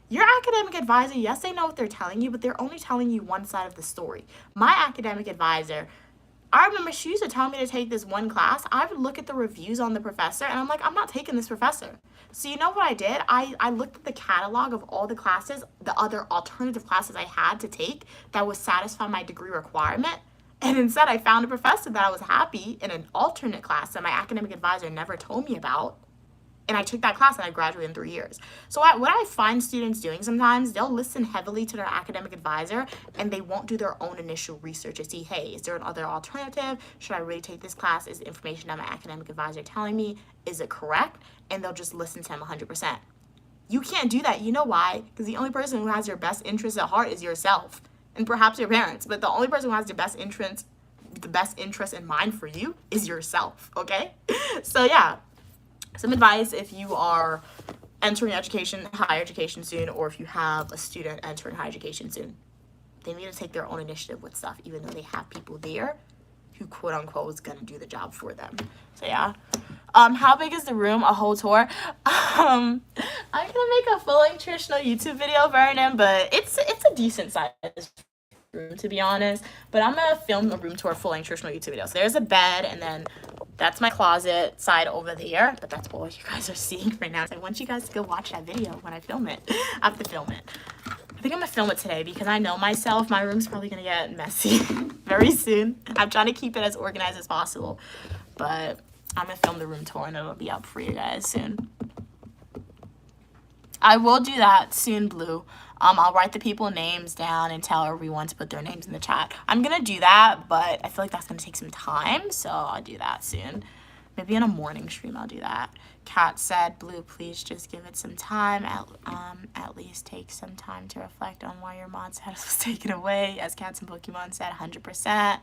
Your academic advisor, yes, they know what they're telling you, but they're only telling you one side of the story. My academic advisor, I remember she used to tell me to take this one class. I would look at the reviews on the professor and I'm like, I'm not taking this professor. So you know what I did? I looked at the catalog of all the classes, the other alternative classes I had to take that would satisfy my degree requirement. And instead, I found a professor that I was happy in an alternate class that my academic advisor never told me about. And I took that class and I graduated in 3 years. So what I find students doing sometimes, they'll listen heavily to their academic advisor and they won't do their own initial research to see, hey, is there another alternative? Should I really take this class? Is the information that my academic advisor telling me, is it correct? And they'll just listen to him 100%. You can't do that. You know why? Because the only person who has your best interest at heart is yourself. And perhaps your parents, but the only person who has the best interest in mind for you is yourself, okay? So yeah, some advice if you are entering higher education soon, or if you have a student entering higher education soon. They need to take their own initiative with stuff, even though they have people there who quote unquote is gonna do the job for them. So yeah. How big is the room? A whole tour? I'm gonna make a full-length traditional YouTube video, Vernon, but it's a decent size room, to be honest. But I'm gonna film a room tour full-length traditional YouTube video. So there's a bed, and then that's my closet side over there. But that's all you guys are seeing right now. So I want you guys to go watch that video when I film it. I have to film it. I think I'm gonna film it today because I know myself. My room's probably gonna get messy very soon. I'm trying to keep it as organized as possible, but I'm gonna film the room tour and it'll be up for you guys soon. I will do that soon, Blue. I'll write the people names down and tell everyone to put their names in the chat. I'm gonna do that, but I feel like that's gonna take some time, so I'll do that soon. Maybe in a morning stream I'll do that. Kat said, Blue, please just give it some time. At least take some time to reflect on why your mod status was taken away. As Cats and Pokemon said, 100%.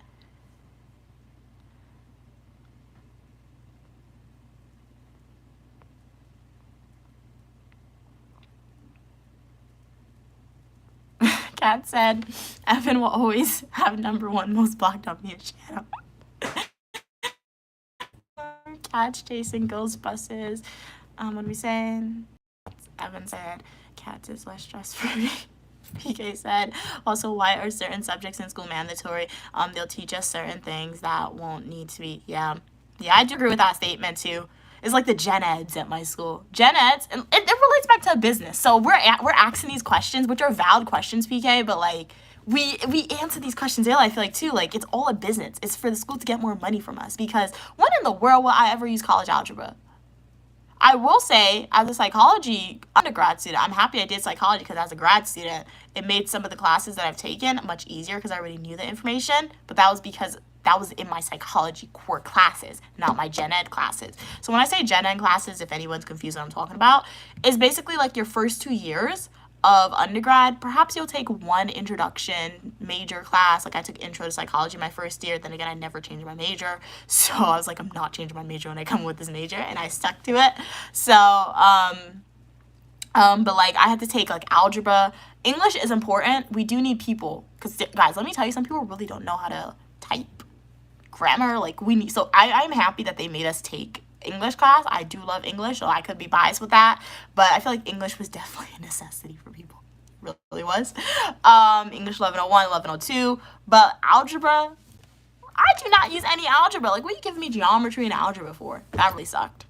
Kat said, Evan will always have #1 most blocked on me channel. Cats chasing ghost buses. What are we saying? Evan said, Cats is less stress free. PK said, also, why are certain subjects in school mandatory? They'll teach us certain things that won't need to be. Yeah, I do agree with that statement too. It's like the gen eds at my school. Gen eds, and it relates back to business. So we're asking these questions, which are valid questions, PK, but like we answer these questions daily. I feel like too, like it's all a business. It's for the school to get more money from us, because when in the world will I ever use college algebra? I will say, as a psychology undergrad student, I'm happy I did psychology, because as a grad student, it made some of the classes that I've taken much easier because I already knew the information, but that was because that was in my psychology core classes, not my gen ed classes. So when I say gen ed classes, if anyone's confused what I'm talking about, is basically like your first 2 years of undergrad. Perhaps you'll take one introduction major class. Like I took intro to psychology my first year. Then again, I never changed my major. So I was like, I'm not changing my major when I come with this major, and I stuck to it. So, but like I had to take like algebra. English is important. We do need people, because guys, let me tell you, some people really don't know how to type. Grammar, like we need, so I'm happy that they made us take English class. I do love English, so I could be biased with that, but I feel like English was definitely a necessity for people. It really was. English 1101, 1102, but algebra, I do not use any algebra. Like, what are you giving me geometry and algebra for? That really sucked.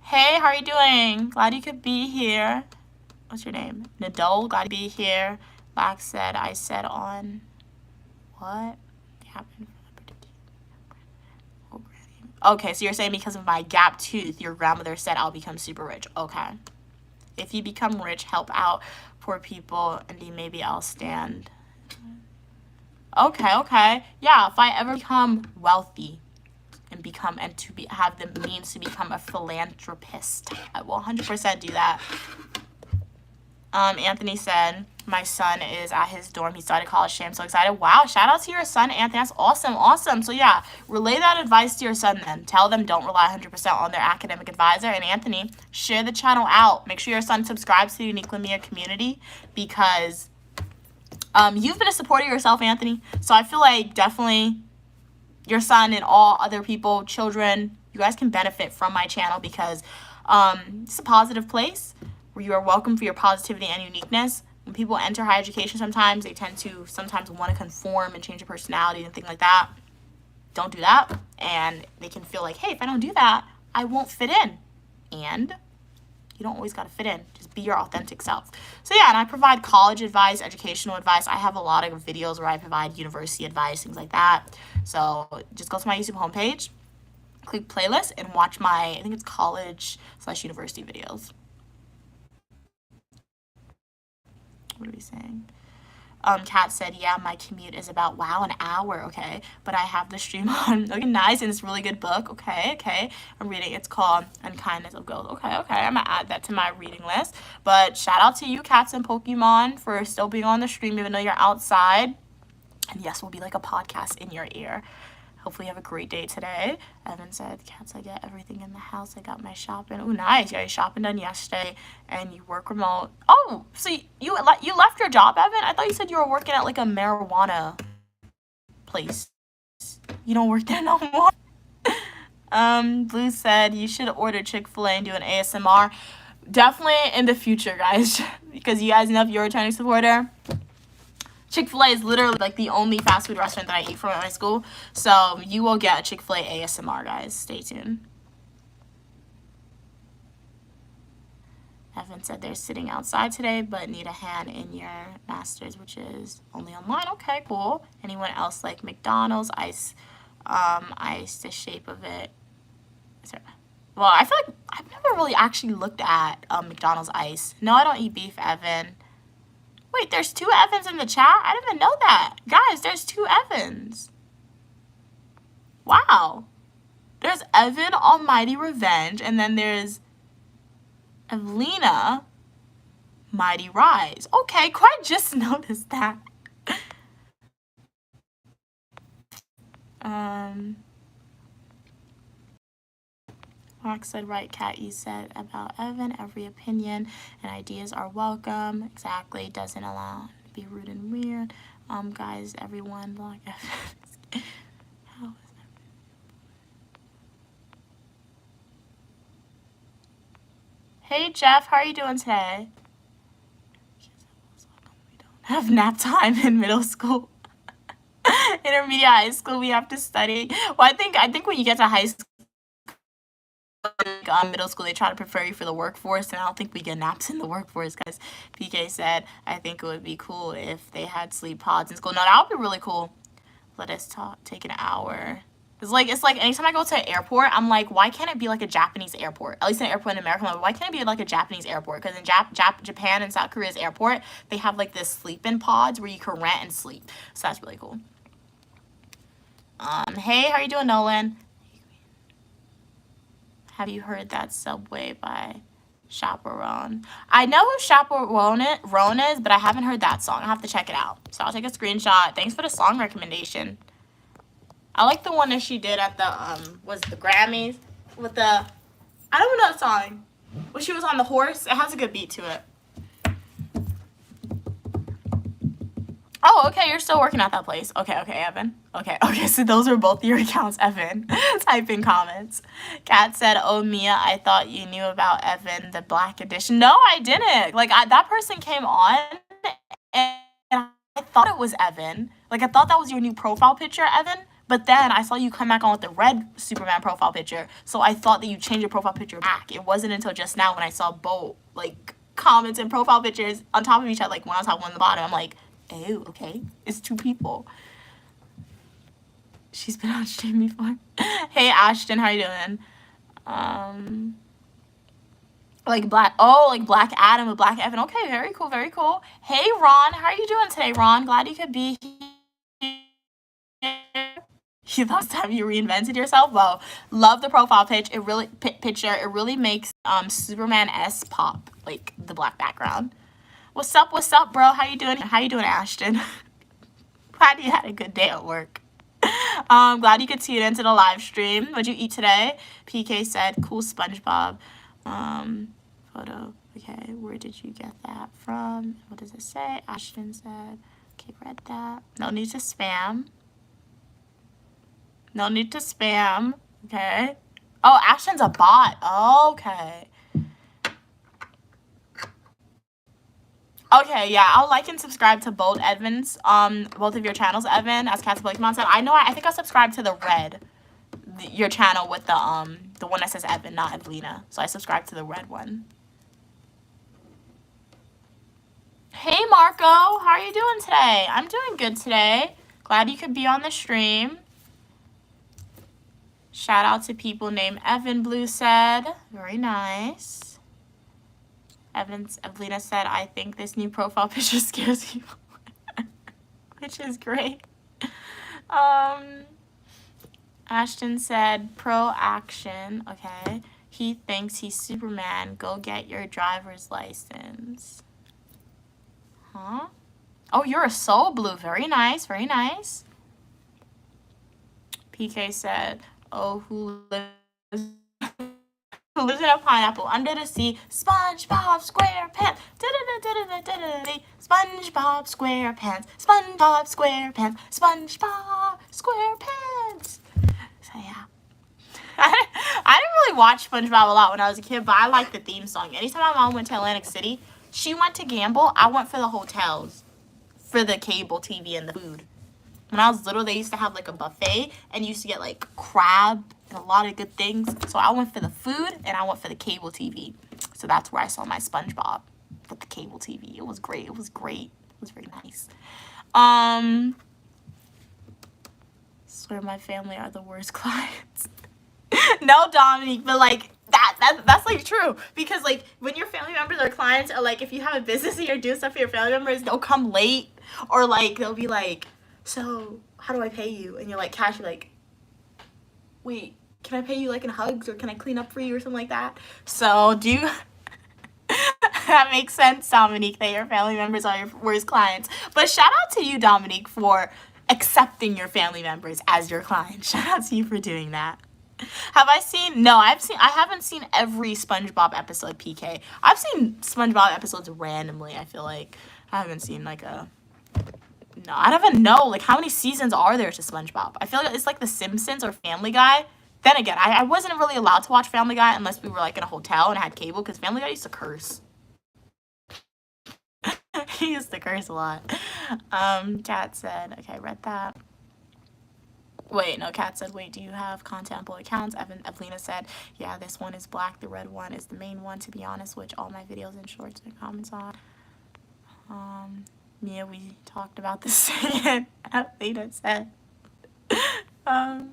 Hey, how are you doing? Glad you could be here. What's your name? Nadol, glad to be here. Back said, I said on what happened? Okay, so you're saying because of my gap tooth, your grandmother said I'll become super rich. Okay. If you become rich, help out poor people, and maybe I'll stand. Okay. Yeah, if I ever become wealthy and have the means to become a philanthropist, I will 100% do that. Anthony said, my son is at his dorm. He started college today. I'm so excited. Wow, shout out to your son, Anthony. That's awesome. So yeah, relay that advice to your son then. Tell them don't rely 100% on their academic advisor. And Anthony, share the channel out. Make sure your son subscribes to the Uniquely Mia community, because you've been a supporter yourself, Anthony. So I feel like definitely your son and all other people, children, you guys can benefit from my channel, because it's a positive place where you are welcome for your positivity and uniqueness. When people enter higher education, sometimes they tend to want to conform and change their personality and things like that. Don't do that. And they can feel like, hey, if I don't do that, I won't fit in. And you don't always got to fit in. Just be your authentic self. So yeah, and I provide college advice, educational advice. I have a lot of videos where I provide university advice, things like that. So just go to my YouTube homepage, click playlist, and watch my, I think it's college/university videos. What are we saying? Kat said, yeah, my commute is about, wow, an hour, okay, but I have the stream on. Okay, nice, and it's a really good book. Okay, I'm reading. It's called Unkindness of Ghosts. Okay, I'm gonna add that to my reading list. But shout out to you, Cats and Pokemon, for still being on the stream even though you're outside. And yes, we'll be like a podcast in your ear. Hopefully you have a great day today. Evan said, Cats, I get everything in the house. I got my shopping. Oh, nice. You got your shopping done yesterday, and you work remote. Oh, so you left your job, Evan? I thought you said you were working at like a marijuana place. You don't work there no more? Blue said, you should order Chick-fil-A and do an ASMR. Definitely in the future, guys, because you guys know if you're a returning supporter, Chick-fil-A is literally like the only fast food restaurant that I eat from at my school. So you will get a Chick-fil-A ASMR, guys. Stay tuned. Evan said they're sitting outside today, but need a hand in your master's, which is only online. Okay, cool. Anyone else like McDonald's ice? The shape of it. Well, I feel like I've never really actually looked at McDonald's ice. No, I don't eat beef, Evan. Wait, there's 2 Evans in the chat? I didn't even know that. Guys, there's 2 Evans. Wow. There's Evan Almighty Revenge, and then there's Evelina Mighty Rise. Okay, quite just noticed that. Mark said, right, Kat, you said about Evan, every opinion and ideas are welcome. Exactly, doesn't allow to be rude and weird. Guys, everyone, block Evan. How is that? Hey, Jeff, how are you doing today? We don't have nap time in middle school. Intermediate high school, we have to study. Well, I think when you get to high school, middle school, they try to prepare you for the workforce, and I don't think we get naps in the workforce, guys. PK said, I think it would be cool if they had sleep pods in school. No, that would be really cool. Let us take an hour. It's like anytime I go to an airport, I'm like, why can't it be like a Japanese airport? At least an airport in America, I'm like, why can't it be like a Japanese airport? Because in Japan and South Korea's airport, they have like this sleep-in pods where you can rent and sleep. So that's really cool. Hey, how are you doing, Nolan? Have you heard that Subway by Chaperone? I know who Chaperone is, but I haven't heard that song. I'll have to check it out. So I'll take a screenshot. Thanks for the song recommendation. I like the one that she did at the was it the Grammys with the, I don't know that song. When she was on the horse, it has a good beat to it. Oh, okay, you're still working at that place. Okay, Evan. Okay, so those are both your accounts, Evan. Type in comments. Kat said, oh, Mia, I thought you knew about Evan, the Black Edition. No, I didn't. Like, that person came on, and I thought it was Evan. Like, I thought that was your new profile picture, Evan. But then I saw you come back on with the red Superman profile picture, so I thought that you changed your profile picture back. It wasn't until just now when I saw both, like, comments and profile pictures on top of each other, like, one on top, one on the bottom. I'm like, oh, okay, it's two people. She's been on stream before. Hey, Ashton, how you doing? Like Black Adam with Black Evan. Okay, very cool, very cool. Hey, Ron, how are you doing today, Ron? Glad you could be here. Last time you reinvented yourself. Well, love the profile picture. It really makes Superman S pop, like the black background. What's up, bro? How you doing, Ashton? Glad you had a good day at work. Glad you could tune into the live stream. What'd you eat today? PK said, cool SpongeBob photo. Okay, where did you get that from? What does it say? Ashton said, okay, read that. No need to spam. No need to spam. Okay. Oh, Ashton's a bot. Okay. Okay, yeah, I'll like and subscribe to both Edvin's, both of your channels, Evan, as Cassie Blakemon said. I think I'll subscribe to the red, your channel with the one that says Evan, not Evelina. So I subscribe to the red one. Hey, Marco, how are you doing today? I'm doing good today. Glad you could be on the stream. Shout out to people named Evan, Blue said. Very nice. Evelina said, I think this new profile picture scares people. Which is great. Ashton said, pro action. Okay. He thinks he's Superman. Go get your driver's license. Huh? Oh, you're a soul blue. Very nice. Very nice. PK said, oh, who lives in a pineapple under the sea? SpongeBob SquarePants. SpongeBob SquarePants. SpongeBob SquarePants. SpongeBob SquarePants. So yeah. I didn't really watch SpongeBob a lot when I was a kid, but I liked the theme song. Anytime my mom went to Atlantic City, she went to gamble. I went for the hotels, for the cable TV and the food. When I was little, they used to have like a buffet and you used to get like crab and a lot of good things. So I went for the food and I went for the cable TV. So that's where I saw my SpongeBob with the cable TV. It was great. It was great. It was very nice. Swear my family are the worst clients. No, Dominique, but like that's like true, because like when your family members are clients, or like if you have a business and you're doing stuff for your family members, they'll come late, or like they'll be like, so how do I pay you? And you're like, cash, you're like, wait, can I pay you like in hugs, or can I clean up for you or something like that? So do you that makes sense, Dominique, that your family members are your worst clients. But shout out to you, Dominique, for accepting your family members as your clients. Shout out to you for doing that. Have I seen? No, I haven't seen every SpongeBob episode, PK. I've seen SpongeBob episodes randomly, I feel like. I haven't seen like a... No, I don't even know, like, how many seasons are there to SpongeBob? I feel like it's like The Simpsons or Family Guy. Then again, I wasn't really allowed to watch Family Guy unless we were, like, in a hotel and had cable, because Family Guy used to curse. He used to curse a lot. Kat said, okay, read that. Wait, no, Kat said, wait, do you have content on both accounts? Evelina said, yeah, this one is black. The red one is the main one, to be honest, which all my videos and shorts and comments on. Yeah, we talked about this again. Evelina said. Oh,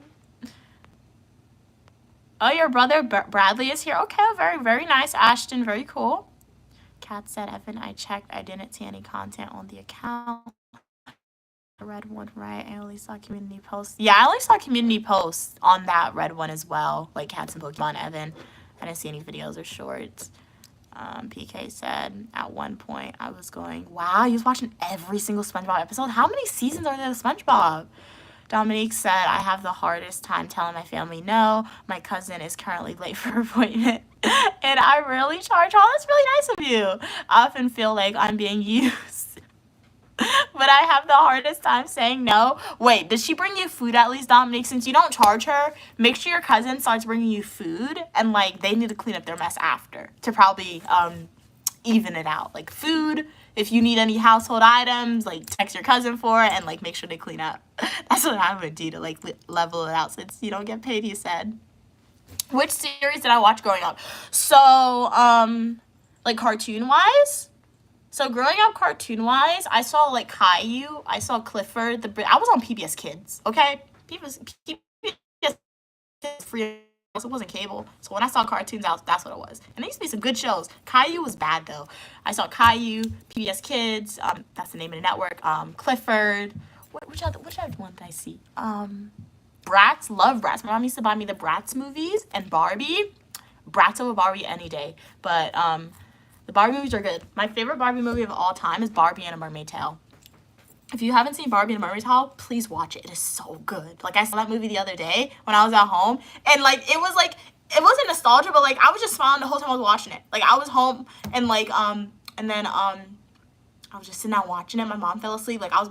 your brother Bradley is here. Okay, very, very nice, Ashton. Very cool. Kat said, Evan, I checked. I didn't see any content on the account. The red one, right? I only saw community posts. Yeah, I only saw community posts on that red one as well. Like Cats and Pokemon, Evan. I didn't see any videos or shorts. PK said, at one point, I was going, wow, you was watching every single SpongeBob episode? How many seasons are there of SpongeBob? Dominique said, I have the hardest time telling my family no. My cousin is currently late for her appointment. And I rarely charge. Oh, that's really nice of you. I often feel like I'm being used. But I have the hardest time saying no. Wait, did she bring you food at least, Dominique? Since you don't charge her, make sure your cousin starts bringing you food. And, like, they need to clean up their mess after to probably even it out. Like, food, if you need any household items, like, text your cousin for it and, like, make sure they clean up. That's what I would do to, like, level it out since you don't get paid, you said. Which series did I watch growing up? So, like, cartoon-wise? So, growing up cartoon-wise, I saw, like, Caillou. I saw Clifford. I was on PBS Kids, okay? PBS Kids free. It wasn't cable. So, when I saw cartoons, that's what it was. And there used to be some good shows. Caillou was bad, though. I saw Caillou, PBS Kids. That's the name of the network. Clifford. Which other one did I see? Bratz. Love Bratz. My mom used to buy me the Bratz movies and Barbie. Bratz over Barbie any day. But, the Barbie movies are good. My favorite Barbie movie of all time is Barbie and a Mermaid Tale. If you haven't seen Barbie and a Mermaid Tale, please watch it. It is so good. Like, I saw that movie the other day when I was at home. And, like, it wasn't nostalgia, but, like, I was just smiling the whole time I was watching it. Like, I was home and, like, I was just sitting down watching it. My mom fell asleep. Like, I was,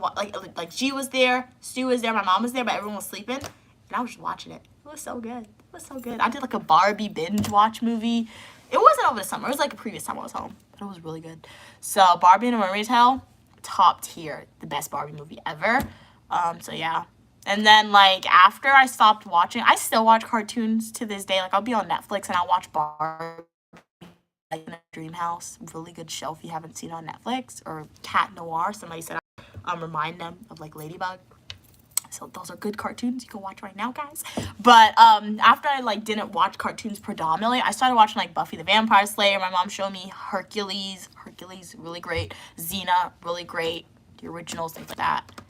like, G was there, Stu was there, my mom was there, but everyone was sleeping. And I was just watching it. It was so good. It was so good. I did, like, a Barbie binge watch movie. It wasn't over the summer. It was like a previous time I was home. But it was really good. So, Barbie and a Mermaid Tale, top tier. The best Barbie movie ever. So, yeah. And then, like, after I stopped watching, I still watch cartoons to this day. Like, I'll be on Netflix and I'll watch Barbie in a Dream House. Really good show if you haven't seen it on Netflix. Or Cat Noir. Somebody said remind them of, like, Ladybug. So those are good cartoons you can watch right now, guys. But after I, like, didn't watch cartoons predominantly, I started watching, like, Buffy the Vampire Slayer. My mom showed me Hercules, really great. Xena, really great. The originals, things like that.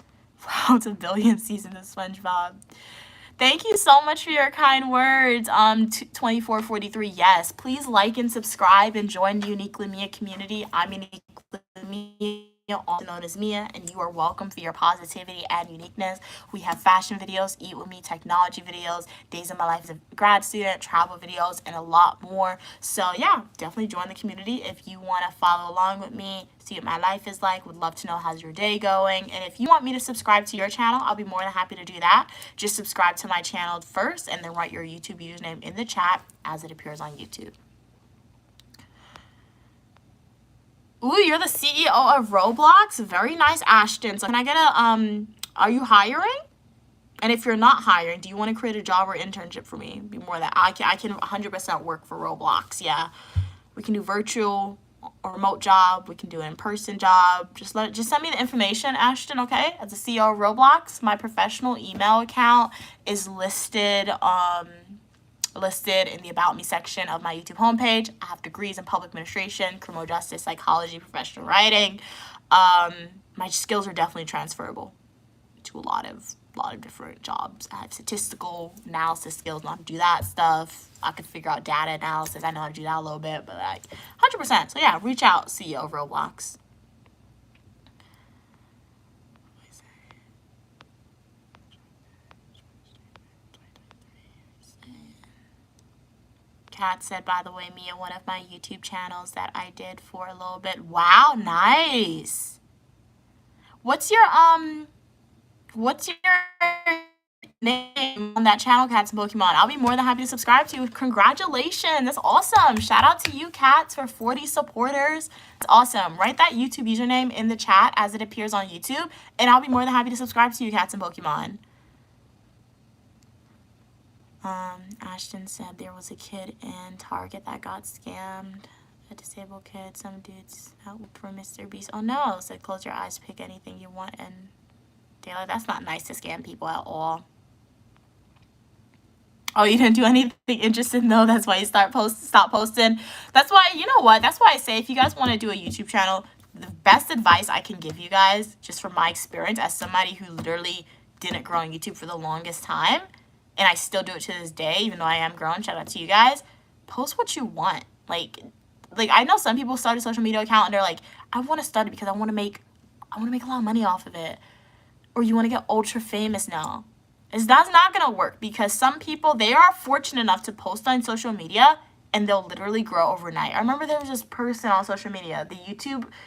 Wow, it's a billion seasons of SpongeBob. Thank you so much for your kind words. 2443, yes. Please like and subscribe and join the Uniquely Mia community. I'm Uniquely Mia, also known as Mia, and you are welcome for your positivity and uniqueness. We have fashion videos, eat with me, technology videos, days of my life as a grad student, travel videos, and a lot more. So yeah, definitely join the community if you want to follow along with me, see what my life is like. Would love to know how's your day going. And if you want me to subscribe to your channel, I'll be more than happy to do that. Just subscribe to my channel first and then write your YouTube username in the chat as it appears on YouTube. Ooh, you're the CEO of Roblox? Very nice, Ashton. So can I get a, are you hiring? And if you're not hiring, do you want to create a job or internship for me? Be more that I can 100% work for Roblox. Yeah, we can do virtual or remote job. We can do an in-person job. Just send me the information, Ashton. Okay. As the CEO of Roblox, my professional email account is listed in the About Me section of my YouTube homepage. I have degrees in public administration, criminal justice, psychology, professional writing. My skills are definitely transferable to a lot of different jobs. I have statistical analysis skills, know how to do that stuff. I could figure out data analysis. I know how to do that a little bit, but like 100%. So yeah, reach out, CEO of Roblox. Kat said, by the way, Mia, one of my YouTube channels that I did for a little bit. Wow, nice. What's your name on that channel, Cats and Pokemon? I'll be more than happy to subscribe to you. Congratulations. That's awesome. Shout out to you, Cats, for 40 supporters. It's awesome. Write that YouTube username in the chat as it appears on YouTube, and I'll be more than happy to subscribe to you, Cats and Pokemon. Ashton said there was a kid in Target that got scammed. A disabled kid. Some dudes out for Mr. Beast. Oh no, said close your eyes, pick anything you want, and daylight. That's not nice to scam people at all. Oh, you didn't do anything interesting though. That's why you stop posting. That's why, you know what? That's why I say if you guys want to do a YouTube channel, the best advice I can give you guys, just from my experience as somebody who literally didn't grow on YouTube for the longest time, and I still do it to this day, even though I am grown, shout out to you guys, post what you want. Like I know some people start a social media account and they're like, I want to start it because I want to make a lot of money off of it. Or you want to get ultra famous now. That's not going to work, because some people, they are fortunate enough to post on social media and they'll literally grow overnight. I remember there was this person on social media,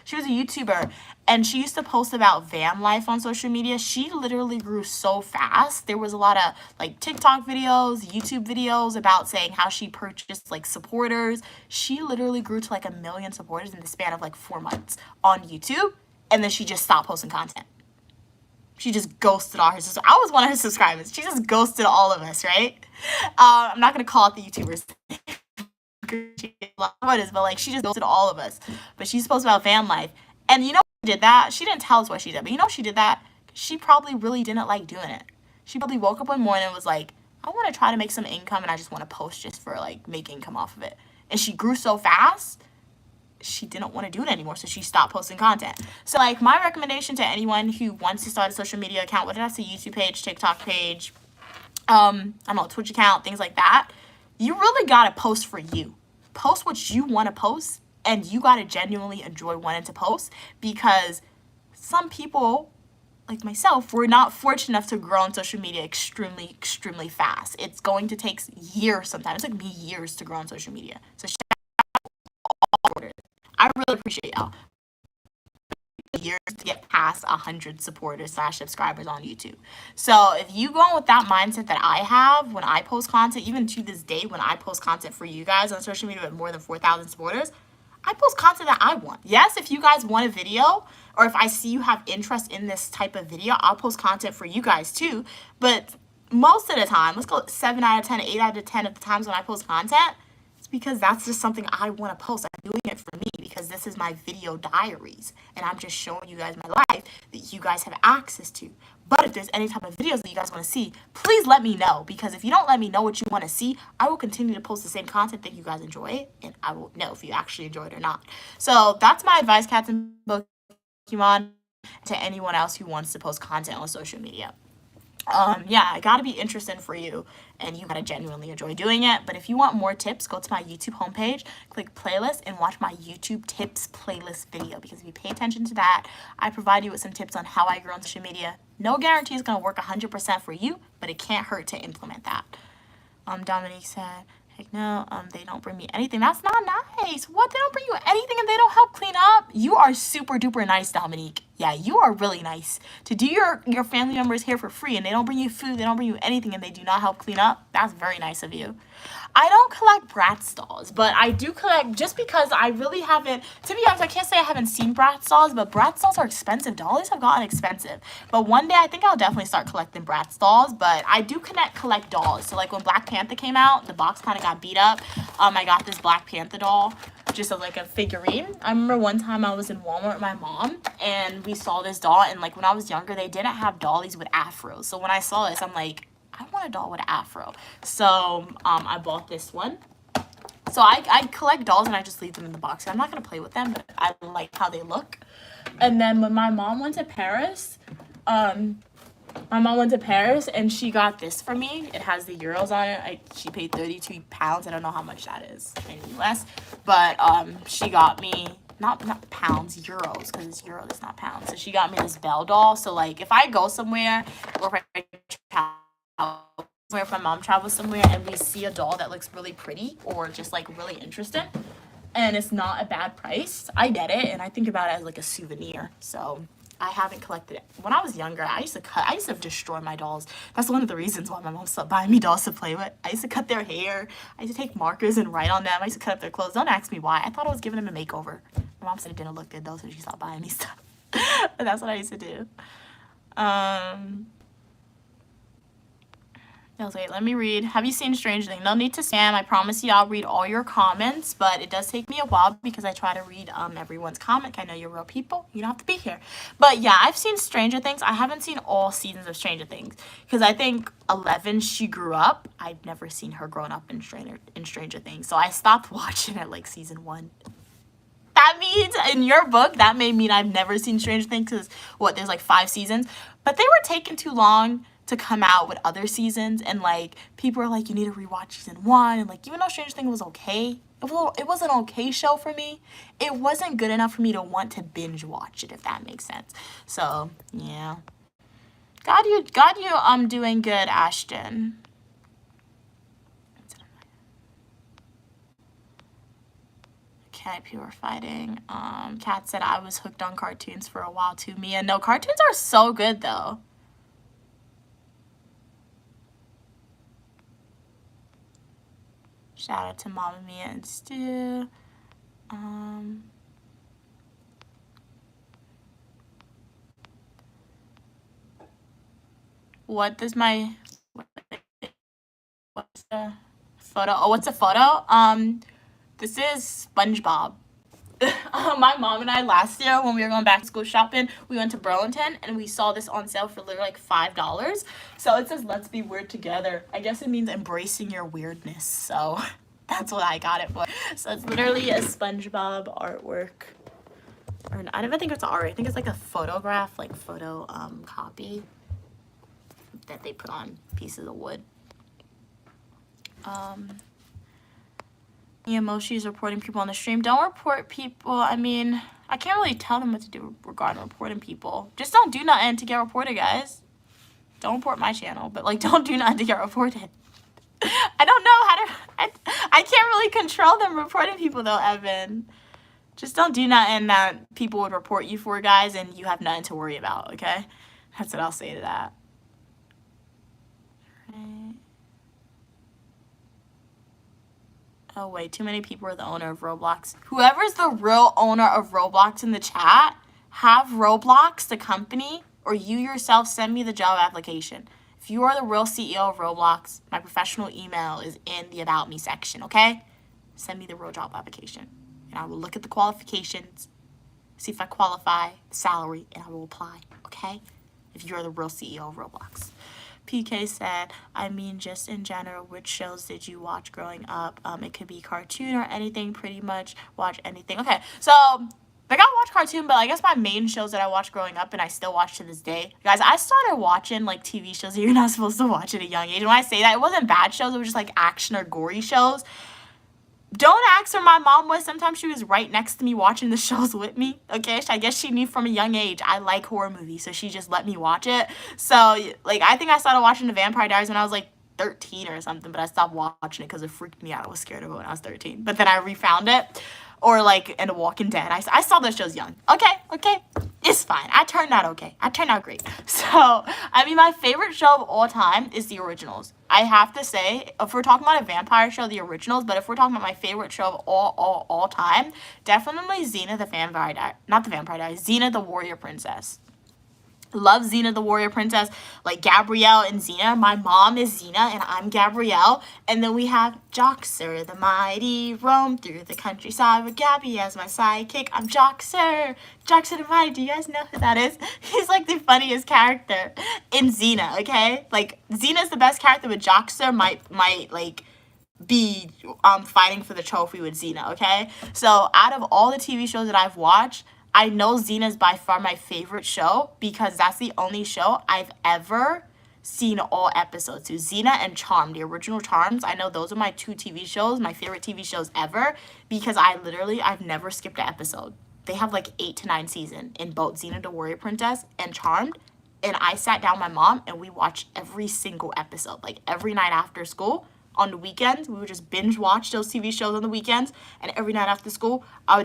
she was a YouTuber, and she used to post about van life on social media. She literally grew so fast. There was a lot of like TikTok videos, YouTube videos about saying how she purchased like supporters. She literally grew to like 1 million supporters in the span of like 4 months on YouTube, and then she just stopped posting content. She just ghosted all her sisters. I was one of her subscribers. She just ghosted all of us, right? I'm not going to call out the YouTubers. But like, she just ghosted all of us. But she's supposed about fan life. And you know she did that? She didn't tell us what she did. But you know she did that? She probably really didn't like doing it. She probably woke up one morning and was like, I want to try to make some income, and I just want to post just for like make income off of it. And she grew so fast, she didn't want to do it anymore, so she stopped posting content. So like, my recommendation to anyone who wants to start a social media account, whether that's a YouTube page, TikTok page, I don't know, Twitch account, things like that, you really gotta post for you. Post what you want to post, and you gotta genuinely enjoy wanting to post, because some people, like myself, were not fortunate enough to grow on social media extremely fast. It's going to take years sometimes. It took me years to grow on social media. So I really appreciate y'all. Years to get past 100 supporters / subscribers on YouTube. So if you go with that mindset that I have when I post content, even to this day when I post content for you guys on social media with more than 4,000 supporters, I post content that I want. Yes, if you guys want a video, or if I see you have interest in this type of video, I'll post content for you guys too. But most of the time, let's go 7 out of 10, 8 out of 10 of the times when I post content, because that's just something I want to post. I'm doing it for me because this is my video diaries, and I'm just showing you guys my life that you guys have access to. But if there's any type of videos that you guys want to see, please let me know, because if you don't let me know what you want to see, I will continue to post the same content that you guys enjoy, and I will know if you actually enjoy it or not. So that's my advice, Cats and Pokemon, to anyone else who wants to post content on social media. Yeah, I gotta be interesting for you, and you gotta genuinely enjoy doing it. But if you want more tips, go to my YouTube homepage, click playlist, and watch my YouTube tips playlist video, because if you pay attention to that, I provide you with some tips on how I grow on social media. No guarantee it's gonna work 100% for you, but it can't hurt to implement that. Dominique said, heck no, they don't bring me anything. That's not nice. What? They don't bring you anything and they don't help clean up? You are super duper nice, Dominique. Yeah, you are really nice. To do your family members here for free, and they don't bring you food, they don't bring you anything, and they do not help clean up, that's very nice of you. I don't collect Bratz dolls, but I do collect, just because I really haven't, to be honest, I can't say I haven't seen Bratz dolls, but Bratz dolls are expensive. Dolls have gotten expensive. But one day I think I'll definitely start collecting Bratz dolls, but I do collect dolls. So like when Black Panther came out, the box kind of got beat up. I got this Black Panther doll, just like a figurine. I remember one time I was in Walmart with my mom, and we saw this doll, and like when I was younger, they didn't have dollies with afros. So when I saw this, I'm like, I want a doll with an afro. So I bought this one. So I collect dolls and I just leave them in the box. I'm not going to play with them, but I like how they look. And then when my mom went to Paris, and she got this for me. It has the euros on it. She paid 32 pounds. I don't know how much that is in US. But she got me, not pounds, euros, because it's euro, it's not pounds. So she got me this Belle doll. So like if I go somewhere, or if I travel where if my mom travels somewhere and we see a doll that looks really pretty or just like really interesting and it's not a bad price, I get it and I think about it as like a souvenir. So I haven't collected it. When I was younger, I used to destroy my dolls. That's one of the reasons why my mom stopped buying me dolls to play with. I used to cut their hair. I used to take markers and write on them. I used to cut up their clothes. Don't ask me why. I thought I was giving them a makeover. My mom said it didn't look good though, so she stopped buying me stuff. But that's what I used to do. Wait, let me read. Have you seen Stranger Things? No need to spam. I promise you I'll read all your comments, but it does take me a while because I try to read everyone's comment. I know you're real people. You don't have to be here. But yeah, I've seen Stranger Things. I haven't seen all seasons of Stranger Things because I think 11, she grew up. I've never seen her growing up in Stranger Things. So I stopped watching at like season 1. That means in your book, that may mean I've never seen Stranger Things because there's like 5 seasons. But they were taking too long to come out with other seasons, and like people are like, you need to rewatch season 1, and like even though Stranger Things was okay, it was an okay show for me. It wasn't good enough for me to want to binge watch it, if that makes sense. So yeah, God, you doing good, Ashton. Okay, people are fighting. Kat said I was hooked on cartoons for a while too. Mia, no, cartoons are so good though. Shout out to Mama Mia and Stu. What does my what's the photo? Oh, what's a photo? This is SpongeBob. My mom and I last year when we were going back to school shopping, we went to Burlington and we saw this on sale for literally like $5. So it says let's be weird together. I guess it means embracing your weirdness. So that's what I got it for. So it's literally a SpongeBob artwork. Or I don't even think it's art. I think it's like a photograph, like photo copy that they put on pieces of wood. Moshi's reporting people on the stream. Don't report people. I mean, I can't really tell them what to do regarding reporting people. Just don't do nothing to get reported, guys. Don't report my channel, but like don't do nothing to get reported. I don't know how to, I can't really control them reporting people though, Evan. Just don't do nothing that people would report you for, guys, and you have nothing to worry about, okay? That's what I'll say to that. Oh, wait, too many people are the owner of Roblox. Whoever's the real owner of Roblox in the chat, have Roblox, the company, or you yourself send me the job application. If you are the real CEO of Roblox, my professional email is in the About Me section, okay? Send me the real job application. And I will look at the qualifications, see if I qualify, the salary, and I will apply, okay? If you're the real CEO of Roblox. PK said, I mean, just in general, which shows did you watch growing up? It could be cartoon or anything, pretty much watch anything. Okay, so like I watch cartoon, but I guess my main shows that I watched growing up and I still watch to this day. Guys, I started watching like TV shows that you're not supposed to watch at a young age. And when I say that, it wasn't bad shows, it was just like action or gory shows. Don't ask where my mom was. Sometimes she was right next to me watching the shows with me, okay? I guess she knew from a young age I like horror movies, so she just let me watch it. So, like, I think I started watching The Vampire Diaries when I was, like, 13 or something, but I stopped watching it because it freaked me out. I was scared of it when I was 13. But then I refound it. Or, like, in The Walking Dead. I saw those shows young. Okay. It's fine. I turned out okay. I turned out great. So, I mean, my favorite show of all time is the originals. I have to say, if we're talking about a vampire show, the originals, but if we're talking about my favorite show of all time, definitely Xena the Vampire Diaries. Not the Vampire Diaries. Xena the Warrior Princess. Love Xena the Warrior Princess, like Gabrielle and Xena. My mom is Xena and I'm Gabrielle. And then we have Joxer, the mighty, roam through the countryside with Gabby as my sidekick. I'm Joxer. Joxer the mighty. Do you guys know who that is? He's like the funniest character in Xena, okay? Like Xena's the best character, but Joxer might like be fighting for the trophy with Xena, okay? So out of all the TV shows that I've watched, I know Xena is by far my favorite show because that's the only show I've ever seen all episodes to. Xena and Charmed, the original Charms. I know those are my 2 TV shows, my favorite TV shows ever, because I've never skipped an episode. They have like 8 to 9 seasons in both Xena the Warrior Princess and Charmed. And I sat down with my mom and we watched every single episode, like every night after school. On the weekends, we would just binge watch those TV shows on the weekends. And every night after school, I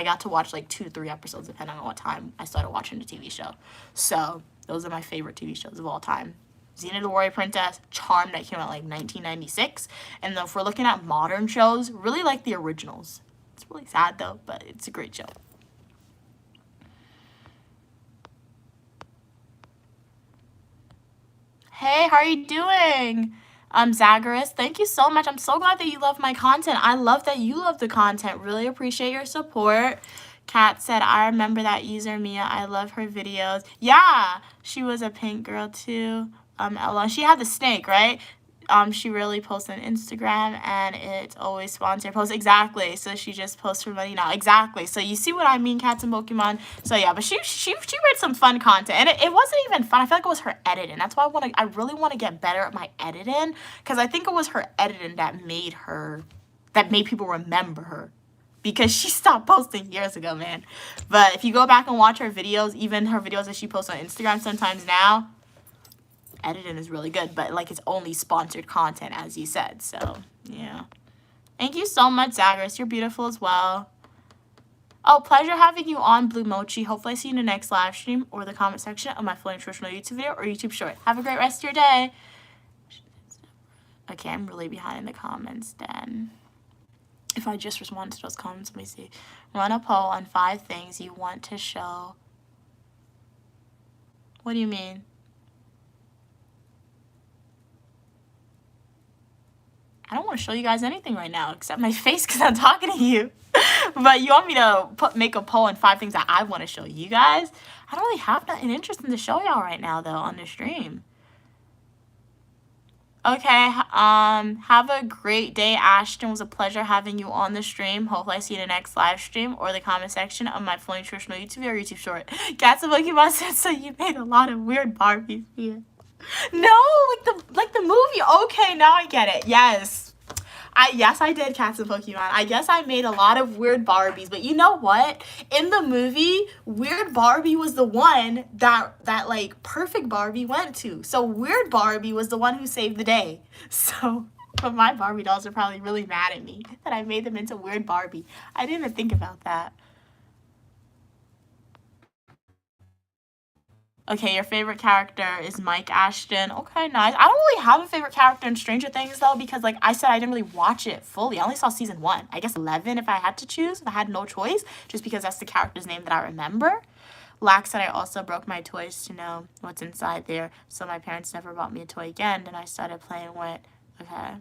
got to watch like 2 to 3 episodes depending on what time I started watching the TV show. So those are my favorite TV shows of all time. Xena the Warrior Princess, Charmed, that came out like 1996. And then if we're looking at modern shows, really like the originals. It's really sad though, but it's a great show. Hey, how are you doing? Zagorus, thank you so much. I'm so glad that you love my content. I love that you love the content. Really appreciate your support. Kat said, I remember that user, Mia. I love her videos. Yeah, she was a pink girl too. Ella, she had the snake, right? She really posts on Instagram and it's always sponsored posts. Exactly. So she just posts for money now. Exactly. So you see what I mean, Cats and Pokemon. So yeah, but she made some fun content. And it wasn't even fun. I feel like it was her editing. That's why I really want to get better at my editing. Because I think it was her editing that made people remember her. Because she stopped posting years ago, man. But if you go back and watch her videos, even her videos that she posts on Instagram sometimes now, editing is really good, but like it's only sponsored content, as you said. So yeah, thank you so much, Zagorus. You're beautiful as well. Oh, pleasure having you on, Blue Mochi. Hopefully I see you in the next live stream or the comment section of my fully nutritional YouTube video or YouTube short. Have a great rest of your day. Okay, I'm really behind in the comments then. If I just respond to those comments, let me see. Run a poll on 5 things you want to show. What do you mean? I don't want to show you guys anything right now except my face because I'm talking to you. But you want me to make a poll on 5 things that I want to show you guys? I don't really have nothing interesting to show y'all right now, though, on the stream. Okay, have a great day, Ashton. It was a pleasure having you on the stream. Hopefully I see you in the next live stream or the comment section of my fully nutritional YouTube video or YouTube short. Cats and Pokemon said, so you made a lot of weird Barbies here. No, like the movie. Okay, now I get it. Yes, I did Cats and Pokemon. I guess I made a lot of weird Barbies, but you know what? In the movie, Weird Barbie was the one that like perfect Barbie went to. So Weird Barbie was the one who saved the day. So, but my Barbie dolls are probably really mad at me that I made them into Weird Barbie. I didn't even think about that. Okay, your favorite character is Mike Ashton. Okay, nice. I don't really have a favorite character in Stranger Things, though, because, like I said, I didn't really watch it fully. I only saw season 1. I guess 11 if I had to choose. If I had no choice, just because that's the character's name that I remember. Lax said I also broke my toys to know what's inside there, so my parents never bought me a toy again, and I started playing with... Okay.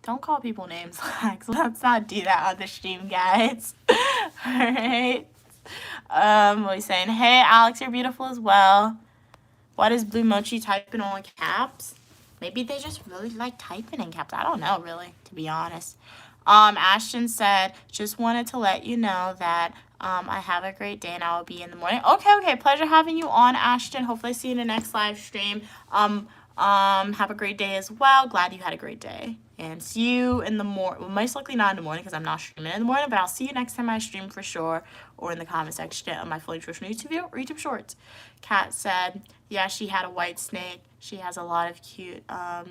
Don't call people names, Lax. Let's not do that on the stream, guys. Alright. What are you saying? Hey, Alex, you're beautiful as well. What is Blue Mochi typing all in caps? Maybe they just really like typing in caps. I don't know, really, to be honest. Ashton said, just wanted to let you know that I have a great day and I will be in the morning. Okay. Pleasure having you on, Ashton. Hopefully see you in the next live stream. Have a great day as well. Glad you had a great day. And see you in the morning. Well, most likely not in the morning because I'm not streaming in the morning, but I'll see you next time I stream for sure, or in the comment section of my fully nutritional YouTube video or YouTube shorts. Kat said, yeah, she had a white snake. She has a lot of cute, I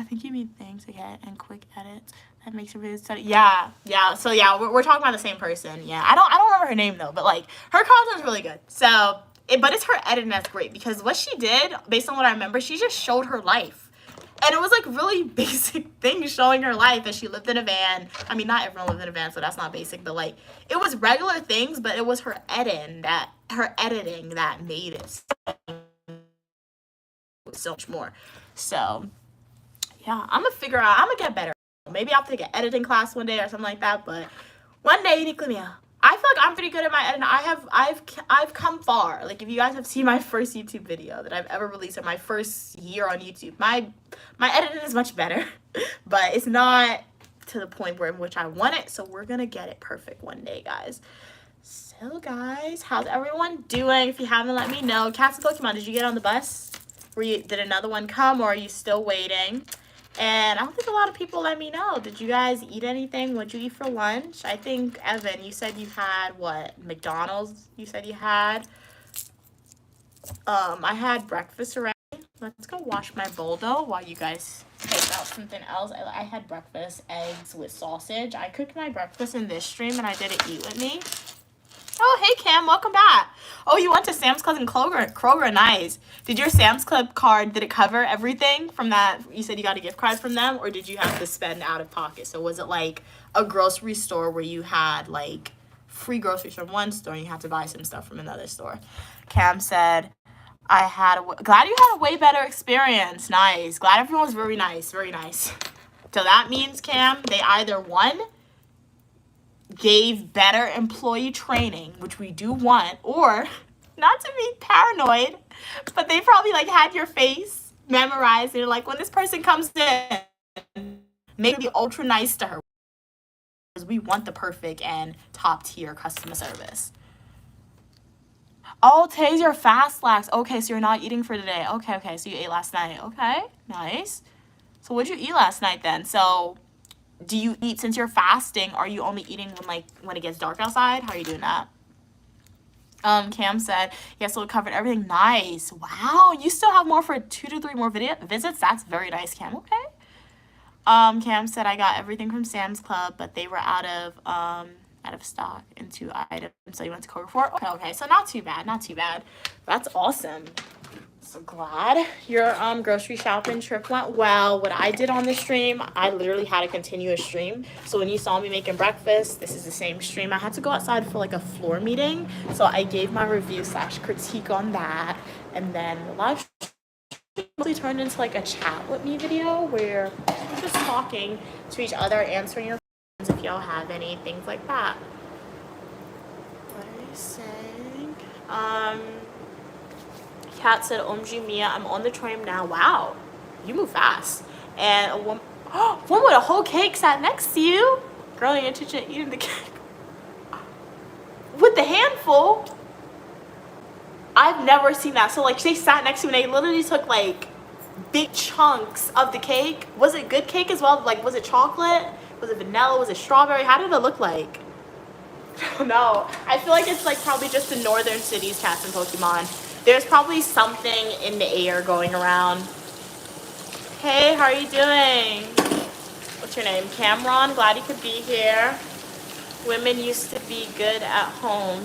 think you mean things, okay, and quick edits. That makes her really study. Yeah. So yeah, we're talking about the same person. Yeah, I don't remember her name though, but like her content's really good. So. But it's her editing that's great because what she did, based on what I remember, she just showed her life. And it was like really basic things showing her life that she lived in a van. I mean, not everyone lived in a van, so that's not basic, but like it was regular things, but it was her editing that made it so much more. So yeah, I'm gonna get better. Maybe I'll take an editing class one day or something like that, but one day you need to clean me out. I feel like I'm pretty good at my editing. I've come far. Like if you guys have seen my first YouTube video that I've ever released in my first year on YouTube, my editing is much better, but it's not to the point in which I want it. So we're gonna get it perfect one day, guys. So guys, how's everyone doing? If you haven't, let me know. Cats and Pokemon, did you get on the bus? Did another one come, or are you still waiting? And I don't think a lot of people let me know. Did you guys eat anything? What'd you eat for lunch? I think, Evan, you said you had what? McDonald's, you said you had. I had breakfast already. Let's go wash my bowl though while you guys take out something else. I had breakfast, eggs with sausage. I cooked my breakfast in this stream and I didn't eat with me. Oh, hey Cam, welcome back. Oh, you went to Sam's Club and Kroger, nice. Did your Sam's Club card, did it cover everything from that? You said you got a gift card from them, or did you have to spend out of pocket? So was it like a grocery store where you had like free groceries from one store and you had to buy some stuff from another store? Cam said, glad you had a way better experience. Nice. Glad everyone was very nice, very nice. So that means, Cam, they either one, gave better employee training, which we do want, or not to be paranoid, but they probably like had your face memorized. They're like, when this person comes in, make it be ultra nice to her, because we want the perfect and top tier customer service. Oh, today's your fast lax. Okay, so you're not eating for today. Okay, so you ate last night. Okay, nice. So what'd you eat last night then? So do you eat, since you're fasting, are you only eating when it gets dark outside? How are you doing that? Cam said, yes, so it covered everything. Nice. Wow, you still have more for 2 to 3 more visits? That's very nice, Cam. Okay. Cam said, I got everything from Sam's Club, but they were out of stock in 2 items, so you went to Kroger for? Okay, so not too bad. That's awesome. So glad your grocery shopping trip went well. What I did on the stream, I literally had a continuous stream. So when you saw me making breakfast, this is the same stream. I had to go outside for like a floor meeting, so I gave my review / critique on that. And then the live stream really turned into like a chat with me video where we're just talking to each other, answering your questions if y'all have any, things like that. What are you saying? Kat said, OMG Mia, I'm on the train now. Wow, you move fast. And a woman with a whole cake sat next to you. Girl in your kitchen eating the cake. With the handful. I've never seen that. So like they sat next to me and they literally took like big chunks of the cake. Was it good cake as well? Like, was it chocolate? Was it vanilla? Was it strawberry? How did it look like? I don't know. I feel like it's like probably just the northern cities cats in Pokemon. There's probably something in the air going around. Hey, how are you doing? What's your name? Cameron, glad you could be here. Women used to be good at home,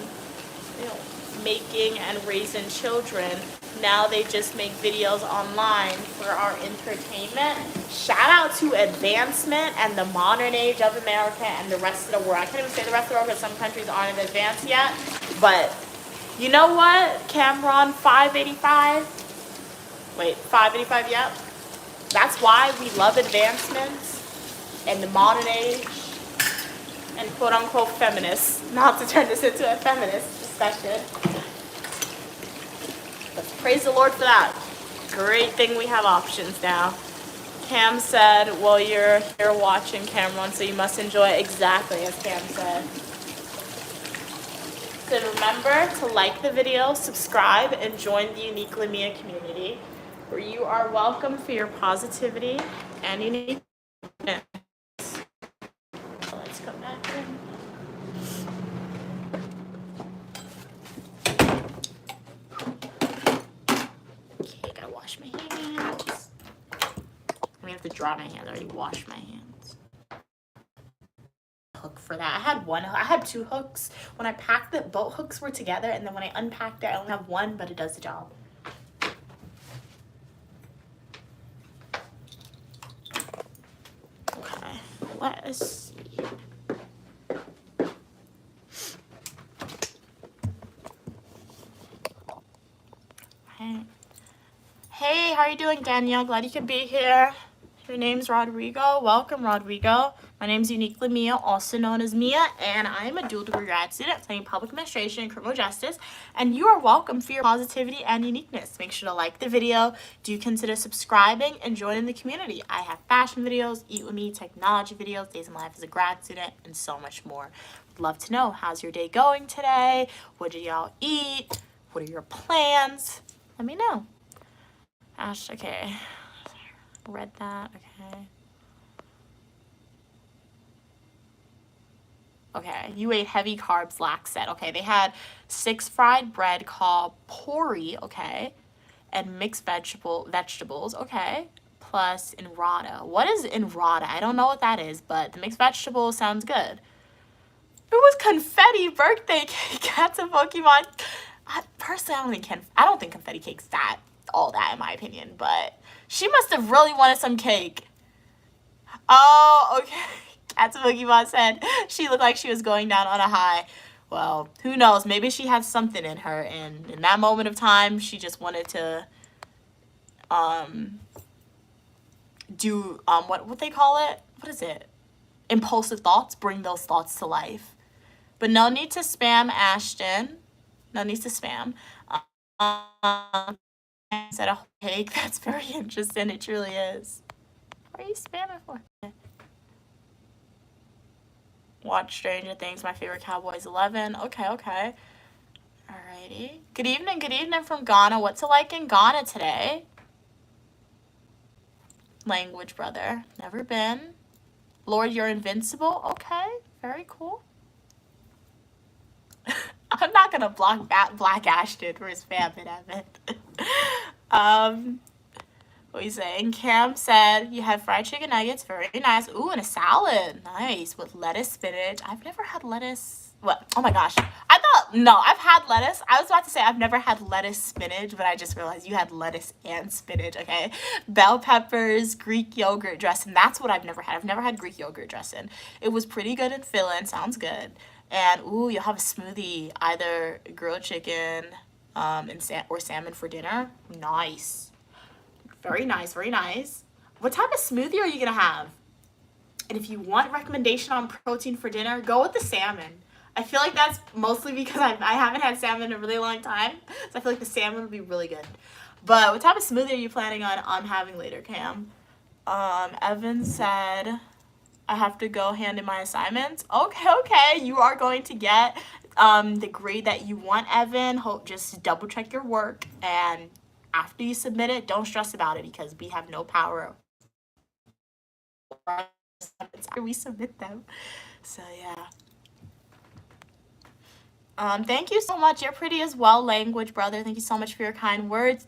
making and raising children. Now they just make videos online for our entertainment. Shout out to advancement and the modern age of America and the rest of the world. I can't even say the rest of the world because some countries aren't advanced yet, but you know what, Cameron, 585? Wait, 585, yep. That's why we love advancements and the modern age and quote-unquote feminists. Not to turn this into a feminist discussion. But praise the Lord for that. Great thing we have options now. Cam said, well, you're here watching, Cameron, so you must enjoy it exactly as Cam said. So remember to like the video, subscribe, and join the Unique Lamia community, where you are welcome for your positivity and uniqueness. Let's go back in. Okay, gotta wash my hands. I have to dry my hands. I already washed my hands. Hook for that. I had 2 hooks. When I packed it, both hooks were together, and then when I unpacked it, I only have 1, but it does the job. Okay, let's see. Hey, how are you doing, Danielle? Glad you could be here. Your name's Rodrigo. Welcome, Rodrigo. My name's Unique Lamia, also known as Mia, and I'm a dual degree grad student studying public administration and criminal justice, and you are welcome for your positivity and uniqueness. Make sure to like the video. Do consider subscribing and joining the community. I have fashion videos, eat with me, technology videos, days in my life as a grad student, and so much more. Would love to know, how's your day going today? What did y'all eat? What are your plans? Let me know. Ash, okay. read that. Okay. Okay, you ate heavy carbs, lax said. Okay, they had 6 fried bread called pori, okay, and mixed vegetables, okay, plus enrata. What is enrata? I don't know what that is, but the mixed vegetables sounds good. It was confetti birthday cake. That's a Pokemon. Personally, I don't think confetti cake's all that in my opinion, but she must have really wanted some cake. Oh, okay. That's what Pokemon said. She looked like she was going down on a high. Well, who knows? Maybe she had something in her, and in that moment of time, she just wanted to do what they call it? What is it? Impulsive thoughts. Bring those thoughts to life. But no need to spam, Ashton. No need to spam. Said a cake. That's very interesting. It truly is. What are you spamming for? Watch Stranger Things. My favorite Cowboys 11. Okay, okay. Alrighty. Good evening from Ghana. What's it like in Ghana today? Language, brother. Never been. Lord, you're invincible. Okay, very cool. I'm not gonna block Black Ashton for his spamming, Evan. What are you saying? Cam said you had fried chicken nuggets. Very nice. Ooh, and a salad. Nice. With lettuce, spinach. I've never had lettuce. What? Oh my gosh. I've had lettuce. I was about to say I've never had lettuce spinach, but I just realized you had lettuce and spinach, okay? Bell peppers, Greek yogurt dressing. That's what I've never had. I've never had Greek yogurt dressing. It was pretty good and filling. Sounds good. And ooh, you'll have a smoothie. Either grilled chicken or salmon for dinner. Nice. Very nice, very nice. What type of smoothie are you gonna have? And if you want recommendation on protein for dinner, go with the salmon. I feel like that's mostly because I haven't had salmon in a really long time, so I feel like the salmon would be really good. But what type of smoothie are you planning on having later, Cam? Evan said I have to go hand in my assignments. Okay, you are going to get the grade that you want, Evan. Just double check your work, and after you submit it, don't stress about it because we have no power after we submit them. So yeah. Thank you so much. You're pretty as well, language brother. Thank you so much for your kind words.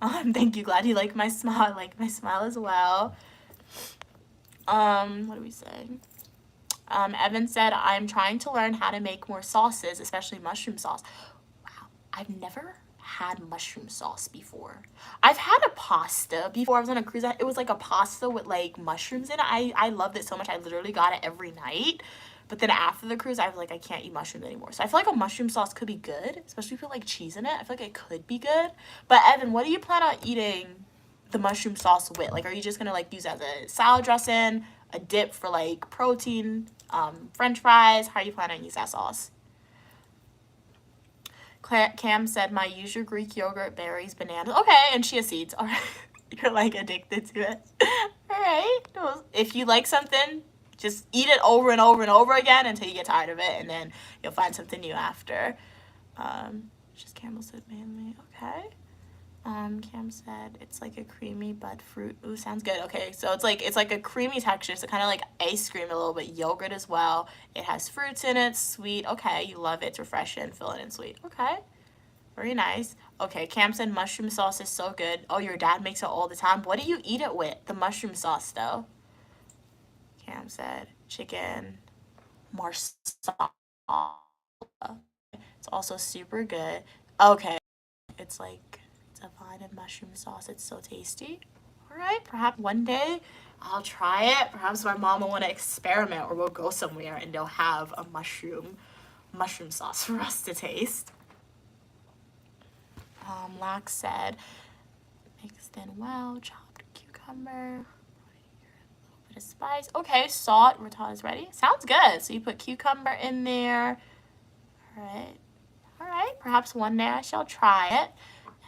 Thank you. Glad you like my smile. I like my smile as well. What are we saying? Evan said, I'm trying to learn how to make more sauces, especially mushroom sauce. Wow, I've never had mushroom sauce before. I've had a pasta before. I was on a cruise. It was like a pasta with like mushrooms in it. I loved it so much. I literally got it every night. But then after the cruise, I was like, I can't eat mushrooms anymore. So I feel like a mushroom sauce could be good, especially if you put like cheese in it. I feel like it could be good. But Evan, what do you plan on eating the mushroom sauce with? Like, are you just gonna like use as a salad dressing, a dip for like protein, French fries? How are you planning to use that sauce? Cam said, my usual Greek yogurt, berries, bananas. Okay, and chia seeds. All right. You're like addicted to it. All right. If you like something, just eat it over and over and over again until you get tired of it, and then you'll find something new after. Just Campbell said mainly. Okay. Cam said it's like a creamy bud fruit. Ooh, sounds good. Okay, so it's like a creamy texture, so kind of like ice cream, a little bit yogurt as well. It has fruits in it, sweet. Okay, you love it. It's refreshing, filling and sweet. Okay, very nice. Okay, Cam said mushroom sauce is so good. Oh, your dad makes it all the time. What do you eat it with? The mushroom sauce though. Cam said chicken marsala. It's also super good. Okay, it's like a vine and mushroom sauce. It's so tasty. All right, perhaps one day I'll try it. Perhaps my mom will want to experiment, or we'll go somewhere and they'll have a mushroom sauce for us to taste. Lax said, mixed in well, chopped cucumber, a little bit of spice. Okay, salt, ratatouille is ready. Sounds good. So you put cucumber in there. All right, perhaps one day I shall try it.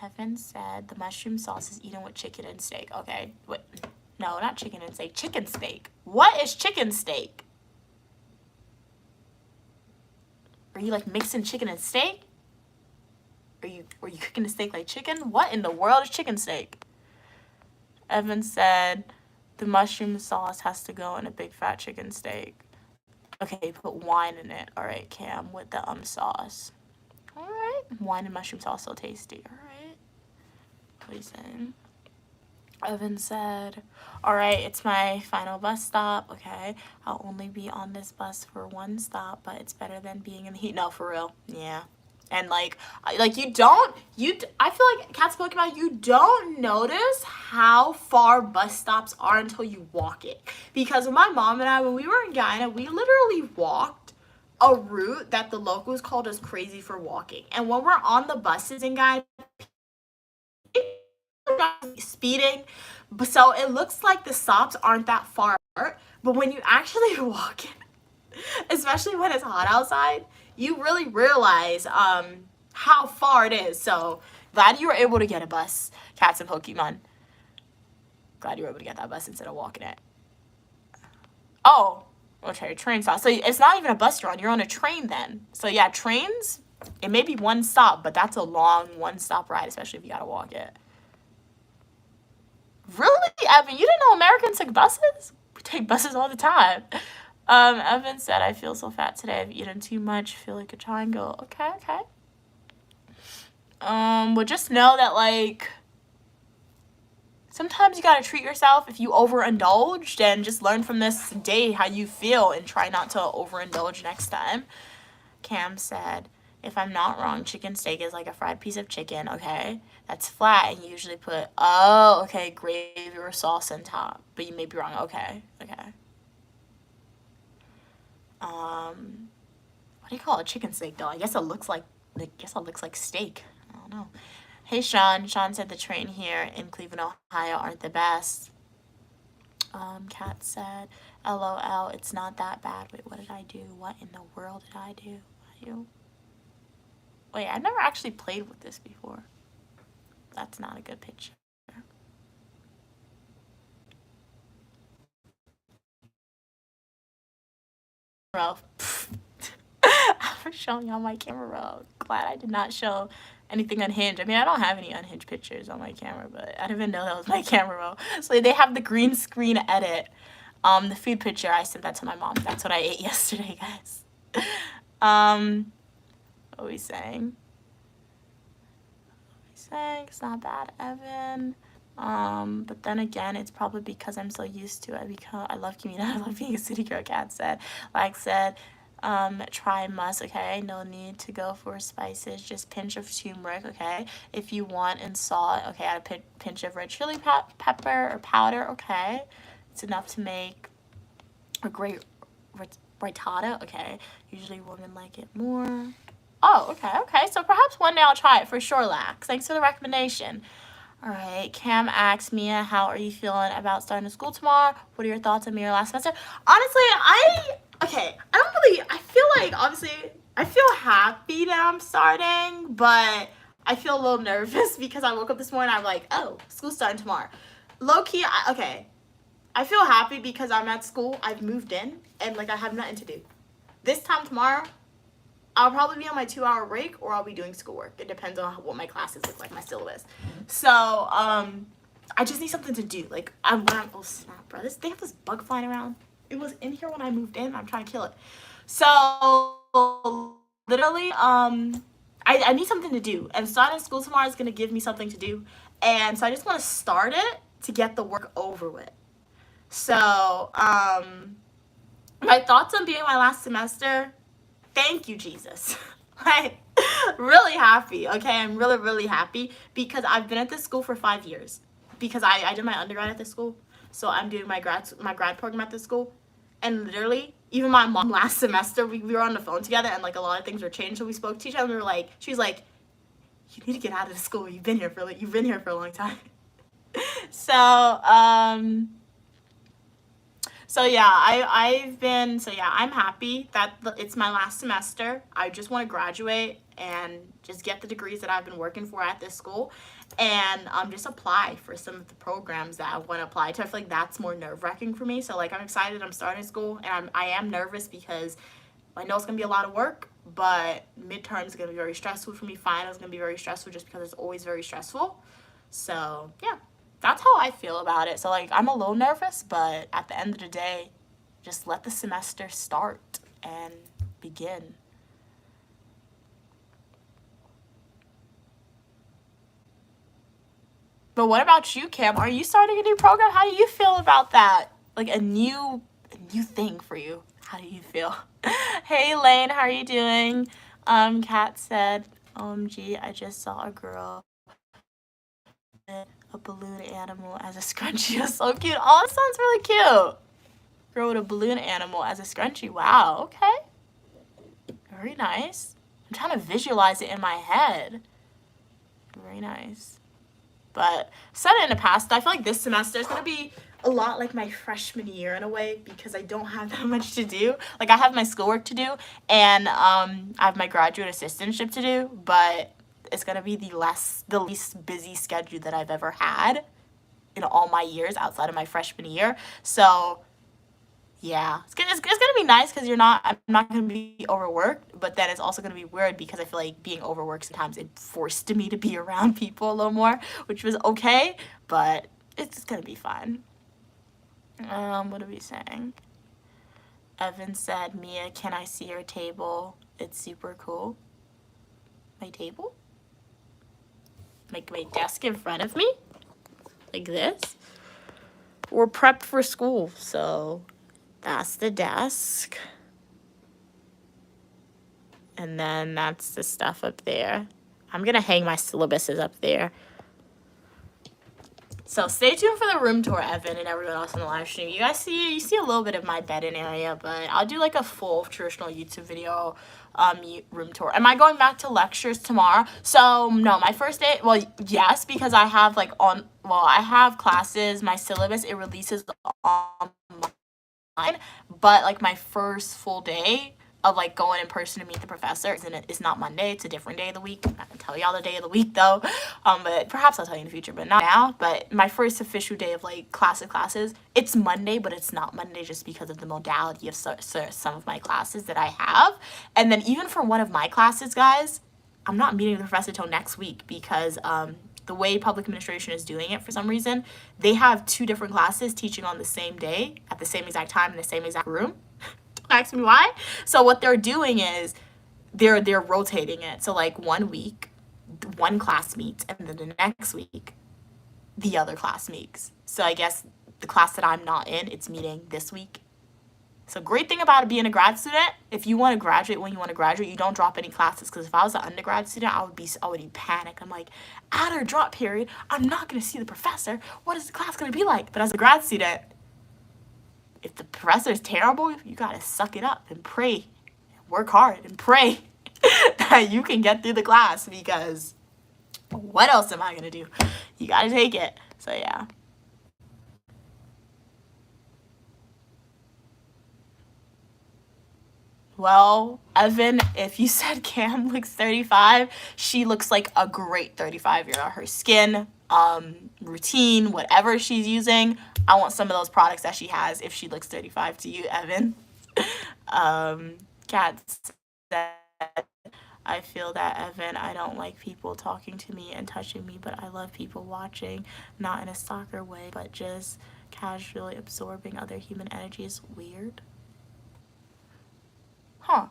Evan said the mushroom sauce is eaten with chicken and steak. Okay, wait, no, not chicken and steak, chicken steak. What is chicken steak? Are you like mixing chicken and steak? Are you cooking the steak like chicken? What in the world is chicken steak? Evan said the mushroom sauce has to go in a big fat chicken steak. Okay, put wine in it. All right, Cam, with the sauce. All right, wine and mushroom sauce so tasty. All right, what are you saying? Evan said, all right, it's my final bus stop. Okay, I'll only be on this bus for one stop, but it's better than being in the heat. No, for real. Yeah. And like you don't, I feel like Kat spoke about, you don't notice how far bus stops are until you walk it. Because with my mom and I, when we were in Guyana, we literally walked a route that the locals called us crazy for walking. And when we're on the buses in Guyana, speeding, so it looks like the stops aren't that far apart, but when you actually walk it, especially when it's hot outside, you really realize how far it is. So glad you were able to get a bus, Cats and Pokemon. Glad you were able to get that bus instead of walking it. Oh, okay, train stop. So it's not even a bus you're on. You're on a train then. So yeah, trains, it may be one stop, but that's a long one-stop ride, especially if you gotta walk it. Really, Evan? You didn't know Americans took buses? We take buses all the time. Evan said, I feel so fat today. I've eaten too much. Feel like a triangle. Okay, okay. But just know that, like, sometimes you gotta treat yourself. If you overindulged, and just learn from this day how you feel and try not to overindulge next time. Cam said, if I'm not wrong, chicken steak is like a fried piece of chicken, okay? That's flat, and you usually put, gravy or sauce on top. But you may be wrong. Okay, okay. What do you call a chicken steak, though? I guess it looks like steak. I don't know. Hey, Sean. Sean said the train here in Cleveland, Ohio aren't the best. Kat said, LOL, it's not that bad. Wait, what did I do? What in the world did I do? Wait, I've never actually played with this before. That's not a good picture. Roll. I'm showing y'all my camera roll. Glad I did not show anything unhinged. I mean, I don't have any unhinged pictures on my camera, but I didn't even know that was my camera roll. So they have the green screen edit. The food picture, I sent that to my mom. That's what I ate yesterday, guys. What are we saying? It's not bad, Evan. But then again, it's probably because I'm so used to it. Because I love community. I love being a city girl, Kat said. Like said, try must, okay? No need to go for spices. Just pinch of turmeric, okay? If you want, and salt, okay? Add a pinch of red chili pepper or powder, okay? It's enough to make a great frittata, okay? Usually women like it more. Oh, okay. So perhaps one day I'll try it for sure, Lax. Thanks for the recommendation. All right, Cam asks Mia, how are you feeling about starting school tomorrow? What are your thoughts on your last semester? Honestly, I feel like, obviously, I feel happy that I'm starting, but I feel a little nervous because I woke up this morning, I'm like, oh, school's starting tomorrow. Low-key, I feel happy because I'm at school, I've moved in, and, like, I have nothing to do. This time tomorrow, I'll probably be on my 2-hour break, or I'll be doing schoolwork. It depends on what my classes look like, my syllabus. So, I just need something to do. Like, oh snap, bro. They have this bug flying around. It was in here when I moved in. I'm trying to kill it. So, literally, I need something to do. And starting school tomorrow is going to give me something to do. And so I just want to start it to get the work over with. So, my thoughts on being my last semester, thank you, Jesus. Like, really happy, okay? I'm really, really happy because I've been at this school for 5 years. Because I did my undergrad at this school. So I'm doing my grad program at this school. And literally, even my mom last semester, we were on the phone together and, like, a lot of things were changed. So we spoke to each other and we were like, she was like, you need to get out of the school. You've been here for a long time. So yeah, I'm happy that it's my last semester. I just want to graduate and just get the degrees that I've been working for at this school, and just apply for some of the programs that I want to apply to. I feel like that's more nerve-wracking for me. So, like, I'm excited. I'm starting school, and I am nervous because I know it's gonna be a lot of work, but midterms is gonna be very stressful for me. Finals is gonna be very stressful just because it's always very stressful. So yeah. That's how I feel about it. So like I'm a little nervous, but at the end of the day, just let the semester start and begin. But what about you, Cam? Are you starting a new program? How do you feel about that? Like a new thing for you. How do you feel? Hey Lane, how are you doing? Kat said, OMG, I just saw a girl with a balloon animal as a scrunchie. It's so cute. Oh, that sounds really cute. Girl with a balloon animal as a scrunchie. Wow, okay. Very nice. I'm trying to visualize it in my head. Very nice. But said it in the past, I feel like this semester is going to be a lot like my freshman year in a way because I don't have that much to do. Like I have my schoolwork to do and I have my graduate assistantship to do, but it's going to be the least busy schedule that I've ever had in all my years outside of my freshman year. So yeah, it's gonna be nice because I'm not gonna be overworked, but then it's also gonna be weird because I feel like being overworked sometimes it forced me to be around people a little more, which was okay, but it's gonna be fun. What are we saying? Evan said, Mia, can I see your table? It's super cool. My table? Like my desk in front of me? Like this? We're prepped for school, so that's the desk. And then that's the stuff up there. I'm gonna hang my syllabuses up there. So stay tuned for the room tour, Evan, and everyone else in the live stream. You see a little bit of my bed-in area, but I'll do like a full traditional YouTube video room tour. Am I going back to lectures tomorrow? So no, my first day, well, yes, because I have I have classes, my syllabus, it releases online, but like my first full day of like going in person to meet the professor it's not Monday, it's a different day of the week. I'm not gonna tell y'all the day of the week though, but perhaps I'll tell you in the future, but not now. But my first official day of like classes, it's Monday, but it's not Monday just because of the modality of some of my classes that I have. And then even for one of my classes, guys, I'm not meeting the professor till next week because the way public administration is doing it for some reason, they have 2 different classes teaching on the same day at the same exact time in the same exact room. Ask me why. So what they're doing is they're rotating it. So like 1 week, one class meets, and then the next week, the other class meets. So I guess the class that I'm not in, it's meeting this week. So great thing about being a grad student, if you want to graduate when you want to graduate, you don't drop any classes. Because if I was an undergrad student, I would be panic. I'm like, at our drop period, I'm not going to see the professor. What is the class going to be like? But as a grad student, if the professor is terrible, you gotta suck it up and pray, work hard and pray that you can get through the class because what else am I gonna do? You gotta take it. So yeah. Well, Evan, if you said Cam looks 35, she looks like a great 35-year-old. Her skin, routine, whatever she's using, I want some of those products that she has if she looks 35 to you, Evan. Kat said, I feel that, Evan. I don't like people talking to me and touching me, but I love people watching, not in a stalker way, but just casually absorbing other human energy is weird. Huh.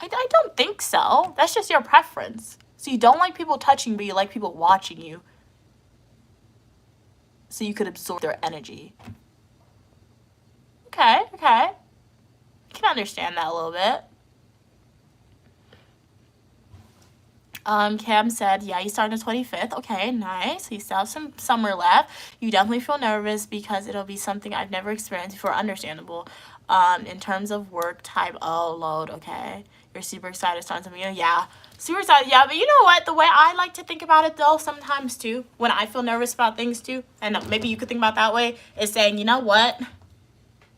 I don't think so. That's just your preference. So you don't like people touching, but you like people watching you. So you could absorb their energy. Okay. I can understand that a little bit. Cam said, yeah, you start on the 25th. Okay, nice. You still have some summer left. You definitely feel nervous because it'll be something I've never experienced before. Understandable. In terms of work type, load, okay. You're super excited to start something new. Yeah, super excited. Yeah, but you know what? The way I like to think about it, though, sometimes, too, when I feel nervous about things, too, and maybe you could think about that way, is saying, you know what?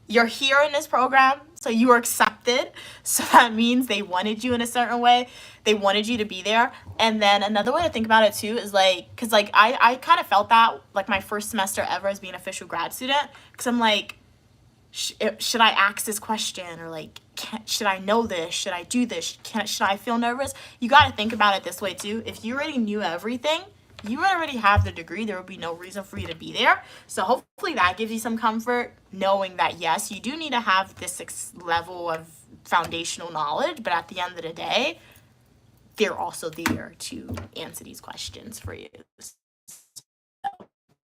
You're here in this program, so you were accepted. So that means they wanted you in a certain way. They wanted you to be there. And then another way to think about it too is like, cause like I kind of felt that like my first semester ever as being an official grad student. Cause I'm like, should I ask this question or like, should I know this? Should I do this? Should I feel nervous? You got to think about it this way too. If you already knew everything, You already have the degree. There will be no reason for you to be there. So hopefully that gives you some comfort, knowing that, yes, you do need to have this level of foundational knowledge, but at the end of the day, they're also there to answer these questions for you.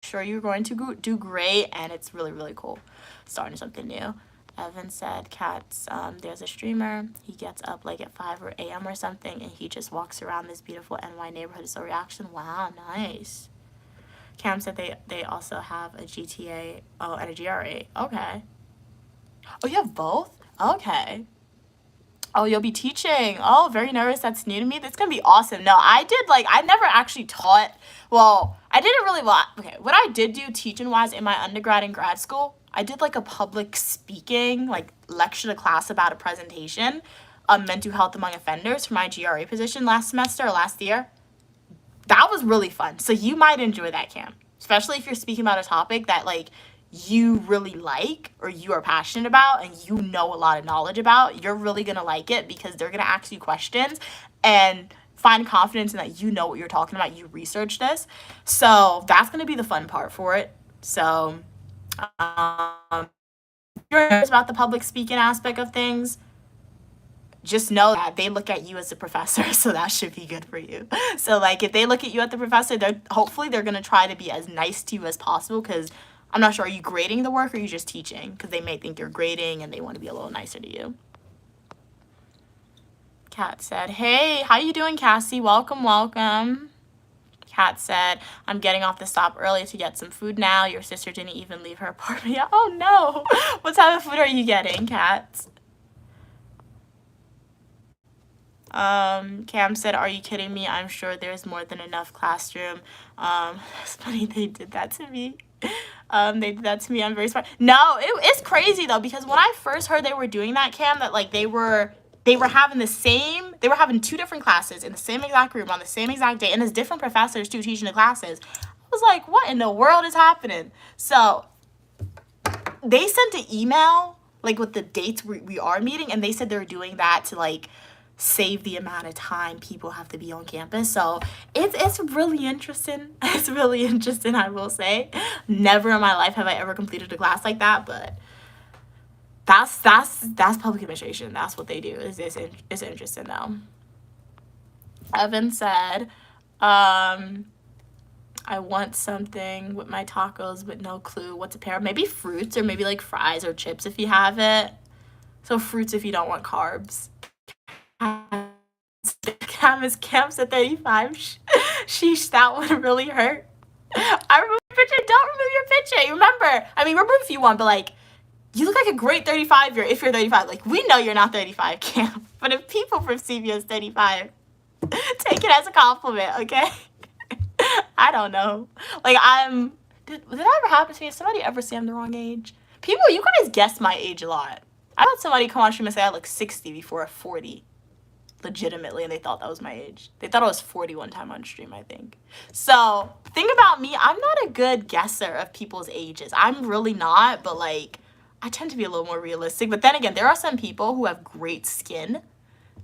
Sure, you're going to do great, and it's really, really cool starting something new. Evan said, Cats, there's a streamer. He gets up like at 5 a.m. or something, and he just walks around this beautiful NY neighborhood. So reaction, wow, nice. Cam said they also have a GTA, oh, and a GRA. Okay. Oh, you have both? Okay. Oh, you'll be teaching. Oh, very nervous. That's new to me. That's going to be awesome. No, I never actually taught. Well, I didn't really, okay, what I did do teaching-wise in my undergrad and grad school, I did like a public speaking, like lecture to class about a presentation on mental health among offenders for my GRA position last semester or last year. That was really fun. So you might enjoy that, Cam, especially if you're speaking about a topic that like you really like or you are passionate about and you know a lot of knowledge about. You're really going to like it because they're going to ask you questions and find confidence in that you know what you're talking about. You research this. So that's going to be the fun part for it. So if you're nervous about the public speaking aspect of things, just know that they look at you as a professor, so that should be good for you. So like if they look at you as the professor, hopefully they're going to try to be as nice to you as possible, because I'm not sure, are you grading the work or are you just teaching? Because they may think you're grading and they want to be a little nicer to you. Kat said, hey, how you doing, Cassie? Welcome, welcome. Kat said, I'm getting off the stop early to get some food now. Your sister didn't even leave her apartment yet. Oh no. What type of food are you getting, Kat? Cam said, are you kidding me? I'm sure there's more than enough classroom. It's funny they did that to me. They did that to me. I'm very sorry. No, it's crazy though, because when I first heard they were doing that, Cam, that like they were having two different classes in the same exact room on the same exact day, and there's different professors too teaching the classes. I was like, what in the world is happening? So they sent an email like with the dates we are meeting, and they said they're doing that to like save the amount of time people have to be on campus. So it's really interesting. It's really interesting, I will say. Never in my life have I ever completed a class like that, but that's public administration. That's what they do. It's interesting though. Evan said, I want something with my tacos, but no clue what to pair. Maybe fruits, or maybe like fries or chips if you have it. So fruits if you don't want carbs. Cam's at 35. Sheesh, that one really hurt. I remove your picture. Don't remove your picture. You remember, I mean, remove if you want, but like, you look like a great 35-year if you're 35. Like, we know you're not 35, Cam. But if people perceive you as 35, take it as a compliment, okay? I don't know. Like, did that ever happen to me? Did somebody ever say I'm the wrong age? People, you guys guess my age a lot. I had somebody come on stream and say I look 60 before 40. Legitimately, and they thought that was my age. They thought I was 40 one time on stream, I think. So, thing about me, I'm not a good guesser of people's ages. I'm really not, but like, I tend to be a little more realistic. But then again, there are some people who have great skin,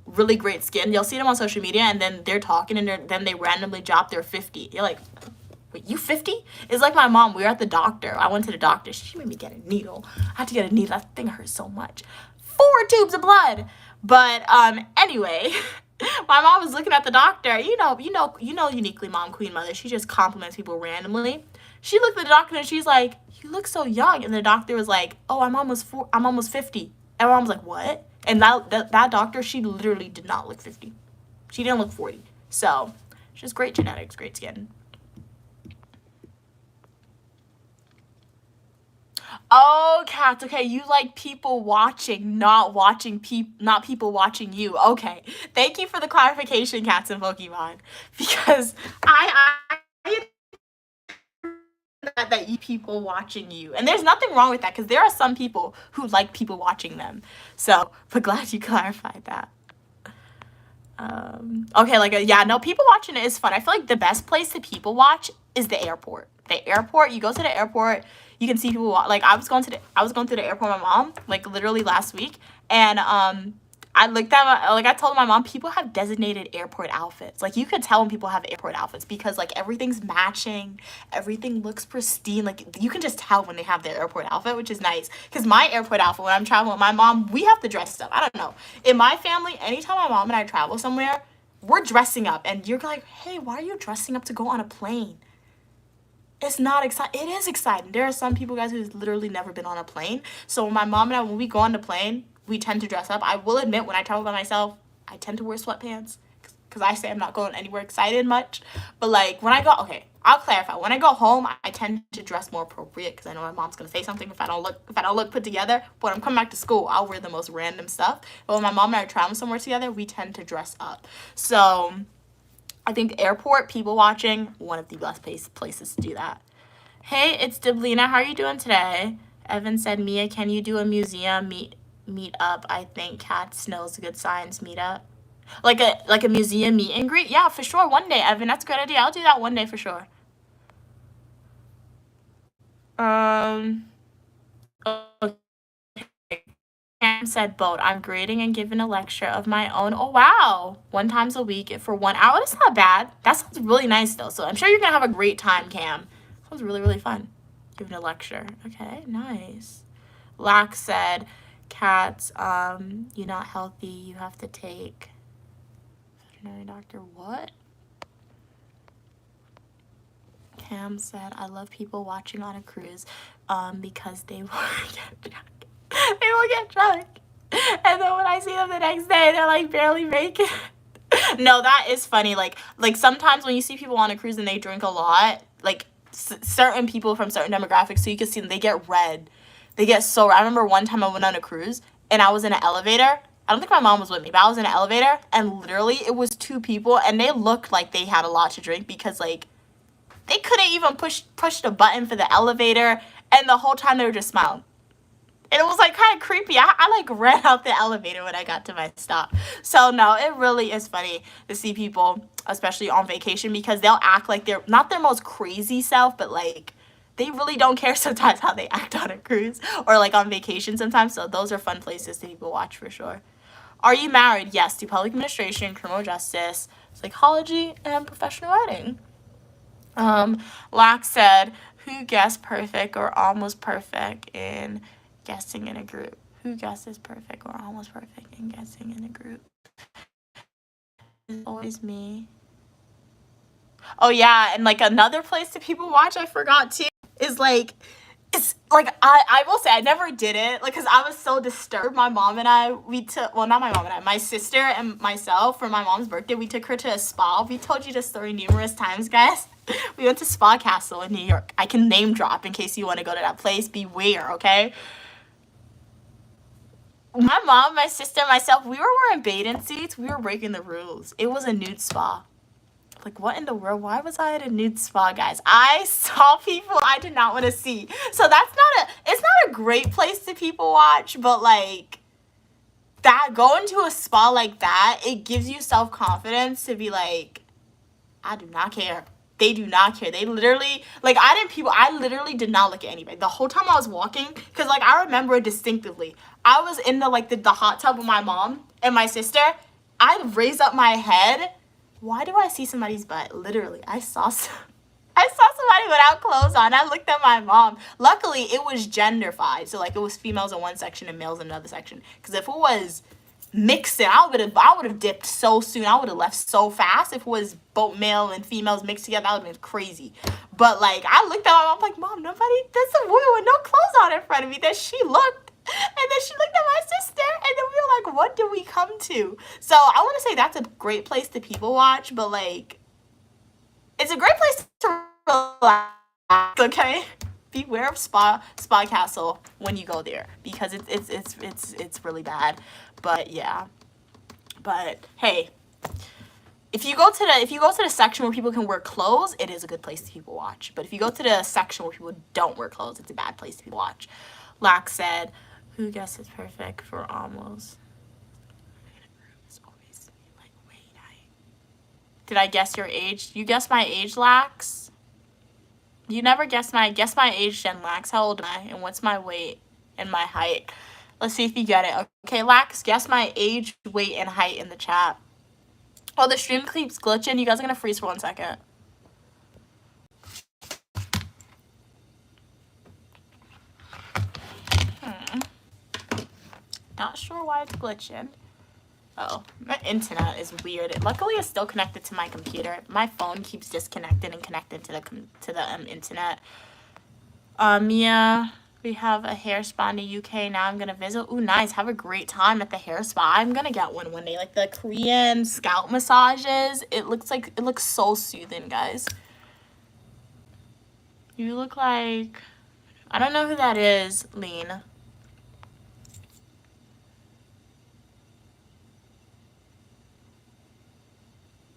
really great skin. You'll see them on social media, and then they're talking, and then they randomly drop their 50. You're like, wait, you 50? It's like my mom. We were at the doctor. I went to the doctor. She made me get a needle. I had to get a needle. That thing hurt so much. 4 tubes of blood. But anyway, my mom was looking at the doctor. You know, uniquely mom, queen mother. She just compliments people randomly. She looked at the doctor and she's like, "You look so young." And the doctor was like, "Oh, I'm almost 50." And my mom was like, "What?" And that doctor, she literally did not look 50. She didn't look 40. So, just great genetics, great skin. Oh, Cats, okay, you like people watching, not people watching you. Okay, thank you for the clarification, Cats and Pokemon, because I that you people watching you, and there's nothing wrong with that, because there are some people who like people watching them. So, but glad you clarified that. Okay, like, yeah, no, people watching it is fun. I feel like the best place to people watch is the airport. The airport, you go to the airport, you can see people like I was going to the airport with my mom, like literally last week, and I I looked at I told my mom, people have designated airport outfits. Like, you could tell when people have airport outfits because, like, everything's matching. Everything looks pristine. Like, you can just tell when they have their airport outfit, which is nice. Because my airport outfit, when I'm traveling with my mom, we have to dress up. I don't know. In my family, anytime my mom and I travel somewhere, we're dressing up. And you're like, hey, why are you dressing up to go on a plane? It's not exciting. It is exciting. There are some people, guys, who's literally never been on a plane. So my mom and I, when we go on the plane, we tend to dress up. I will admit, when I travel by myself, I tend to wear sweatpants because I say I'm not going anywhere excited much. But, like, when I go, okay, I'll clarify. When I go home, I tend to dress more appropriate because I know my mom's gonna say something if I don't look put together. But when I'm coming back to school, I'll wear the most random stuff. But when my mom and I are traveling somewhere together, we tend to dress up. So I think airport people watching, one of the best places to do that. Hey, it's Diblina. How are you doing today? Evan said, Mia, can you do a museum meet up? I think Cat Snow's a good science meetup. Like a museum meet and greet? Yeah, for sure. One day, Evan. That's a great idea. I'll do that one day for sure. Okay. Cam said boat. I'm grading and giving a lecture of my own. Oh, wow. 1 time a week for 1 hour. That's not bad. That sounds really nice, though. So I'm sure you're going to have a great time, Cam. Sounds really, really fun. Giving a lecture. Okay, nice. Lax said, Cats, you're not healthy. You have to take veterinary doctor. What? Cam said, I love people watching on a cruise because they will get drunk. They will get drunk. And then when I see them the next day, they're like barely making it. No, that is funny. Like sometimes when you see people on a cruise and they drink a lot, like certain people from certain demographics, so you can see them, they get red. They get so red. I remember one time I went on a cruise and I was in an elevator. I don't think my mom was with me, but I was in an elevator and literally it was 2 people and they looked like they had a lot to drink because, like, they couldn't even push the button for the elevator, and the whole time they were just smiling. And it was, like, kind of creepy. I like, ran out the elevator when I got to my stop. So, no, it really is funny to see people, especially on vacation, because they'll act like they're not their most crazy self, but, like, they really don't care sometimes how they act on a cruise or, like, on vacation sometimes. So those are fun places to people watch for sure. Are you married? Yes, to public administration, criminal justice, psychology, and professional writing. Lax said, who guessed perfect or almost perfect in guessing in a group? Who guesses perfect or almost perfect in guessing in a group? It's always me. Oh, yeah, and, like, another place that people watch, I forgot, too, is, like, it's, like, I will say, I never did it, like, because I was so disturbed. My mom and I, well, not my mom and I, my sister and myself, for my mom's birthday, we took her to a spa. We told you this story numerous times, guys. We went to Spa Castle in New York. I can name drop in case you want to go to that place. Beware, okay? My mom, my sister, myself, we were wearing bathing suits. We were breaking the rules. It was a nude spa. Like, what in the world? Why was I at a nude spa, guys? I saw people I did not want to see. So it's not a great place to people watch, but, like, that, going to a spa like that, it gives you self-confidence to be like, I do not care. They do not care. They literally, like, I literally did not look at anybody. The whole time I was walking, because, like, I remember it distinctively. I was in the hot tub with my mom and my sister. I raised up my head. Why do I see somebody's butt? Literally, I saw somebody without clothes on. I looked at my mom. Luckily, it was genderfied. So, like, it was females in one section and males in another section. Because if it was mixed in, I would have dipped so soon. I would have left so fast. If it was both male and females mixed together, that would have been crazy. But, like, I looked at my mom, I'm like, Mom, there's a woman with no clothes on in front of me. Then she looked, and then she looked at my sister, and then we were like, what did we come to? So I want to say that's a great place to people watch, but, like, it's a great place to relax, okay? Beware of Spa Castle when you go there, because it's really bad. But yeah, but hey, if you go to the section where people can wear clothes, it is a good place to people watch. But if you go to the section where people don't wear clothes, it's a bad place to people watch. Lax said, who guesses perfect for almost? It's always like, wait, did I guess your age? You guessed my age, Lax? You never guessed my age, Jen. Lax. How old am I? And what's my weight and my height? Let's see if you get it. Okay, Lax, guess my age, weight, and height in the chat. Oh, the stream keeps glitching. You guys are gonna freeze for 1 second. Not sure why it's glitching. Oh, my internet is weird. Luckily, it's still connected to my computer. My phone keeps disconnected and connected to the internet. Mia, we have a hair spa in the UK. Now I'm gonna visit. Ooh, nice. Have a great time at the hair spa. I'm gonna get one day. Like the Korean scalp massages. It looks so soothing, guys. You look like, I don't know who that is, Lean.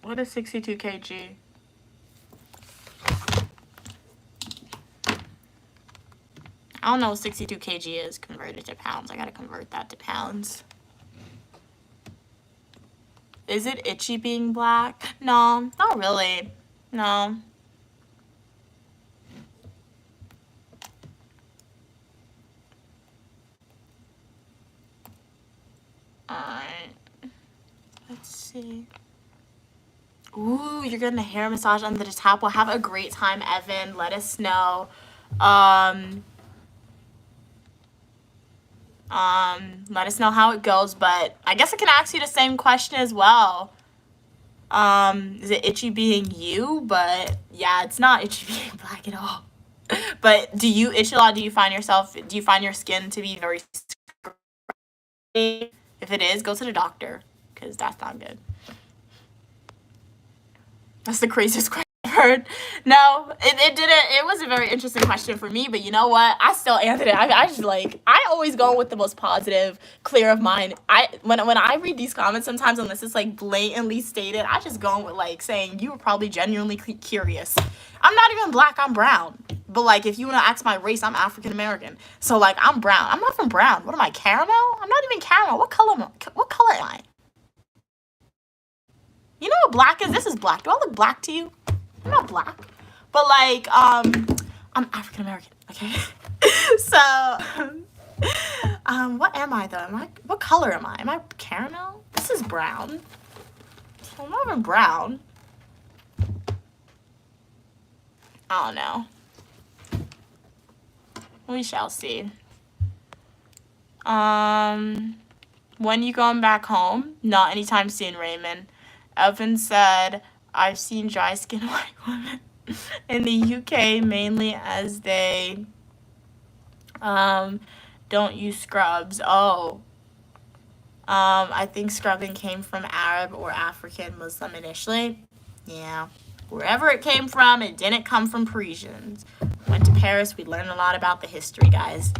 What is 62 kg? I don't know what 62 kg is converted to pounds. I gotta convert that to pounds. Is it itchy being black? No, not really. No. Alright. Let's see. Ooh, you're getting a hair massage under the tap. Well, have a great time, Evan. Let us know. Let us know how it goes, but I guess I can ask you the same question as well. Is it itchy being you? But yeah, it's not itchy being black at all. But do you itch a lot? Do you find your skin to be very scratchy? If it is, go to the doctor, because that's not good. That's the craziest question I've heard. No, it didn't. It was a very interesting question for me, but you know what? I still answered it. I always go with the most positive, clear of mind. When I read these comments sometimes, unless it's like blatantly stated, I just go with like saying you were probably genuinely curious. I'm not even black, I'm brown. But like if you want to ask my race, I'm African American. So like I'm brown. I'm not from brown. What am I, caramel? I'm not even caramel. What color am I? You know what black is? This is black. Do I look black to you? I'm not black. But like, I'm African American, okay? So, what am I though? What color am I? Am I caramel? This is brown. So I'm not even brown. I don't know. We shall see. When you going back home? Not anytime soon, Raymond. Evan said, I've seen dry skin white women in the UK mainly as they don't use scrubs. Oh. I think scrubbing came from Arab or African Muslim initially. Yeah. Wherever it came from, it didn't come from Parisians. Went to Paris, we learned a lot about the history, guys.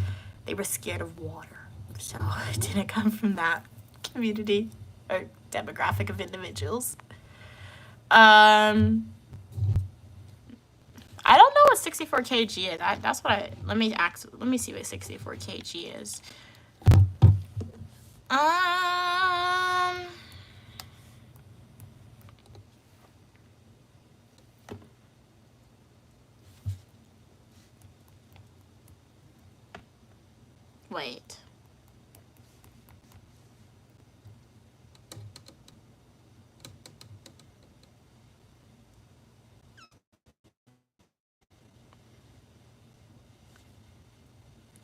They were scared of water. So it didn't come from that community or demographic of individuals. I don't know what 64 kg is. That's what let me see what 64 kg is. Wait.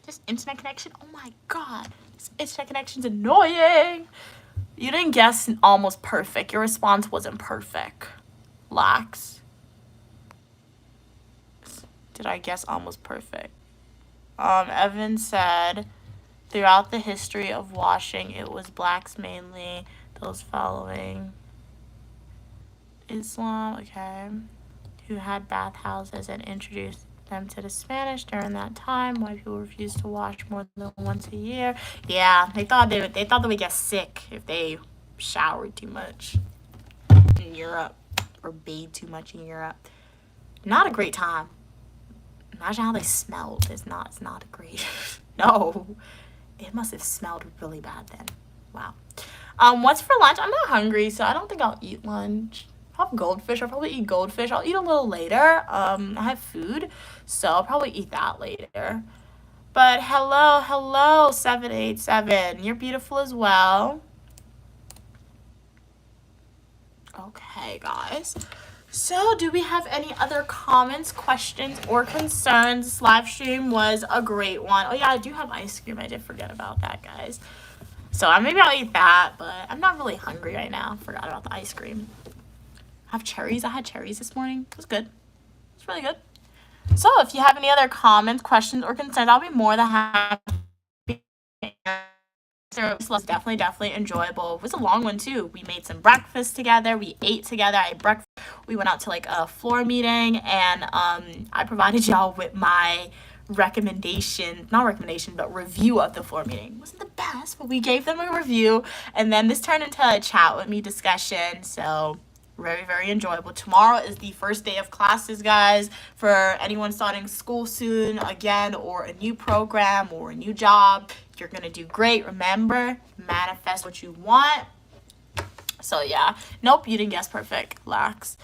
This internet connection, oh my god. This internet connection's annoying. You didn't guess almost perfect. Your response wasn't perfect. Lax. Did I guess almost perfect? Evan said, throughout the history of washing, it was blacks mainly, those following Islam, okay, who had bathhouses and introduced them to the Spanish during that time. White people refused to wash more than once a year. Yeah, they thought they would get sick if they showered too much in Europe or bathed too much in Europe. Not a great time. Imagine how they smelled. It's not a great. No, it must have smelled really bad then. Wow. What's for lunch? I'm not hungry, so I don't think I'll eat lunch. I'll have goldfish. I'll probably eat goldfish. I'll eat a little later. I have food, so I'll probably eat that later. But hello, 787. You're beautiful as well. Okay, guys. So, do we have any other comments, questions, or concerns? This live stream was a great one. Oh, yeah, I do have ice cream. I did forget about that, guys. So, maybe I'll eat that, but I'm not really hungry right now. Forgot about the ice cream. I have cherries. I had cherries this morning. It was good. It's really good. So, if you have any other comments, questions, or concerns, I'll be more than happy to answer. This was definitely enjoyable. It was a long one too. We made some breakfast together. We ate together. I ate breakfast. We went out to like a floor meeting, and I provided y'all with my review of the floor meeting. It wasn't the best, but we gave them a review, and then this turned into a chat with me discussion. So very enjoyable. Tomorrow is the first day of classes, guys, for anyone starting school soon again, or a new program or a new job. You're gonna do great. Remember, manifest what you want. So yeah, nope, you didn't guess perfect. Relax.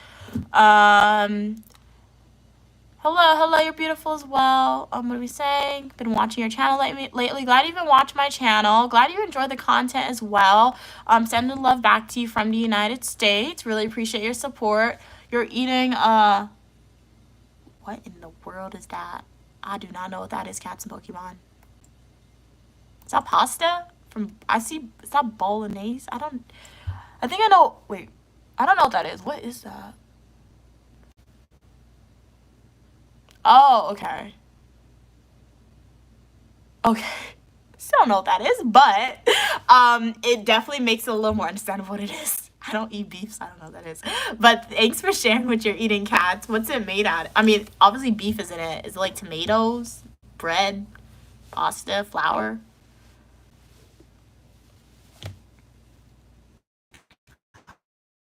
Hello, you're beautiful as well. What are we saying? Been watching your channel lately. Glad you've been watching my channel. Glad you enjoy the content as well. Sending love back to you from the United States. Really appreciate your support. You're eating, what in the world is that? I do not know what that is, Cats and Pokemon. Is that pasta? Is that bolognese? I think I know, wait. I don't know what that is. What is that? Oh, okay. Okay. Still don't know what that is, but it definitely makes it a little more understandable what it is. I don't eat beef, so I don't know what that is. But thanks for sharing what you're eating, Cats. What's it made out of? I mean, obviously beef is in it. Is it like tomatoes, bread, pasta, flour?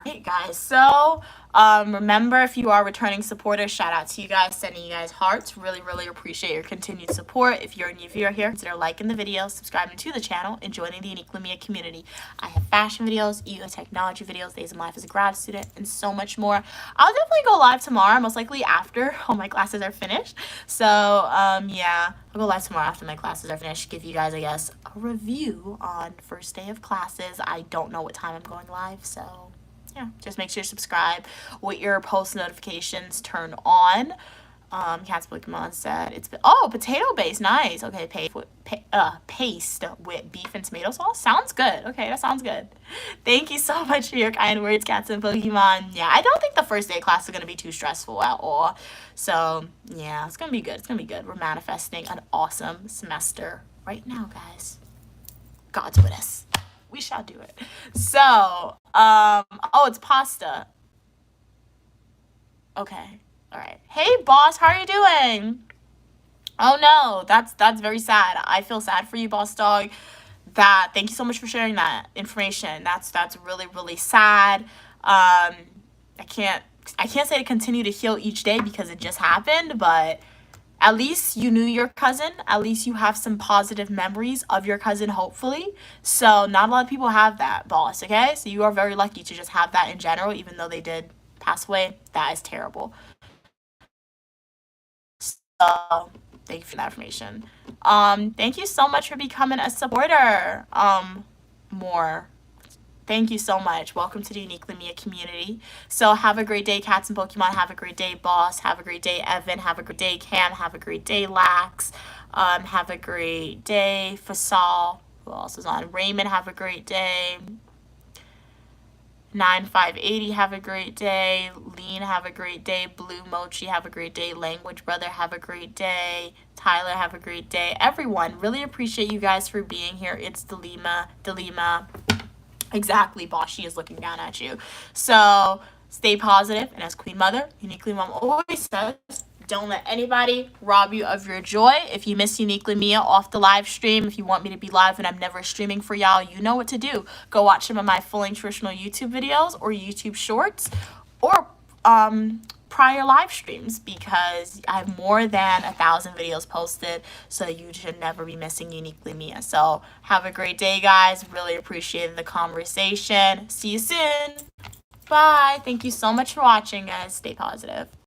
Hey guys, so remember, if you are returning supporters, shout out to you guys, sending you guys hearts. Really appreciate your continued support. If you're a new viewer here, consider liking the video, subscribing to the channel, and joining the Unique Lumia community. I have fashion videos, technology videos, days of my life as a grad student, and so much more. I'll definitely go live tomorrow, most likely after all my classes are finished. So yeah, I'll go live tomorrow after my classes are finished, give you guys, I guess, a review on first day of classes. I don't know what time I'm going live, so yeah, just make sure you subscribe with your post notifications turned on. Cat's Pokemon said it's potato based. Nice. Okay, paste with beef and tomato sauce. Sounds good. Okay, that sounds good. Thank you so much for your kind words, Cats and Pokemon. Yeah, I don't think the first day of class is gonna be too stressful at all. So yeah, it's gonna be good. It's gonna be good. We're manifesting an awesome semester right now, guys. God's with us. We shall do it. So, it's pasta. Okay. All right. Hey, boss, how are you doing? Oh no, that's very sad. I feel sad for you, boss dog. Thank you so much for sharing that information. That's really sad. I can't say to continue to heal each day because it just happened, but at least you knew your cousin. At least you have some positive memories of your cousin, hopefully. So not a lot of people have that, boss, okay? So you are very lucky to just have that in general, even though they did pass away. That is terrible. So thank you for that information. Thank you so much for becoming a supporter. Thank you so much. Welcome to the Unique Lumia community. So have a great day, Cats and Pokemon. Have a great day, Boss. Have a great day, Evan. Have a great day, Cam. Have a great day, Lax. Have a great day, Fasal. Who else is on? Raymond, have a great day. 9580, have a great day. Lean, have a great day. Blue Mochi, have a great day. Language Brother, have a great day. Tyler, have a great day. Everyone, really appreciate you guys for being here. It's Delima. Exactly, boss. She is looking down at you. So stay positive, and as Queen Mother, Uniquely Mom always says, don't let anybody rob you of your joy. If you miss Uniquely Mia off the live stream, if you want me to be live and I'm never streaming for y'all, you know what to do. Go watch some of my full nutritional YouTube videos or YouTube shorts or prior live streams, because I have more than 1,000 videos posted, so you should never be missing Uniquely Mia. So have a great day, guys. Really appreciated the conversation. See you soon. Bye. Thank you so much for watching, guys. Stay positive.